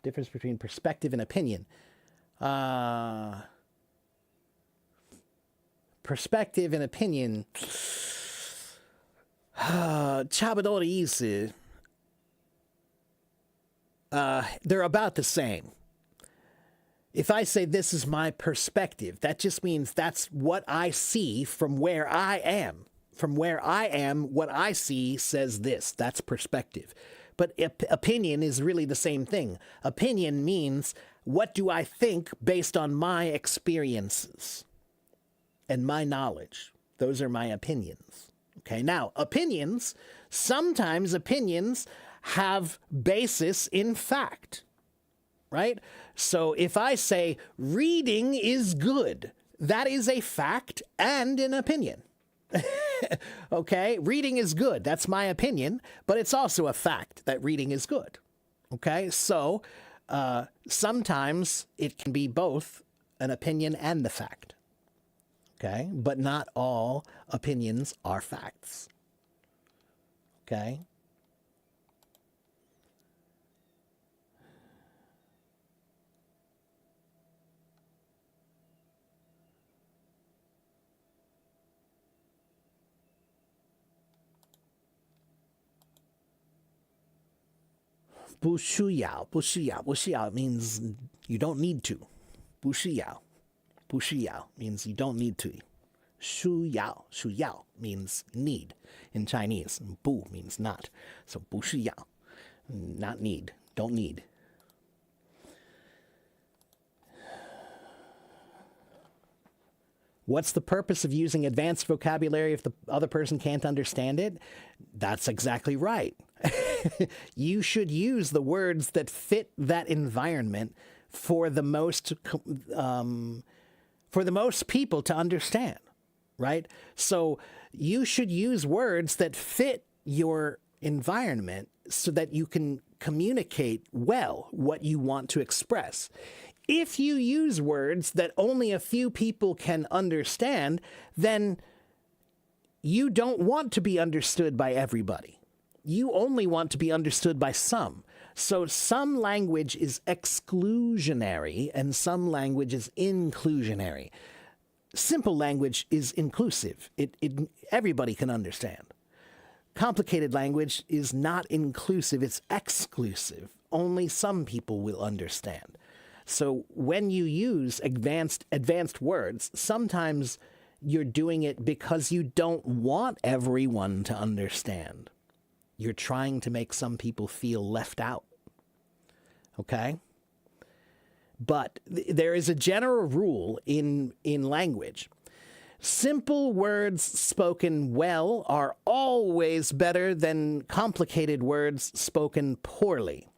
Difference between perspective and opinion. Perspective and opinion. 差不多的意思. They're about the same. If I say this is my perspective, that just means that's what I see from where I am. From where I am, what I see says this. That's perspective. But opinion is really the same thing. Opinion means what do I think based on my experiences and my knowledge. Those are my opinions. Okay, now sometimes opinions have basis in fact. Right? So if I say reading is good, that is a fact and an opinion. Okay? Reading is good. That's my opinion, but it's also a fact that reading is good. Okay? So sometimes it can be both an opinion and the fact. Okay? But not all opinions are facts. Okay? "不需要,不需要,不需要" means you don't need to. 不需要,不需要 means you don't need to. 需要,需要 means need in Chinese. 不 means not. So 不需要, not need, don't need. What's the purpose of using advanced vocabulary if the other person can't understand it? That's exactly right. You should use the words that fit that environment for the most people to understand, right? So you should use words that fit your environment so that you can communicate well what you want to express. If you use words that only a few people can understand, then you don't want to be understood by everybody. You only want to be understood by some. So some language is exclusionary and some language is inclusionary. Simple language is inclusive. Everybody can understand. Complicated language is not inclusive, it's exclusive. Only some people will understand. So when you use advanced words, sometimes you're doing it because you don't want everyone to understand. You're trying to make some people feel left out. Okay? But there is a general rule in language. Simple words spoken well are always better than complicated words spoken poorly.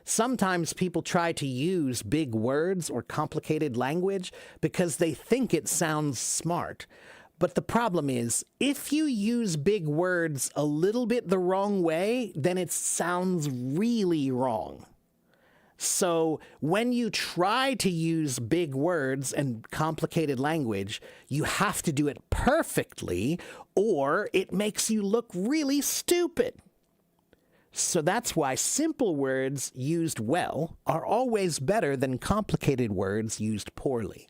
Sometimes people try to use big words or complicated language because they think it sounds smart. But the problem is, if you use big words a little bit the wrong way, then it sounds really wrong. So when you try to use big words and complicated language, you have to do it perfectly, or it makes you look really stupid. So that's why simple words used well are always better than complicated words used poorly.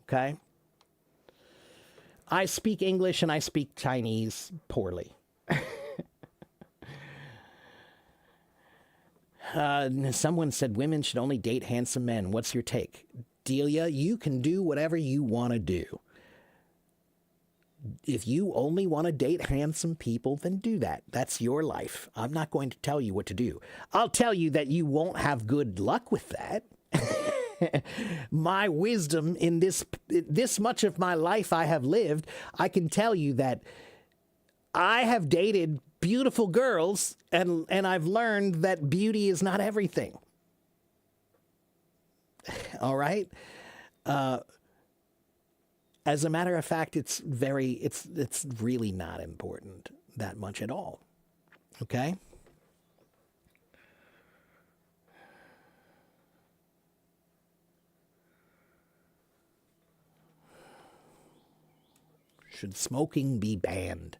Okay? I speak English and I speak Chinese poorly. Someone said women should only date handsome men. What's your take? Delia, you can do whatever you want to do. If you only want to date handsome people, then do that. That's your life. I'm not going to tell you what to do. I'll tell you that you won't have good luck with that. My wisdom in this much of my life I have lived, I can tell you that I have dated beautiful girls, and I've learned that beauty is not everything. All right? As a matter of fact, it's really not important that much at all. Okay? Should smoking be banned?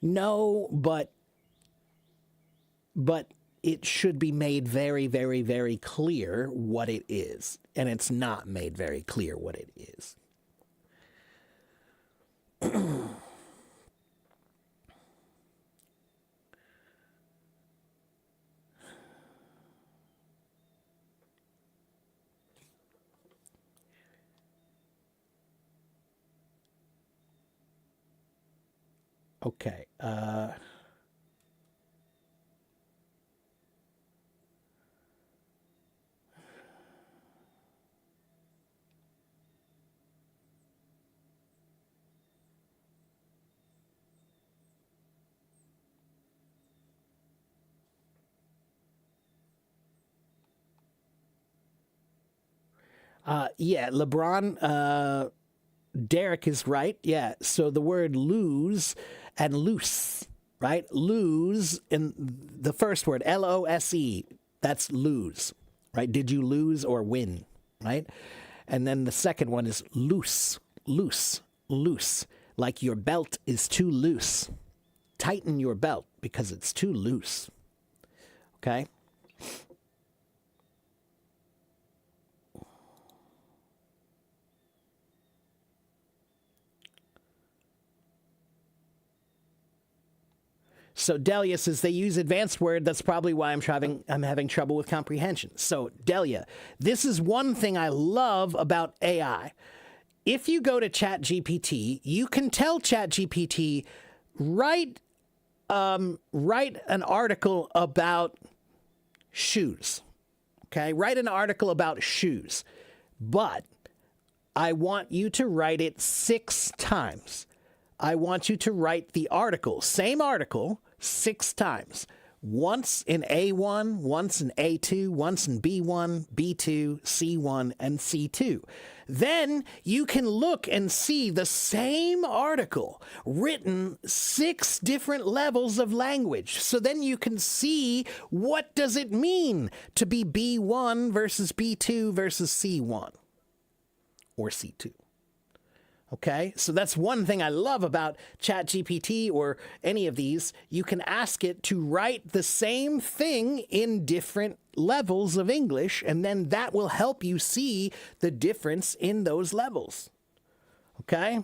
No, but it should be made very, very, very clear what it is. And it's not made very clear what it is. Okay. Yeah, LeBron, Derek is right. Yeah, so the word lose and loose, right? Lose, in the first word, L-O-S-E, that's lose, right? Did you lose or win, right? And then the second one is loose, loose, loose, like your belt is too loose. Tighten your belt because it's too loose, okay? So Delia says they use advanced word. That's probably why I'm having trouble with comprehension. So Delia, this is one thing I love about AI. If you go to ChatGPT, you can tell ChatGPT, write an article about shoes. Okay? Write an article about shoes. But I want you to write it 6 times. I want you to write the article, same article, 6 times. Once in A1, once in A2, once in B1, B2, C1, and C2. Then you can look and see the same article written 6 different levels of language. So then you can see what does it mean to be B1 versus B2 versus C1 or C2. Okay, so that's one thing I love about ChatGPT or any of these. You can ask it to write the same thing in different levels of English, and then that will help you see the difference in those levels. Okay?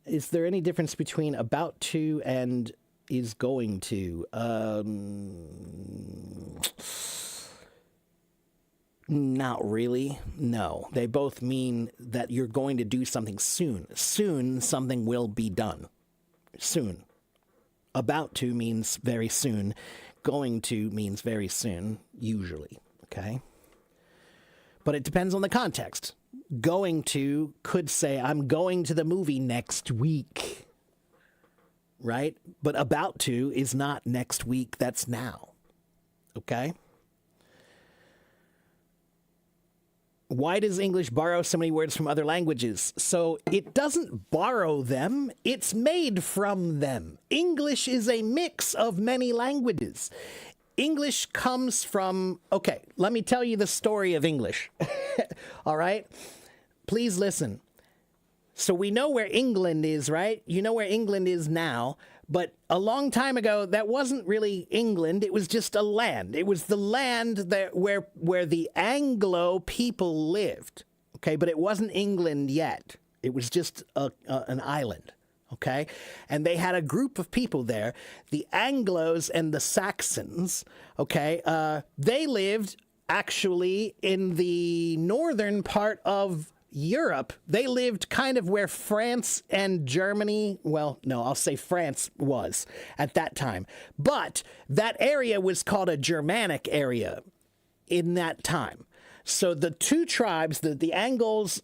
Is there any difference between about to and is going to? Not really. No. They both mean that you're going to do something soon. Soon, something will be done. Soon. About to means very soon. Going to means very soon, usually. Okay? But it depends on the context. Going to could say, I'm going to the movie next week. Right? But about to is not next week, that's now. Okay? Why does English borrow so many words from other languages? So it doesn't borrow them, it's made from them. English is a mix of many languages. English comes from, okay, let me tell you the story of English. All right? Please listen. So we know where England is, right? You know where England is now. But a long time ago, that wasn't really England. It was just a land. It was the land that where the Anglo people lived. Okay, but it wasn't England yet. It was just an island. Okay, and they had a group of people there, the Anglos and the Saxons. Okay, they lived actually in the northern part of Europe. They lived kind of where France and Germany, well, no, I'll say France was at that time. But that area was called a Germanic area in that time. So the two tribes, the Anglos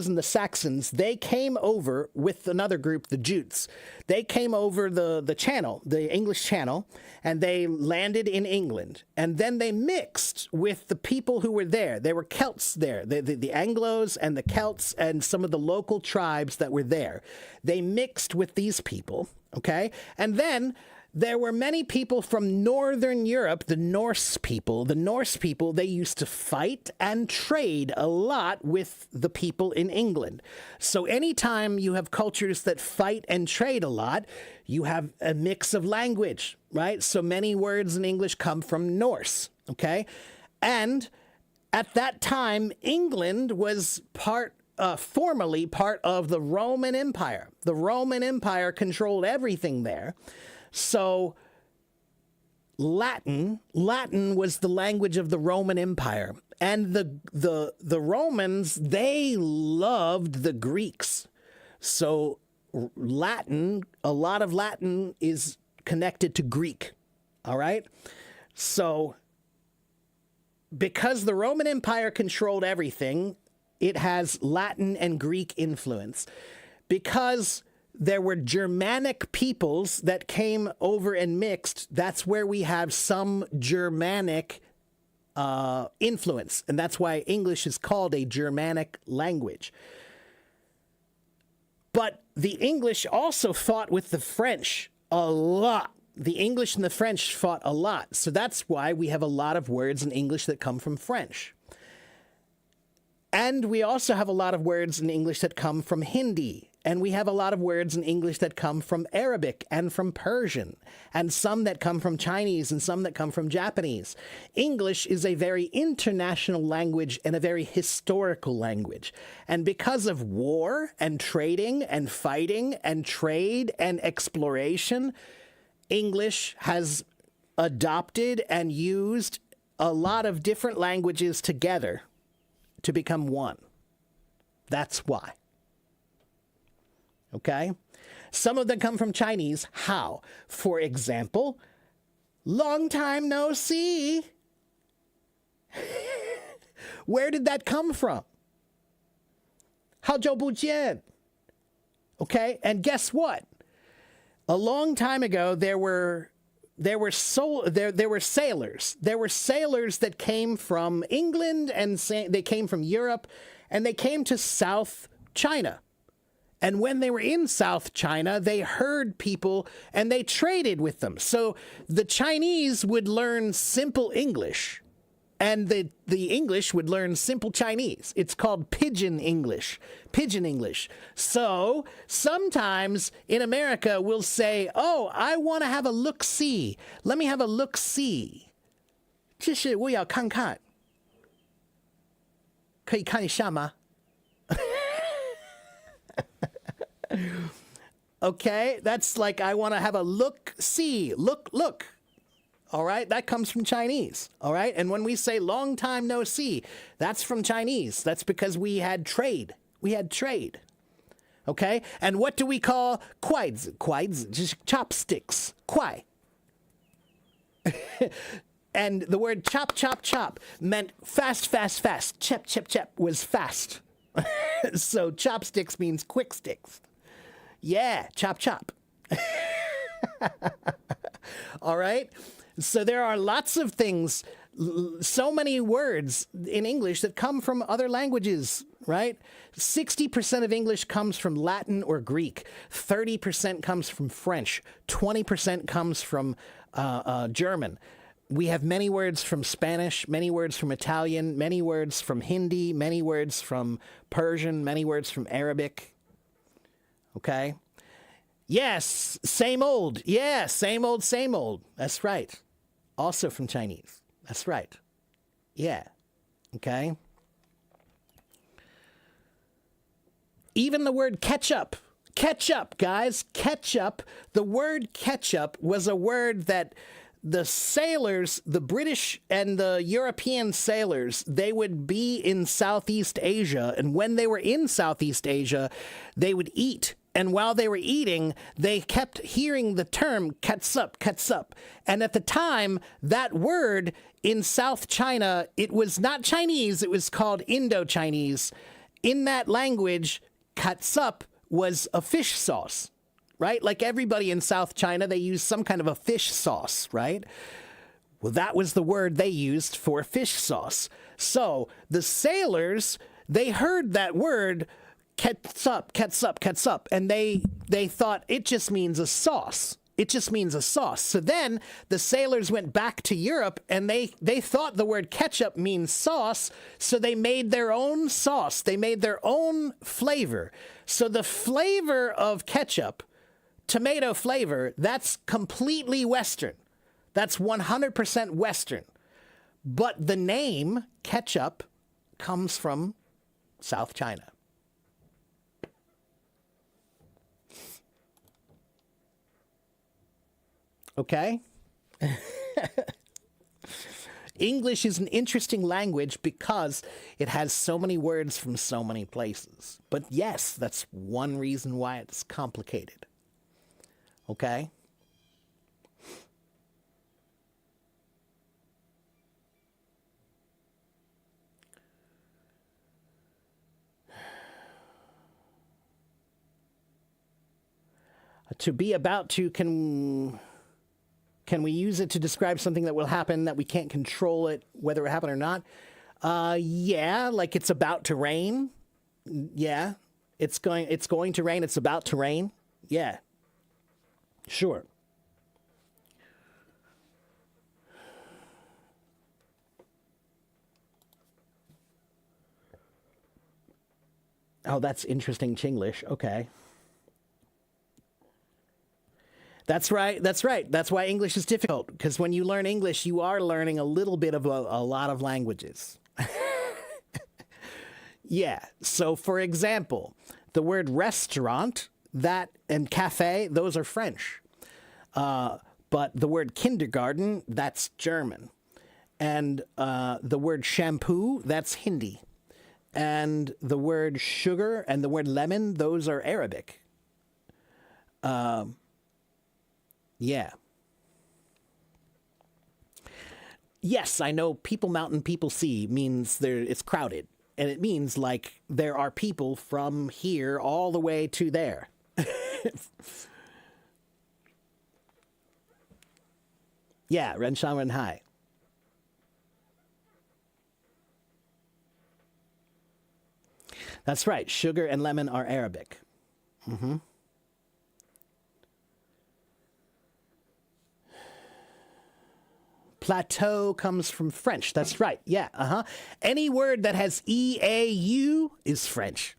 and the Saxons, they came over with another group, the Jutes. They came over the channel, the English Channel, and they landed in England. And then they mixed with the people who were there. There were Celts there, the Anglos and the Celts and some of the local tribes that were there. They mixed with these people, okay? And then there were many people from Northern Europe, the Norse people. The Norse people, they used to fight and trade a lot with the people in England. So anytime you have cultures that fight and trade a lot, you have a mix of language, right? So many words in English come from Norse, okay? And at that time, England was formerly part of the Roman Empire. The Roman Empire controlled everything there. So Latin was the language of the Roman Empire. And the Romans, they loved the Greeks. So Latin, a lot of Latin is connected to Greek. All right? So because the Roman Empire controlled everything, it has Latin and Greek influence. Because there were Germanic peoples that came over and mixed, that's where we have some Germanic influence. And that's why English is called a Germanic language. But the English also fought with the French a lot. The English and the French fought a lot. So that's why we have a lot of words in English that come from French. And we also have a lot of words in English that come from Hindi. And we have a lot of words in English that come from Arabic and from Persian, and some that come from Chinese and some that come from Japanese. English is a very international language and a very historical language. And because of war and trading and fighting and trade and exploration, English has adopted and used a lot of different languages together to become one. That's why. Okay? Some of them come from Chinese. How? For example, long time no see. Where did that come from? 好久不见. Okay? And guess what? A long time ago, there were sailors. There were sailors that came from England, and they came from Europe, and they came to South China. And when they were in South China, they heard people and they traded with them. So the Chinese would learn simple English, and the English would learn simple Chinese. It's called pidgin English. Pidgin English. So sometimes in America, we'll say, oh, I want to have a look-see. Let me have a look-see. 这是我要看看。可以看一下吗? Okay, that's like I want to have a look-see. Look. All right, that comes from Chinese. All right, and when we say long time no see, that's from Chinese. That's because we had trade. We had trade. Okay, and what do we call kuaizi? Kuaizi, just chopsticks. Kuai. And the word chop, chop, chop meant fast, fast, fast. Chep, chep, chep was fast. So chopsticks means quick sticks. Yeah, chop, chop. All right? So there are lots of things, so many words in English that come from other languages, right? 60% of English comes from Latin or Greek. 30% comes from French. 20% comes from German. We have many words from Spanish, many words from Italian, many words from Hindi, many words from Persian, many words from Arabic. Okay? Yes, same old. Yeah, same old, same old. That's right. Also from Chinese. That's right. Yeah. Okay? Even the word ketchup. Ketchup, guys. Ketchup. The word ketchup was a word that the sailors, the British and the European sailors, they would be in Southeast Asia. And when they were in Southeast Asia, they would eat. And while they were eating, they kept hearing the term ketchup, ketchup. And at the time, that word in South China, it was not Chinese, it was called Indo-Chinese. In that language, ketchup was a fish sauce, right? Like everybody in South China, they use some kind of a fish sauce, right? Well, that was the word they used for fish sauce. So the sailors, they heard that word, ketchup, ketchup, ketchup, and they thought it just means a sauce. It just means a sauce. So then the sailors went back to Europe and they thought the word ketchup means sauce, so they made their own sauce. They made their own flavor. So the flavor of ketchup, tomato flavor, that's completely Western. That's 100% Western. But the name ketchup comes from South China. Okay? English is an interesting language because it has so many words from so many places. But yes, that's one reason why it's complicated. Okay? To be about to, can we use it to describe something that will happen that we can't control it, whether it happened or not? Yeah, like it's about to rain. Yeah, it's going to rain. It's about to rain. Yeah, sure. Oh, that's interesting Chinglish. Okay. That's right. That's right. That's why English is difficult, because when you learn English, you are learning a little bit of a lot of languages. Yeah. So, for example, the word restaurant, that and cafe, those are French. But the word kindergarten, that's German. And the word shampoo, that's Hindi. And the word sugar and the word lemon, those are Arabic. Yeah. Yes, I know people mountain, people sea means it's crowded. And it means like there are people from here all the way to there. Yeah, Ren Shan Ren Hai. That's right. Sugar and lemon are Arabic. Plateau comes from French. That's right. Yeah. Uh huh. Any word that has EAU is French.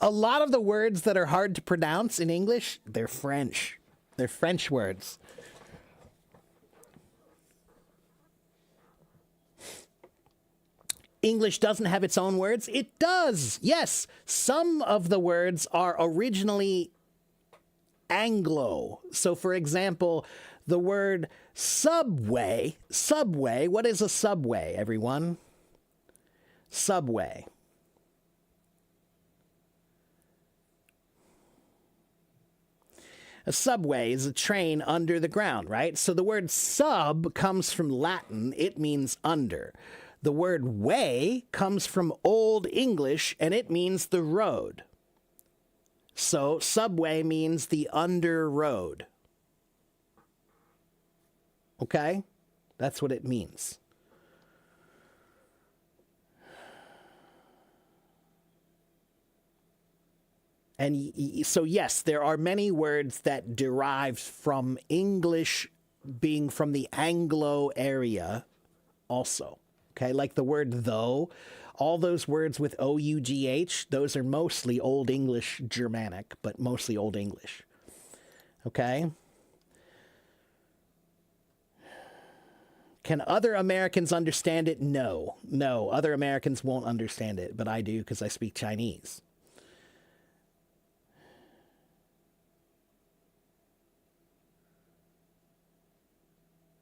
A lot of the words that are hard to pronounce in English, they're French. They're French words. English doesn't have its own words. It does. Yes. Some of the words are originally Anglo. So, for example, the word subway, what is a subway, everyone? Subway. A subway is a train under the ground, right? So the word sub comes from Latin. It means under. The word way comes from Old English, and it means the road. So subway means the under road. Okay? That's what it means. And so, yes, there are many words that derive from English being from the Anglo area also. Okay, like the word though. All those words with O-U-G-H, those are mostly Old English Germanic, but mostly Old English. Okay? Can other Americans understand it? No. No, other Americans won't understand it, but I do because I speak Chinese.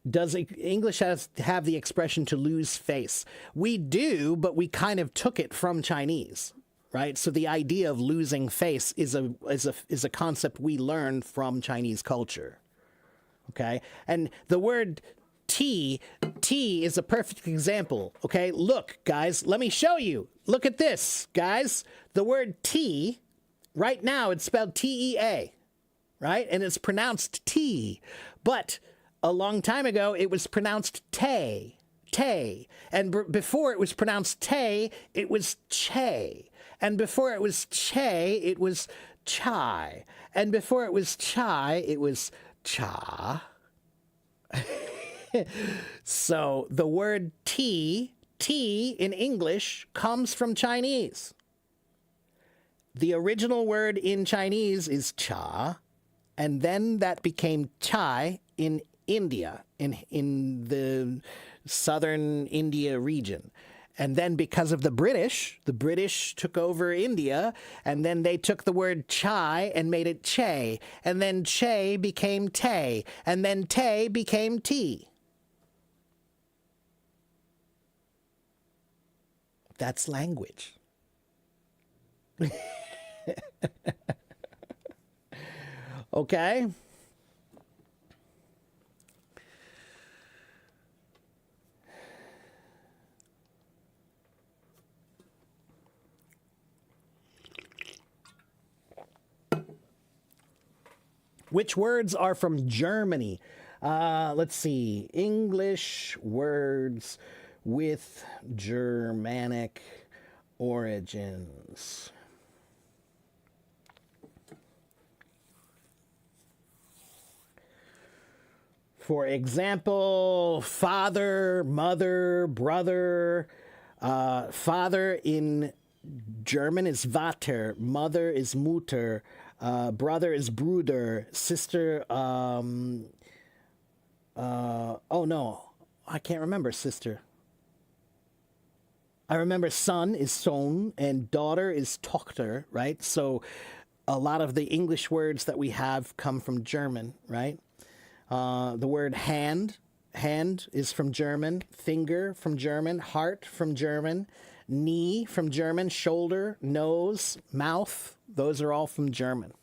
Does English have the expression to lose face? We do, but we kind of took it from Chinese, right? So the idea of losing face is a concept we learned from Chinese culture. Okay? And the word tea is a perfect example. Okay? Look, guys, let me show you. Look at this, guys. The word tea, right now it's spelled T-E-A, right? And it's pronounced tea. But a long time ago, it was pronounced tay, tay. And before it was pronounced tay, it was che. And before it was che, it was chai. And before it was chai, it was cha. So the word tea in English comes from Chinese. The original word in Chinese is cha, and then that became chai in India, in the southern India region. And then because of the British took over India, and then they took the word chai and made it che, and then che became tay, and then tay became tea. That's language. Okay? Which words are from Germany? Let's see. English words with Germanic origins. For example, father, mother, brother. Father in German is Vater, mother is Mutter, brother is Bruder, sister, oh no, I can't remember sister. I remember son is Sohn and daughter is Tochter, right? So a lot of the English words that we have come from German, right? The word hand is from German, finger from German, heart from German, Knee from German, shoulder, nose, mouth, those are all from German.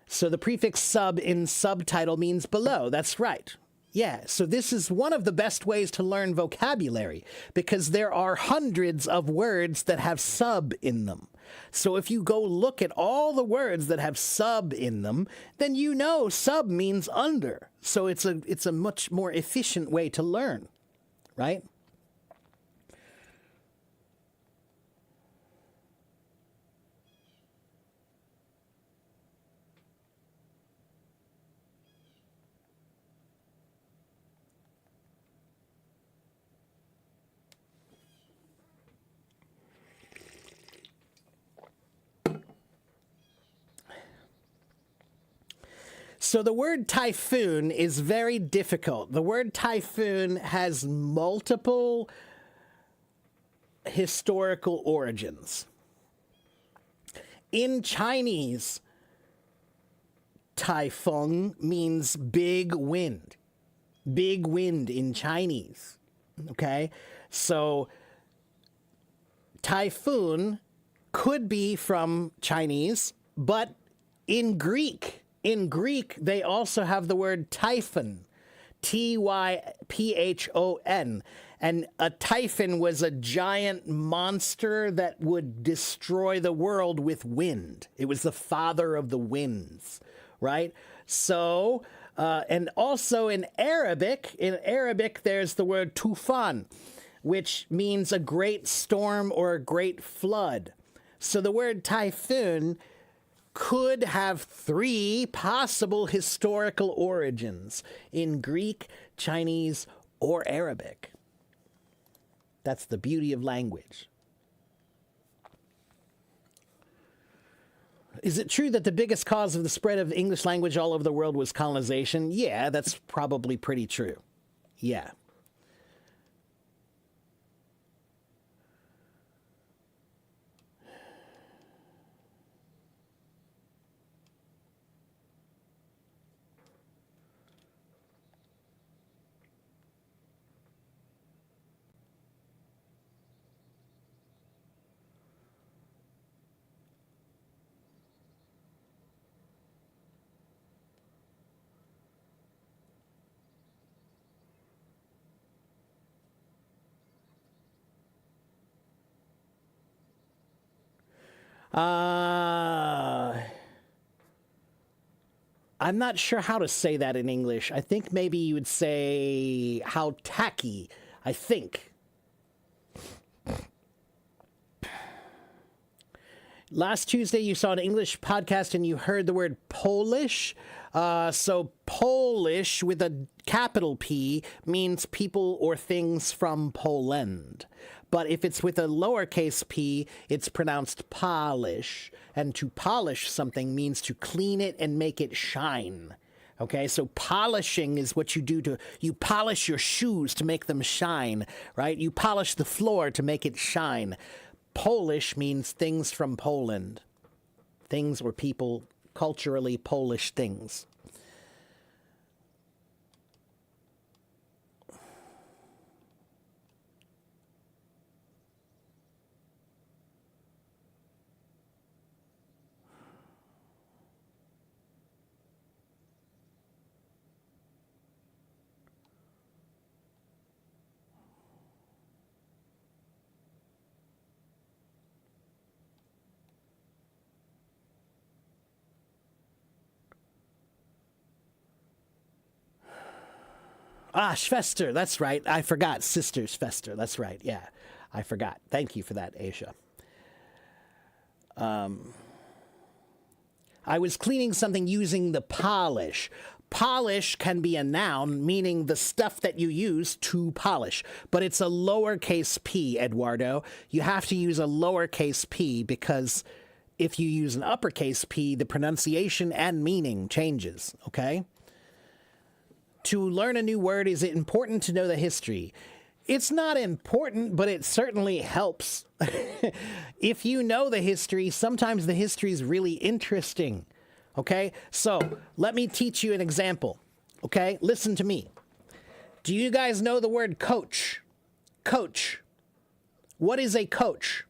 So the prefix sub in subtitle means below. That's right. Yeah, so this is one of the best ways to learn vocabulary because there are hundreds of words that have sub in them. So if you go look at all the words that have sub in them, then you know sub means under. So it's a much more efficient way to learn, right? So the word typhoon is very difficult. The word typhoon has multiple historical origins. In Chinese, typhoon means big wind. Big wind in Chinese. Okay? So typhoon could be from Chinese, but in Greek, they also have the word typhon, Typhon. And a typhon was a giant monster that would destroy the world with wind. It was the father of the winds, right? So, and also in Arabic, there's the word tufan, which means a great storm or a great flood. So the word typhoon could have three possible historical origins in Greek, Chinese, or Arabic. That's the beauty of language. Is it true that the biggest cause of the spread of English language all over the world was colonization? Yeah, that's probably pretty true. Yeah. I'm not sure how to say that in English. I think maybe you would say how tacky, I think. Last Tuesday, you saw an English podcast and you heard the word Polish. So Polish with a capital P means people or things from Poland. But if it's with a lowercase p, it's pronounced polish. And to polish something means to clean it and make it shine. Okay, so polishing is what you do you polish your shoes to make them shine, right? You polish the floor to make it shine. Polish means things from Poland. Things or people, culturally Polish things. Ah, Schwester, that's right. I forgot. Sisters, Fester, that's right. Yeah, I forgot. Thank you for that, Asia. I was cleaning something using the polish. Polish can be a noun, meaning the stuff that you use to polish. But it's a lowercase p, Eduardo. You have to use a lowercase p because if you use an uppercase p, the pronunciation and meaning changes, okay? To learn a new word, is it important to know the history? It's not important, but it certainly helps. If you know the history, sometimes the history is really interesting. Okay? So, let me teach you an example. Okay? Listen to me. Do you guys know the word coach? Coach. What is a coach?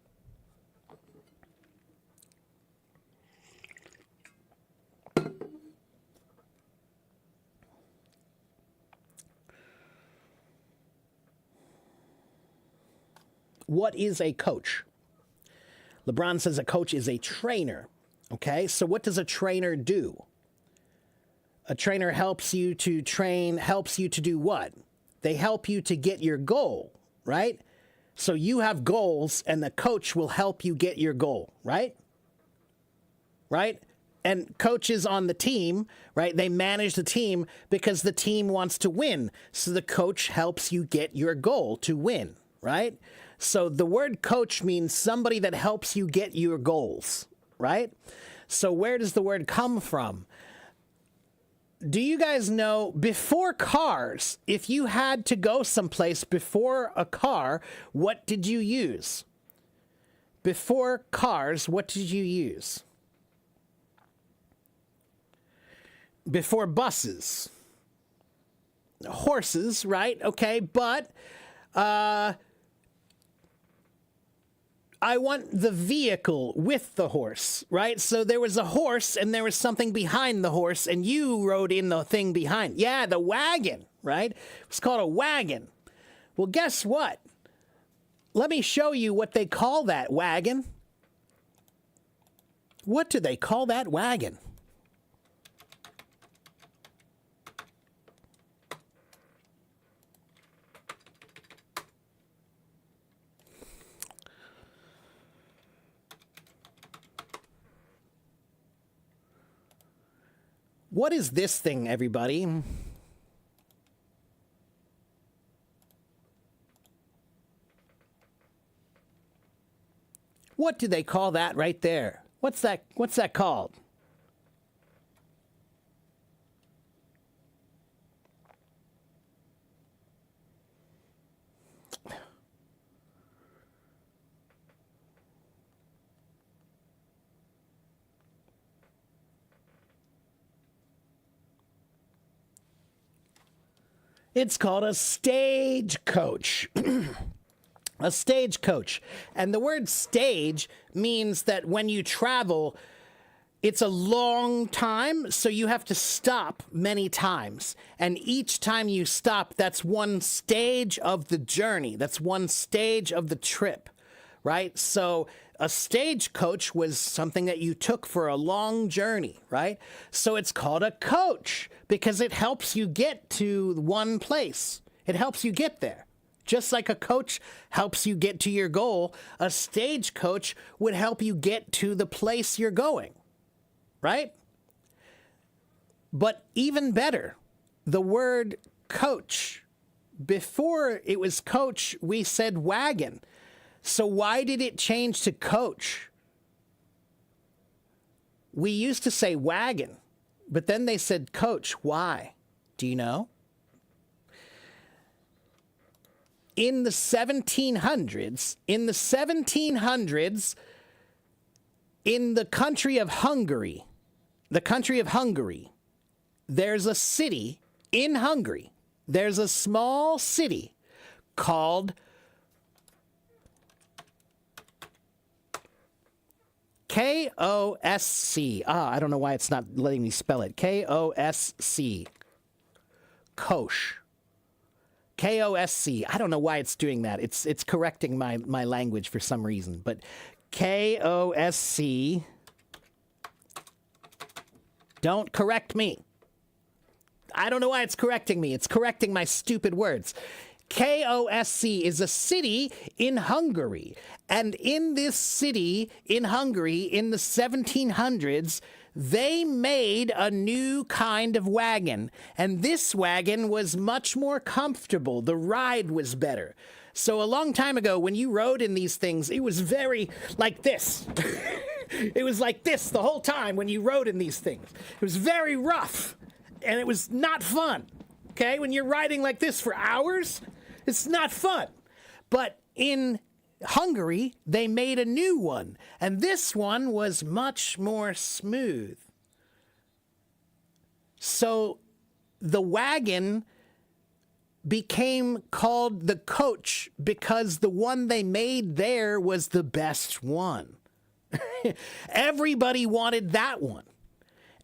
What is a coach? LeBron says a coach is a trainer. Okay, so what does a trainer do? A trainer helps you to train, helps you to do what? They help you to get your goal, right? So you have goals and the coach will help you get your goal, right? Right? And coaches on the team, right? They manage the team because the team wants to win. So the coach helps you get your goal to win, right? So the word coach means somebody that helps you get your goals, right? So where does the word come from? Do you guys know, before cars, if you had to go someplace before a car, what did you use? Before cars, what did you use? Before buses. Horses, right? Okay, but I want the vehicle with the horse, right? So there was a horse and there was something behind the horse and you rode in the thing behind. Yeah, the wagon, right? It's called a wagon. Well, guess what? Let me show you what they call that wagon. What do they call that wagon? What is this thing, everybody? What do they call that right there? What's that called? It's called a stagecoach. A stagecoach. And the word stage means that when you travel, it's a long time, so you have to stop many times. And each time you stop, that's one stage of the journey. That's one stage of the trip, right? So a stagecoach was something that you took for a long journey, right? So it's called a coach because it helps you get to one place. It helps you get there. Just like a coach helps you get to your goal, a stagecoach would help you get to the place you're going, right? But even better, the word coach, before it was coach, we said wagon. So why did it change to coach? We used to say wagon, but then they said coach. Why? Do you know? In the 1700s, in the country of Hungary, there's a city in Hungary. There's a small city called K-O-S-C. I don't know why it's not letting me spell it. K-O-S-C. Kosh. K-O-S-C. I don't know why it's doing that. It's correcting my language for some reason. But K-O-S-C. Don't correct me. I don't know why it's correcting me. It's correcting my stupid words. K-O-S-C is a city in Hungary. And in this city in Hungary in the 1700s, they made a new kind of wagon. And this wagon was much more comfortable. The ride was better. So a long time ago, when you rode in these things, it was very like this. It was like this the whole time when you rode in these things. It was very rough. And it was not fun. Okay? When you're riding like this for hours, it's not fun. But in Hungary, they made a new one. And this one was much more smooth. So the wagon became called the coach because the one they made there was the best one. Everybody wanted that one.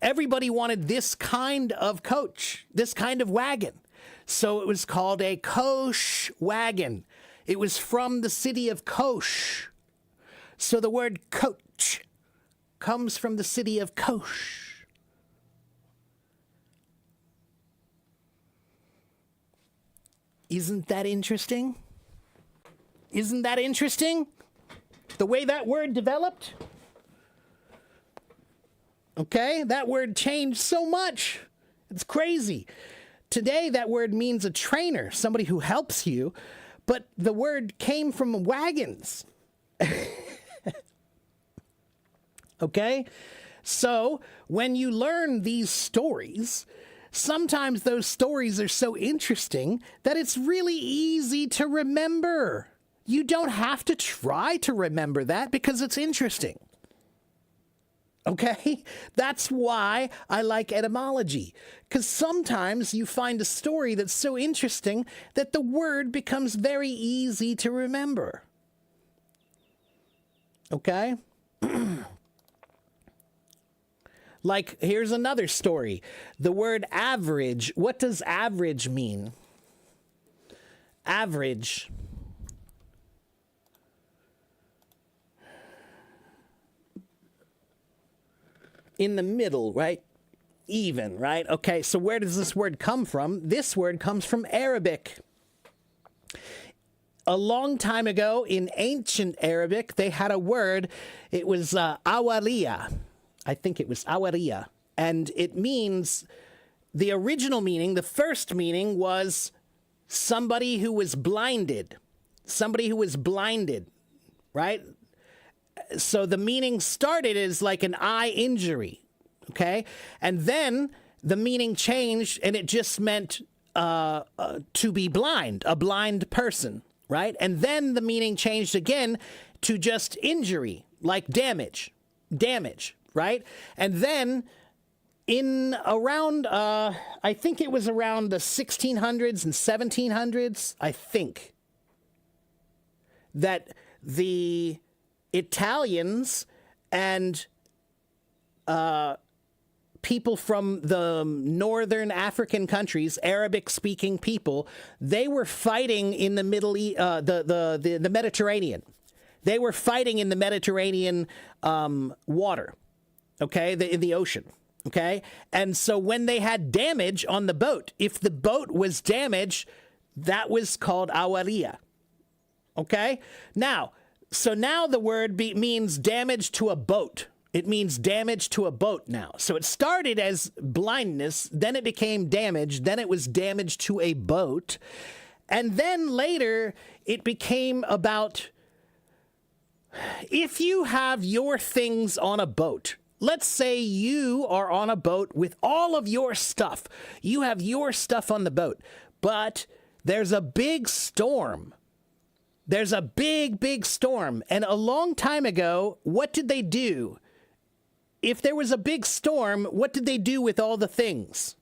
Everybody wanted this kind of coach, this kind of wagon. So it was called a Kosh wagon. It was from the city of Kosh. So the word coach comes from the city of Kosh. Isn't that interesting? Isn't that interesting? The way that word developed? Okay, that word changed so much. It's crazy. Today, that word means a trainer, somebody who helps you, but the word came from wagons. Okay? So, when you learn these stories, sometimes those stories are so interesting that it's really easy to remember. You don't have to try to remember that because it's interesting. Okay? That's why I like etymology. Because sometimes you find a story that's so interesting that the word becomes very easy to remember. Okay? Like, here's another story. The word average. What does average mean? Average. In the middle, right? Even, right? Okay, so where does this word come from? This word comes from Arabic. A long time ago in ancient Arabic, they had a word. It was awariya. I think it was awariya. And it means, the original meaning, the first meaning was somebody who was blinded. Somebody who was blinded, right? So the meaning started as like an eye injury, okay? And then the meaning changed and it just meant to be blind, a blind person, right? And then the meaning changed again to just injury, like damage, right? And then in around, I think it was around the 1600s and 1700s, I think, that the Italians and people from the northern African countries, Arabic-speaking people, they were fighting in the the Mediterranean. They were fighting in the Mediterranean water, okay, in the ocean, okay? And so when they had damage on the boat, if the boat was damaged, that was called awariya, okay? So now the word means damage to a boat. It means damage to a boat now. So it started as blindness, then it became damage, then it was damage to a boat, and then later it became about if you have your things on a boat. Let's say you are on a boat with all of your stuff. You have your stuff on the boat, but there's a big storm. There's a big storm. And a long time ago, what did they do? If there was a big storm, what did they do with all the things?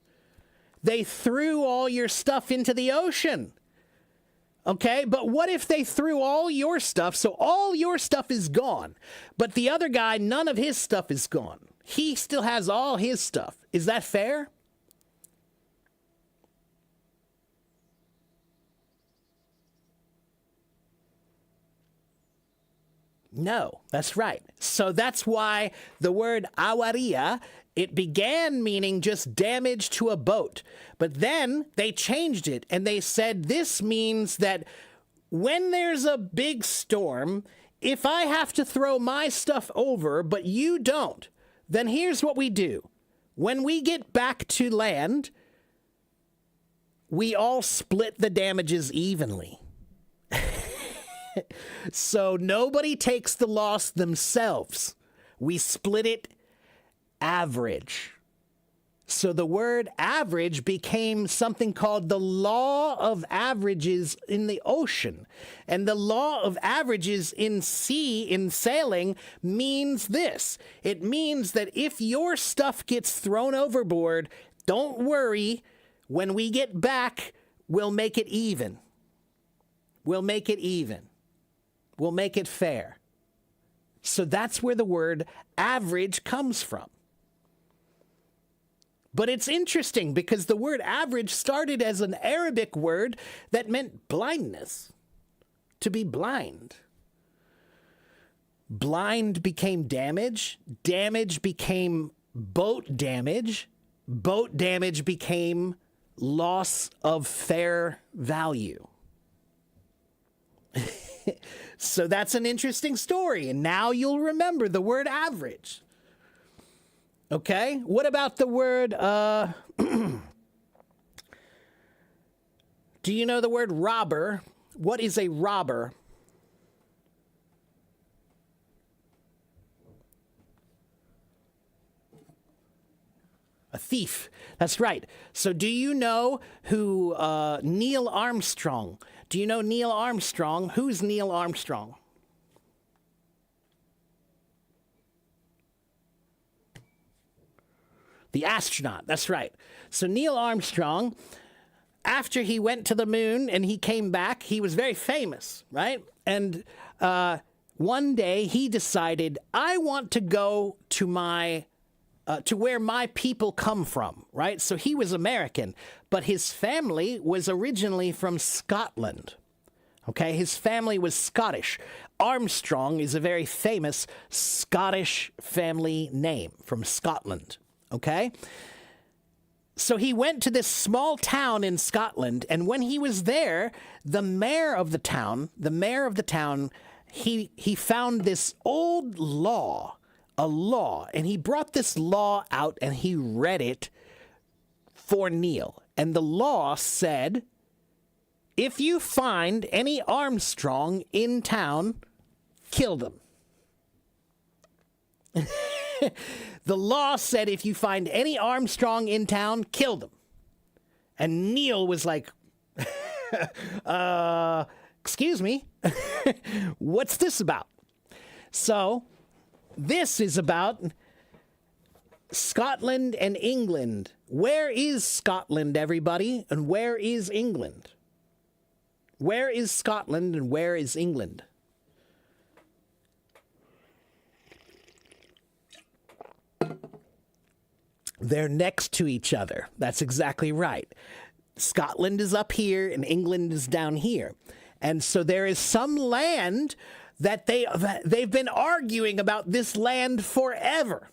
They threw all your stuff into the ocean. Okay, but what if they threw all your stuff, so all your stuff is gone, but the other guy, none of his stuff is gone. He still has all his stuff. Is that fair? No, that's right. So that's why the word awariya, it began meaning just damage to a boat. But then they changed it and they said this means that when there's a big storm, if I have to throw my stuff over, but you don't, then here's what we do. When we get back to land, we all split the damages evenly. So nobody takes the loss themselves. We split it average. So the word average became something called the law of averages in the ocean. And the law of averages in sea, in sailing, means this. It means that if your stuff gets thrown overboard, don't worry. When we get back, We'll make it even. We'll make it even. We'll make it fair. So that's where the word average comes from. But it's interesting because the word average started as an Arabic word that meant blindness, to be blind. Blind became damage. Damage became boat damage. Boat damage became loss of fair value. So that's an interesting story. And now you'll remember the word average. Okay? What about the word, do you know the word robber? What is a robber? A thief. That's right. So do you know who Neil Armstrong? Do you know Neil Armstrong? Who's Neil Armstrong? The astronaut. That's right. So Neil Armstrong, after he went to the moon and he came back, he was very famous, right? And one day he decided, I want to go to my to where my people come from, right? So he was American, but his family was originally from Scotland. Okay, his family was Scottish. Armstrong is a very famous Scottish family name from Scotland. Okay? So he went to this small town in Scotland, and when he was there, the mayor of the town, he found this old law, a law, and he brought this law out and he read it for Neil. And the law said, if you find any Armstrong in town, kill them. The law said if you find any Armstrong in town, kill them. And Neil was like, excuse me, what's this about? So this is about Scotland and England. Where is Scotland, everybody? And where is England? Where is Scotland and where is England? They're next to each other. That's exactly right. Scotland is up here and England is down here. And so there is some land that they've been arguing about this land forever.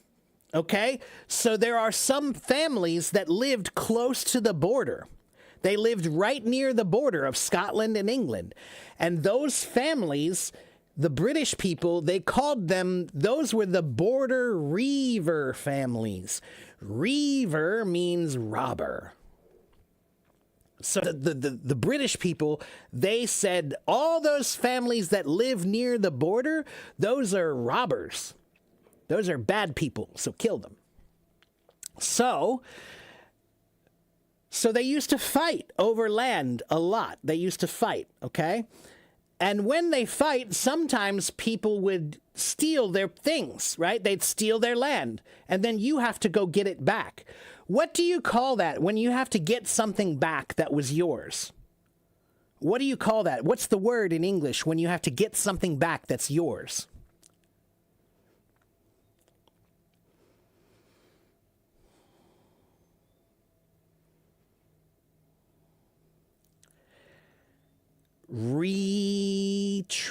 Okay? So there are some families that lived close to the border. They lived right near the border of Scotland and England. And those families, the British people, they called them, those were the border reiver families. Reiver means robber. So the British people, they said, all those families that live near the border, those are robbers. Those are bad people, so kill them. So they used to fight over land a lot. They used to fight, okay? And when they fight, sometimes people would steal their things, right? They'd steal their land, and then you have to go get it back. What do you call that when you have to get something back that was yours? What do you call that? What's the word in English when you have to get something back that's yours? Retrieve.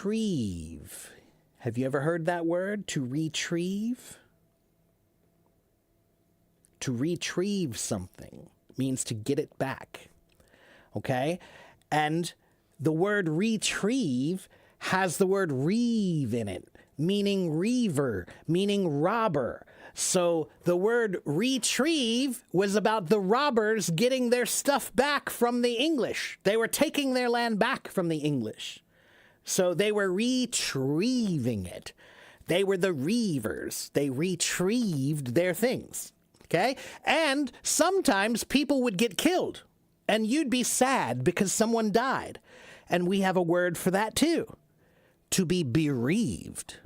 Have you ever heard that word? To retrieve? To retrieve something means to get it back. Okay? And the word retrieve has the word reeve in it, meaning reaver, meaning robber. So the word retrieve was about the robbers getting their stuff back from the English. They were taking their land back from the English. So they were retrieving it. They were the reivers. They retrieved their things. Okay? And sometimes people would get killed. And you'd be sad because someone died. And we have a word for that too. To be bereaved.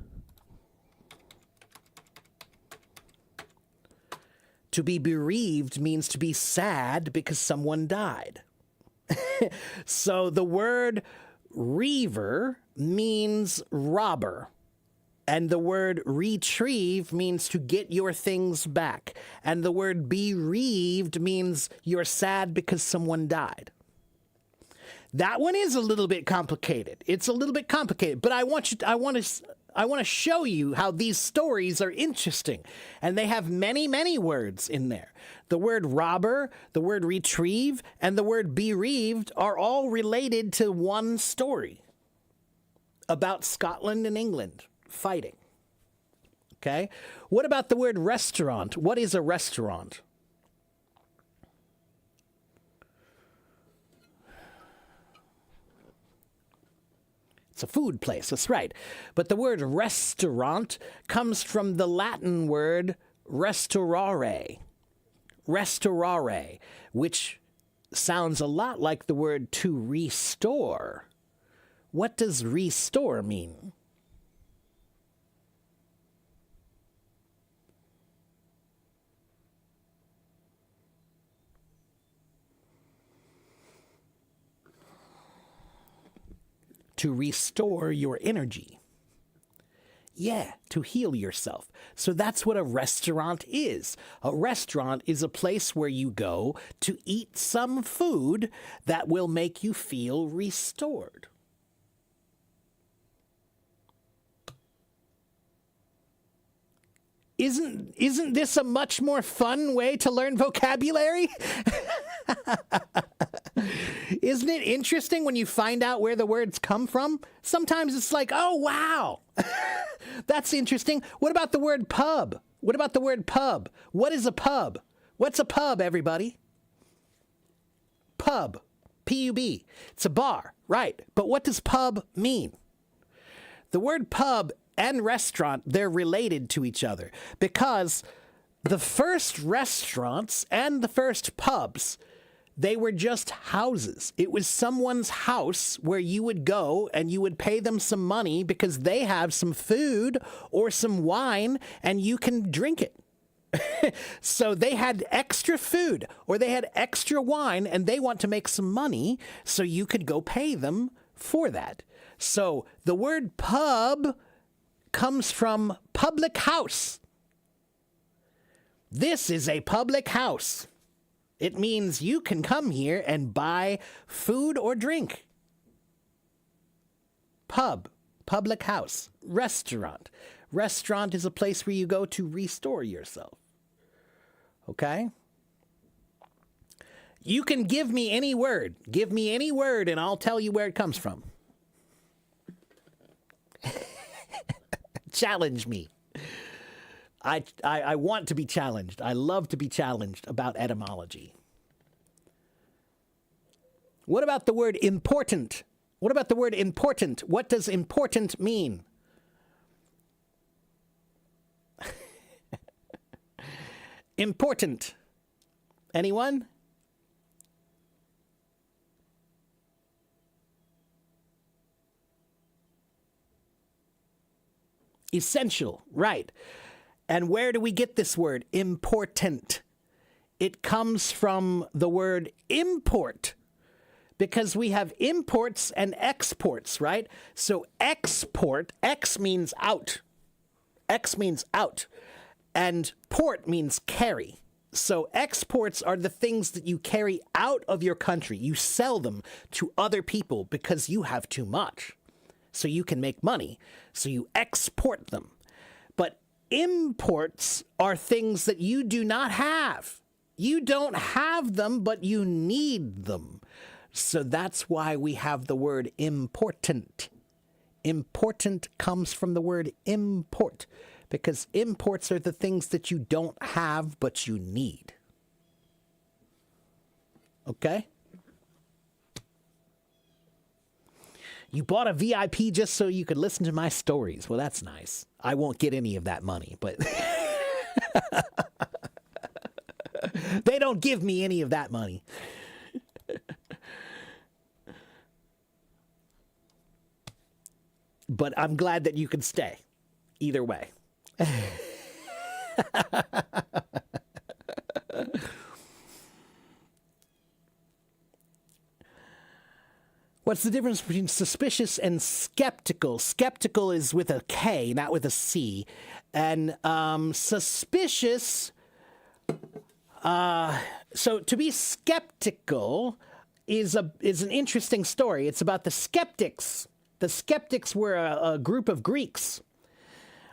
To be bereaved means to be sad because someone died. So the word reaver means robber. And the word retrieve means to get your things back. And the word bereaved means you're sad because someone died. That one is a little bit complicated. It's a little bit complicated, but I want to show you how these stories are interesting. And they have many, many words in there. The word robber, the word retrieve, and the word bereaved are all related to one story about Scotland and England fighting. Okay? What about the word restaurant? What is a restaurant? It's a food place, that's right. But the word restaurant comes from the Latin word restaurare. Restaurare, which sounds a lot like the word to restore. What does restore mean? To restore your energy. Yeah, to heal yourself. So that's what a restaurant is. A restaurant is a place where you go to eat some food that will make you feel restored. Isn't this a much more fun way to learn vocabulary? Isn't it interesting when you find out where the words come from? Sometimes it's like, oh, wow. That's interesting. What about the word pub? What about the word pub? What is a pub? What's a pub, everybody? Pub. P-U-B. It's a bar, right. But what does pub mean? The word pub and restaurant, they're related to each other because the first restaurants and the first pubs, they were just houses. It was someone's house where you would go and you would pay them some money because they have some food or some wine and you can drink it. So they had extra food or they had extra wine and they want to make some money so you could go pay them for that. So the word pub comes from public house. This is a public house. It means you can come here and buy food or drink. Pub, public house, restaurant. Restaurant is a place where you go to restore yourself. Okay? You can give me any word. Give me any word and I'll tell you where it comes from. Challenge me. I want to be challenged. I love to be challenged about etymology. What about the word important? What about the word important? What does important mean? Important. Anyone? Essential, right. And where do we get this word, important? It comes from the word import, because we have imports and exports, right? So export, X means out. X means out. And port means carry. So exports are the things that you carry out of your country. You sell them to other people because you have too much. So you can make money. So you export them. But imports are things that you do not have. You don't have them, but you need them. So that's why we have the word important. Important comes from the word import, because imports are the things that you don't have, but you need. Okay? You bought a VIP just so you could listen to my stories. Well, that's nice. I won't get any of that money, but they don't give me any of that money. But I'm glad that you can stay. Either way. What's the difference between suspicious and skeptical? Skeptical is with a K, not with a C. And suspicious, so to be skeptical is an interesting story. It's about the skeptics. The skeptics were a group of Greeks.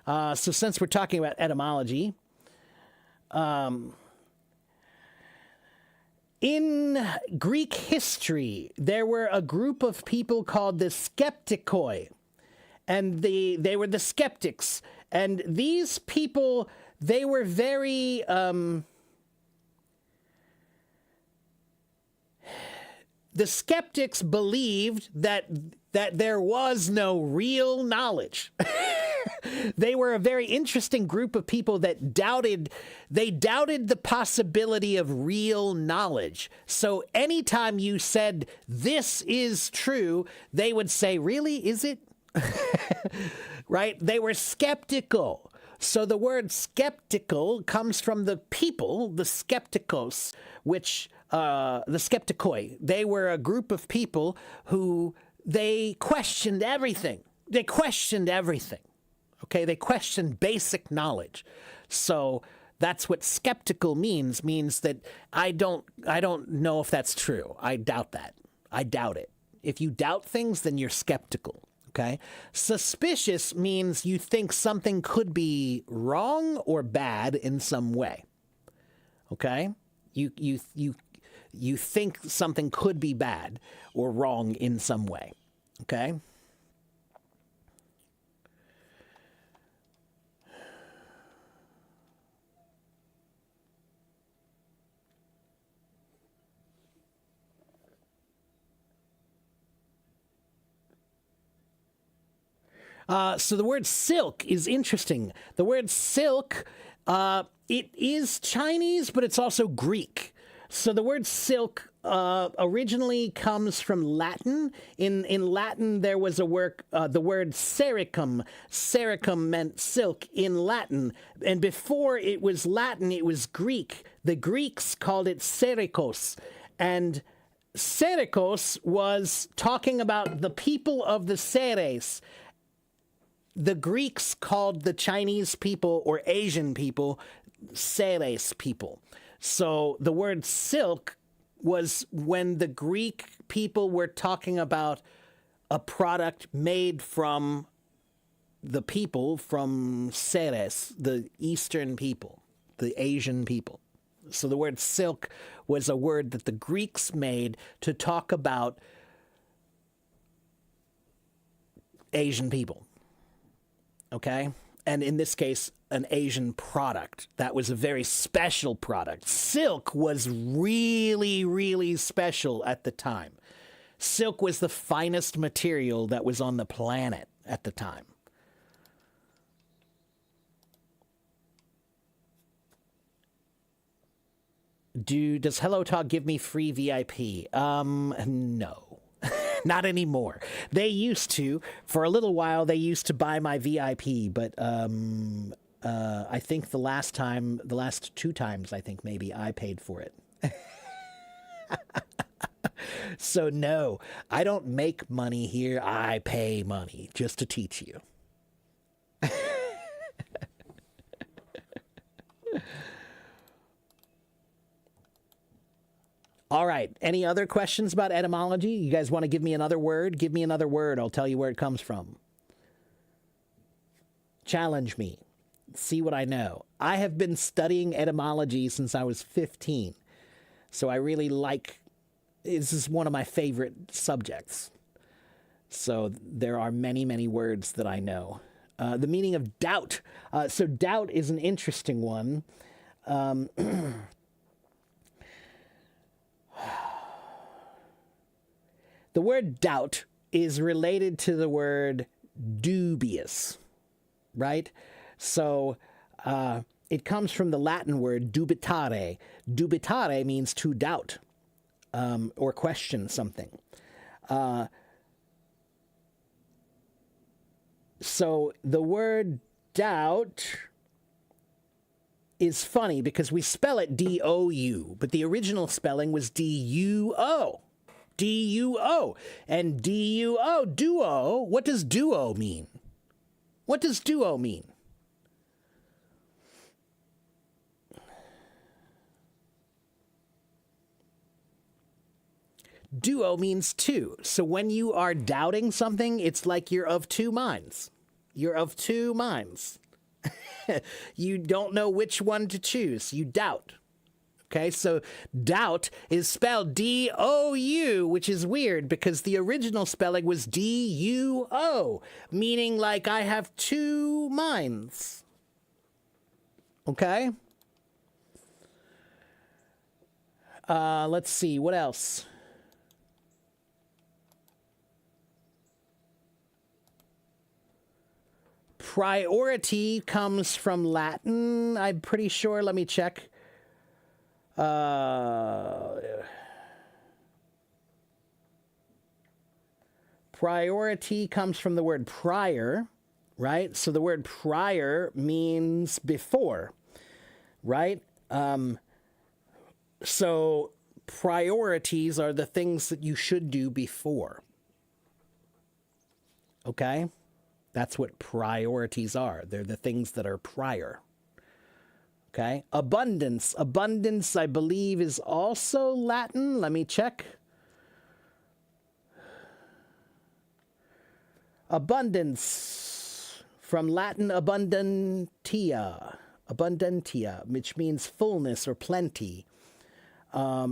So since we're talking about etymology, in Greek history, there were a group of people called the skeptikoi, and they were the skeptics. And these people, they were very the skeptics believed that there was no real knowledge. They were a very interesting group of people that doubted the possibility of real knowledge. So anytime you said this is true, they would say, really, is it? Right? They were skeptical. So the word skeptical comes from the people, the skeptikos, which the skeptikoi. They were a group of people who they questioned everything. They questioned everything. Okay, they questioned basic knowledge. So that's what skeptical means that I don't know if that's true. I doubt that. I doubt it. If you doubt things, then you're skeptical. Okay? Suspicious means you think something could be wrong or bad in some way. Okay? You think something could be bad or wrong in some way. Okay? So the word silk is interesting. The word silk, it is Chinese, but it's also Greek. So the word silk originally comes from Latin. In Latin, there was the word sericum. Sericum meant silk in Latin. And before it was Latin, it was Greek. The Greeks called it serikos. And serikos was talking about the people of the Seres. The Greeks called the Chinese people or Asian people Seres people. So the word silk was when the Greek people were talking about a product made from the people from Seres, the Eastern people, the Asian people. So the word silk was a word that the Greeks made to talk about Asian people. Okay? And in this case, an Asian product. That was a very special product. Silk was really, really special at the time. Silk was the finest material that was on the planet at the time. Does Hello Talk give me free VIP? No. Not anymore. They used to. For a little while, they used to buy my VIP, but I think the last two times, I think maybe I paid for it. So no, I don't make money here. I pay money just to teach you. All right. Any other questions about etymology? You guys want to give me another word? Give me another word. I'll tell you where it comes from. Challenge me. See what I know. I have been studying etymology since I was 15. So I really this is one of my favorite subjects. So there are many, many words that I know. The meaning of doubt. So doubt is an interesting one. The word doubt is related to the word dubious, right? So it comes from the Latin word dubitare. Dubitare means to doubt or question something. So the word doubt is funny because we spell it D-O-U, but the original spelling was D-U-O. D-U-O. And D-U-O, duo, what does duo mean? What does duo mean? Duo means two. So when you are doubting something, it's like you're of two minds. You're of two minds. You don't know which one to choose. You doubt. Okay, so doubt is spelled D-O-U, which is weird because the original spelling was D-U-O, meaning like I have two minds. Okay? Let's see, what else? Priority comes from Latin, I'm pretty sure. Let me check. Priority comes from the word prior, right? So the word prior means before, right? So priorities are the things that you should do before. Okay? That's what priorities are. They're the things that are prior. Okay? Abundance. Abundance, I believe, is also Latin. Let me check. Abundance. From Latin abundantia. Abundantia, which means fullness or plenty.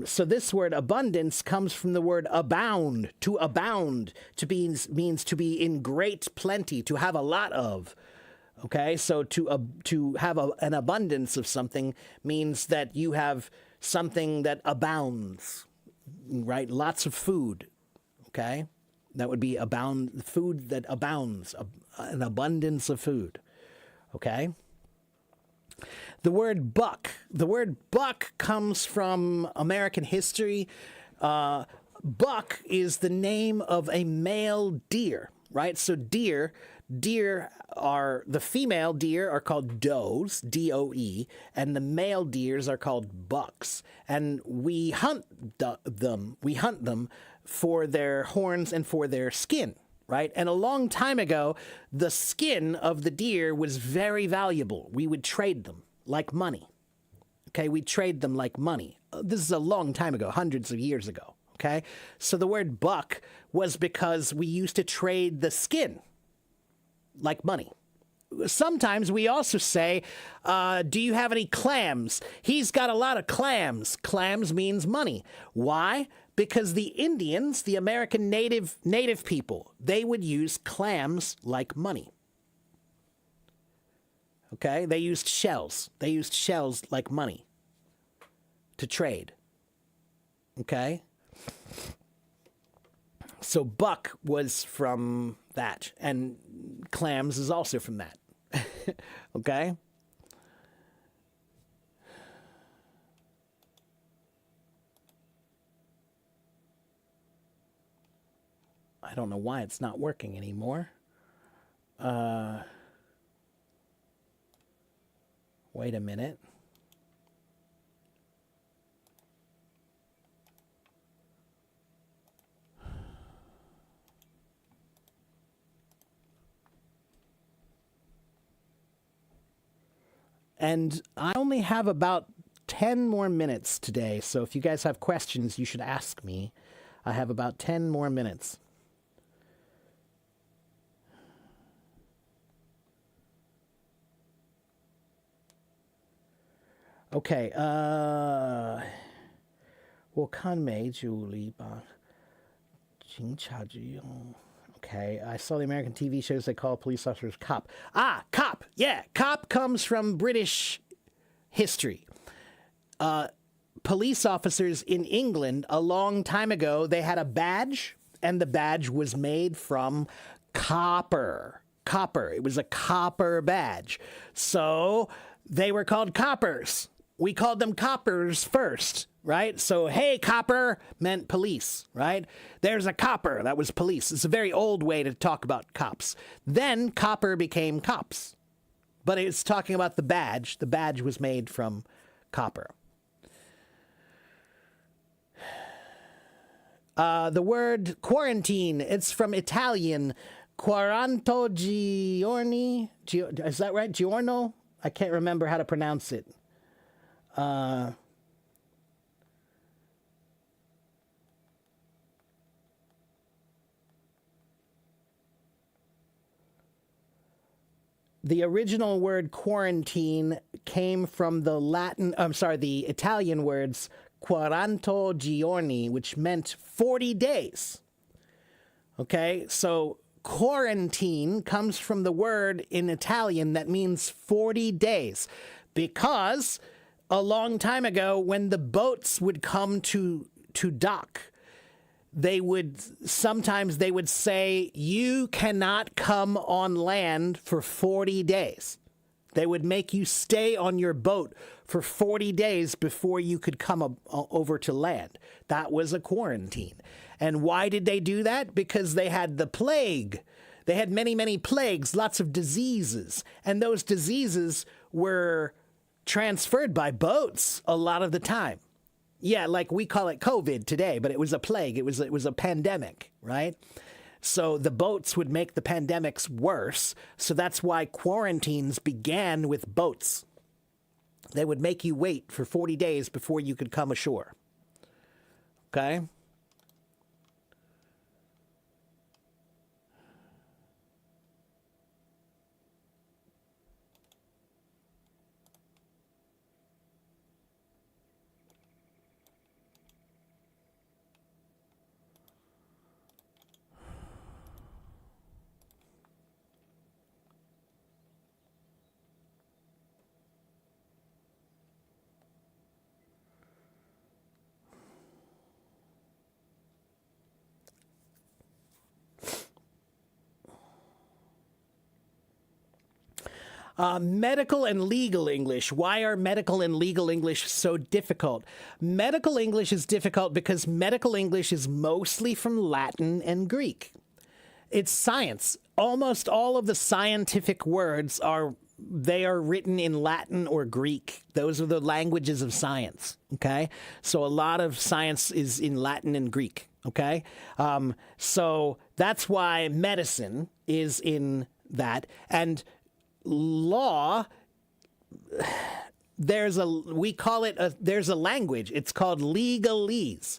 So this word abundance comes from the word abound. To abound means to be in great plenty, to have a lot of. Okay, so to have an abundance of something means that you have something that abounds, right? Lots of food. Okay, that would be food that abounds, an abundance of food. Okay. The word buck comes from American history. Buck is the name of a male deer, right? So deer are, the female deer are called does, D-O-E, and the male deers are called bucks. And we hunt them for their horns and for their skin. Right? And a long time ago, the skin of the deer was very valuable. We would trade them like money. Okay, we trade them like money. This is a long time ago, hundreds of years ago. Okay, so the word buck was because we used to trade the skin like money. Sometimes we also say, do you have any clams? He's got a lot of clams. Clams means money. Why? Because the Indians, the American native people, they would use clams like money. Okay? They used shells. They used shells like money to trade. Okay? So buck was from that, and clams is also from that. Okay? I don't know why it's not working anymore. Wait a minute. And I only have about 10 more minutes today, so if you guys have questions, you should ask me. I have about 10 more minutes. Okay, 我看美主理把警察局用 Okay, I saw the American TV shows they call police officers cop. Ah, cop! Yeah, cop comes from British history. Police officers in England, a long time ago, they had a badge, and the badge was made from copper. Copper. It was a copper badge. So they were called coppers. We called them coppers first, right? So, hey, copper meant police, right? There's a copper. That was police. It's a very old way to talk about cops. Then copper became cops. But it's talking about the badge. The badge was made from copper. The word quarantine, it's from Italian. Quaranto giorni. Is that right? Giorno? I can't remember how to pronounce it. The original word quarantine came from the Italian words quaranto giorni, which meant 40 days. Okay, so quarantine comes from the word in Italian that means 40 days. Because a long time ago, when the boats would come to dock, sometimes they would say, you cannot come on land for 40 days. They would make you stay on your boat for 40 days before you could come over to land. That was a quarantine. And why did they do that? Because they had the plague. They had many, many plagues, lots of diseases. And those diseases were transferred by boats a lot of the time. Yeah, like we call it COVID today, but it was a plague. It was a pandemic, right? So the boats would make the pandemics worse. So that's why quarantines began with boats. They would make you wait for 40 days before you could come ashore. Okay? Medical and legal English. Why are medical and legal English so difficult? Medical English is difficult because medical English is mostly from Latin and Greek. It's science. Almost all of the scientific words are written in Latin or Greek. Those are the languages of science. Okay, so a lot of science is in Latin and Greek. Okay, so that's why medicine is in that. And law, there's a language. It's called legalese.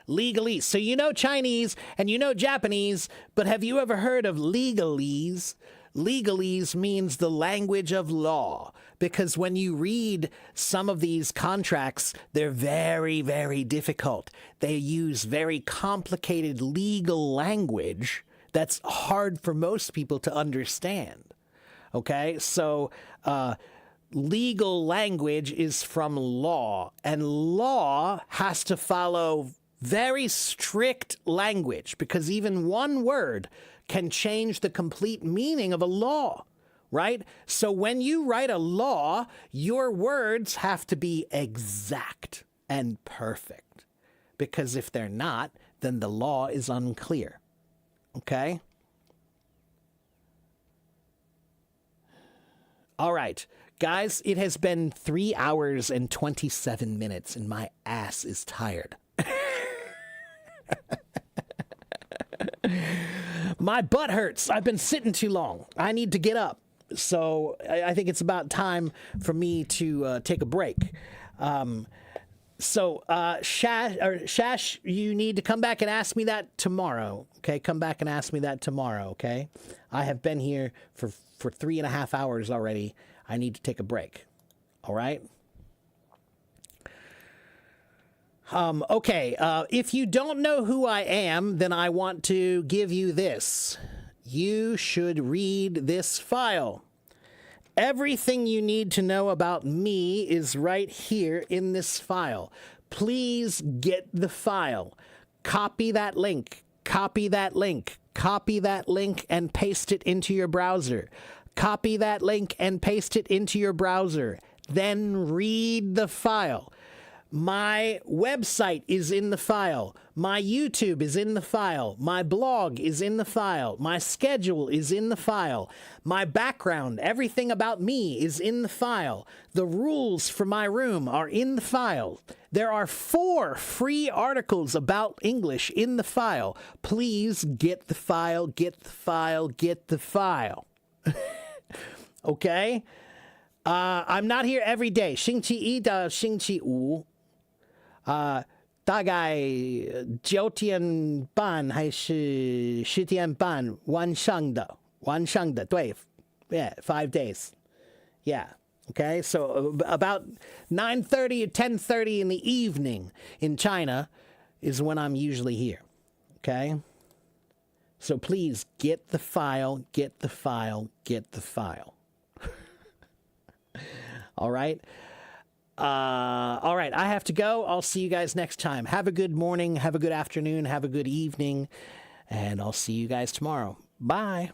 Legalese. So you know Chinese and you know Japanese, but have you ever heard of legalese? Legalese means the language of law, because when you read some of these contracts, they're very, very difficult. They use very complicated legal language that's hard for most people to understand. Okay, so legal language is from law, and law has to follow very strict language, because even one word can change the complete meaning of a law, right? So when you write a law, your words have to be exact and perfect, because if they're not, then the law is unclear. Okay? All right, guys, it has been 3 hours and 27 minutes, and my ass is tired. My butt hurts. I've been sitting too long. I need to get up. So I think it's about time for me to take a break. Shash, you need to come back and ask me that tomorrow. Okay, come back and ask me that tomorrow. Okay, I have been here for 3.5 hours already. I need to take a break. All right. Okay. If you don't know who I am, then I want to give you this. You should read this file. Everything you need to know about me is right here in this file. Please get the file. Copy that link. Copy that link. Copy that link and paste it into your browser. Copy that link and paste it into your browser. Then read the file. My website is in the file. My YouTube is in the file. My blog is in the file. My schedule is in the file. My background, everything about me is in the file. The rules for my room are in the file. There are 4 free articles about English in the file. Please get the file, get the file, get the file. Okay? I'm not here every day. 星期一到星期五。大概9点半还是10点半晚上的对 yeah 5 days yeah okay so about 9:30 or 10:30 in the evening in China is when I'm usually here okay so please get the file get the file get the file all right all right, I have to go. I'll see you guys next time. Have a good morning, have a good afternoon, have a good evening, and I'll see you guys tomorrow. Bye.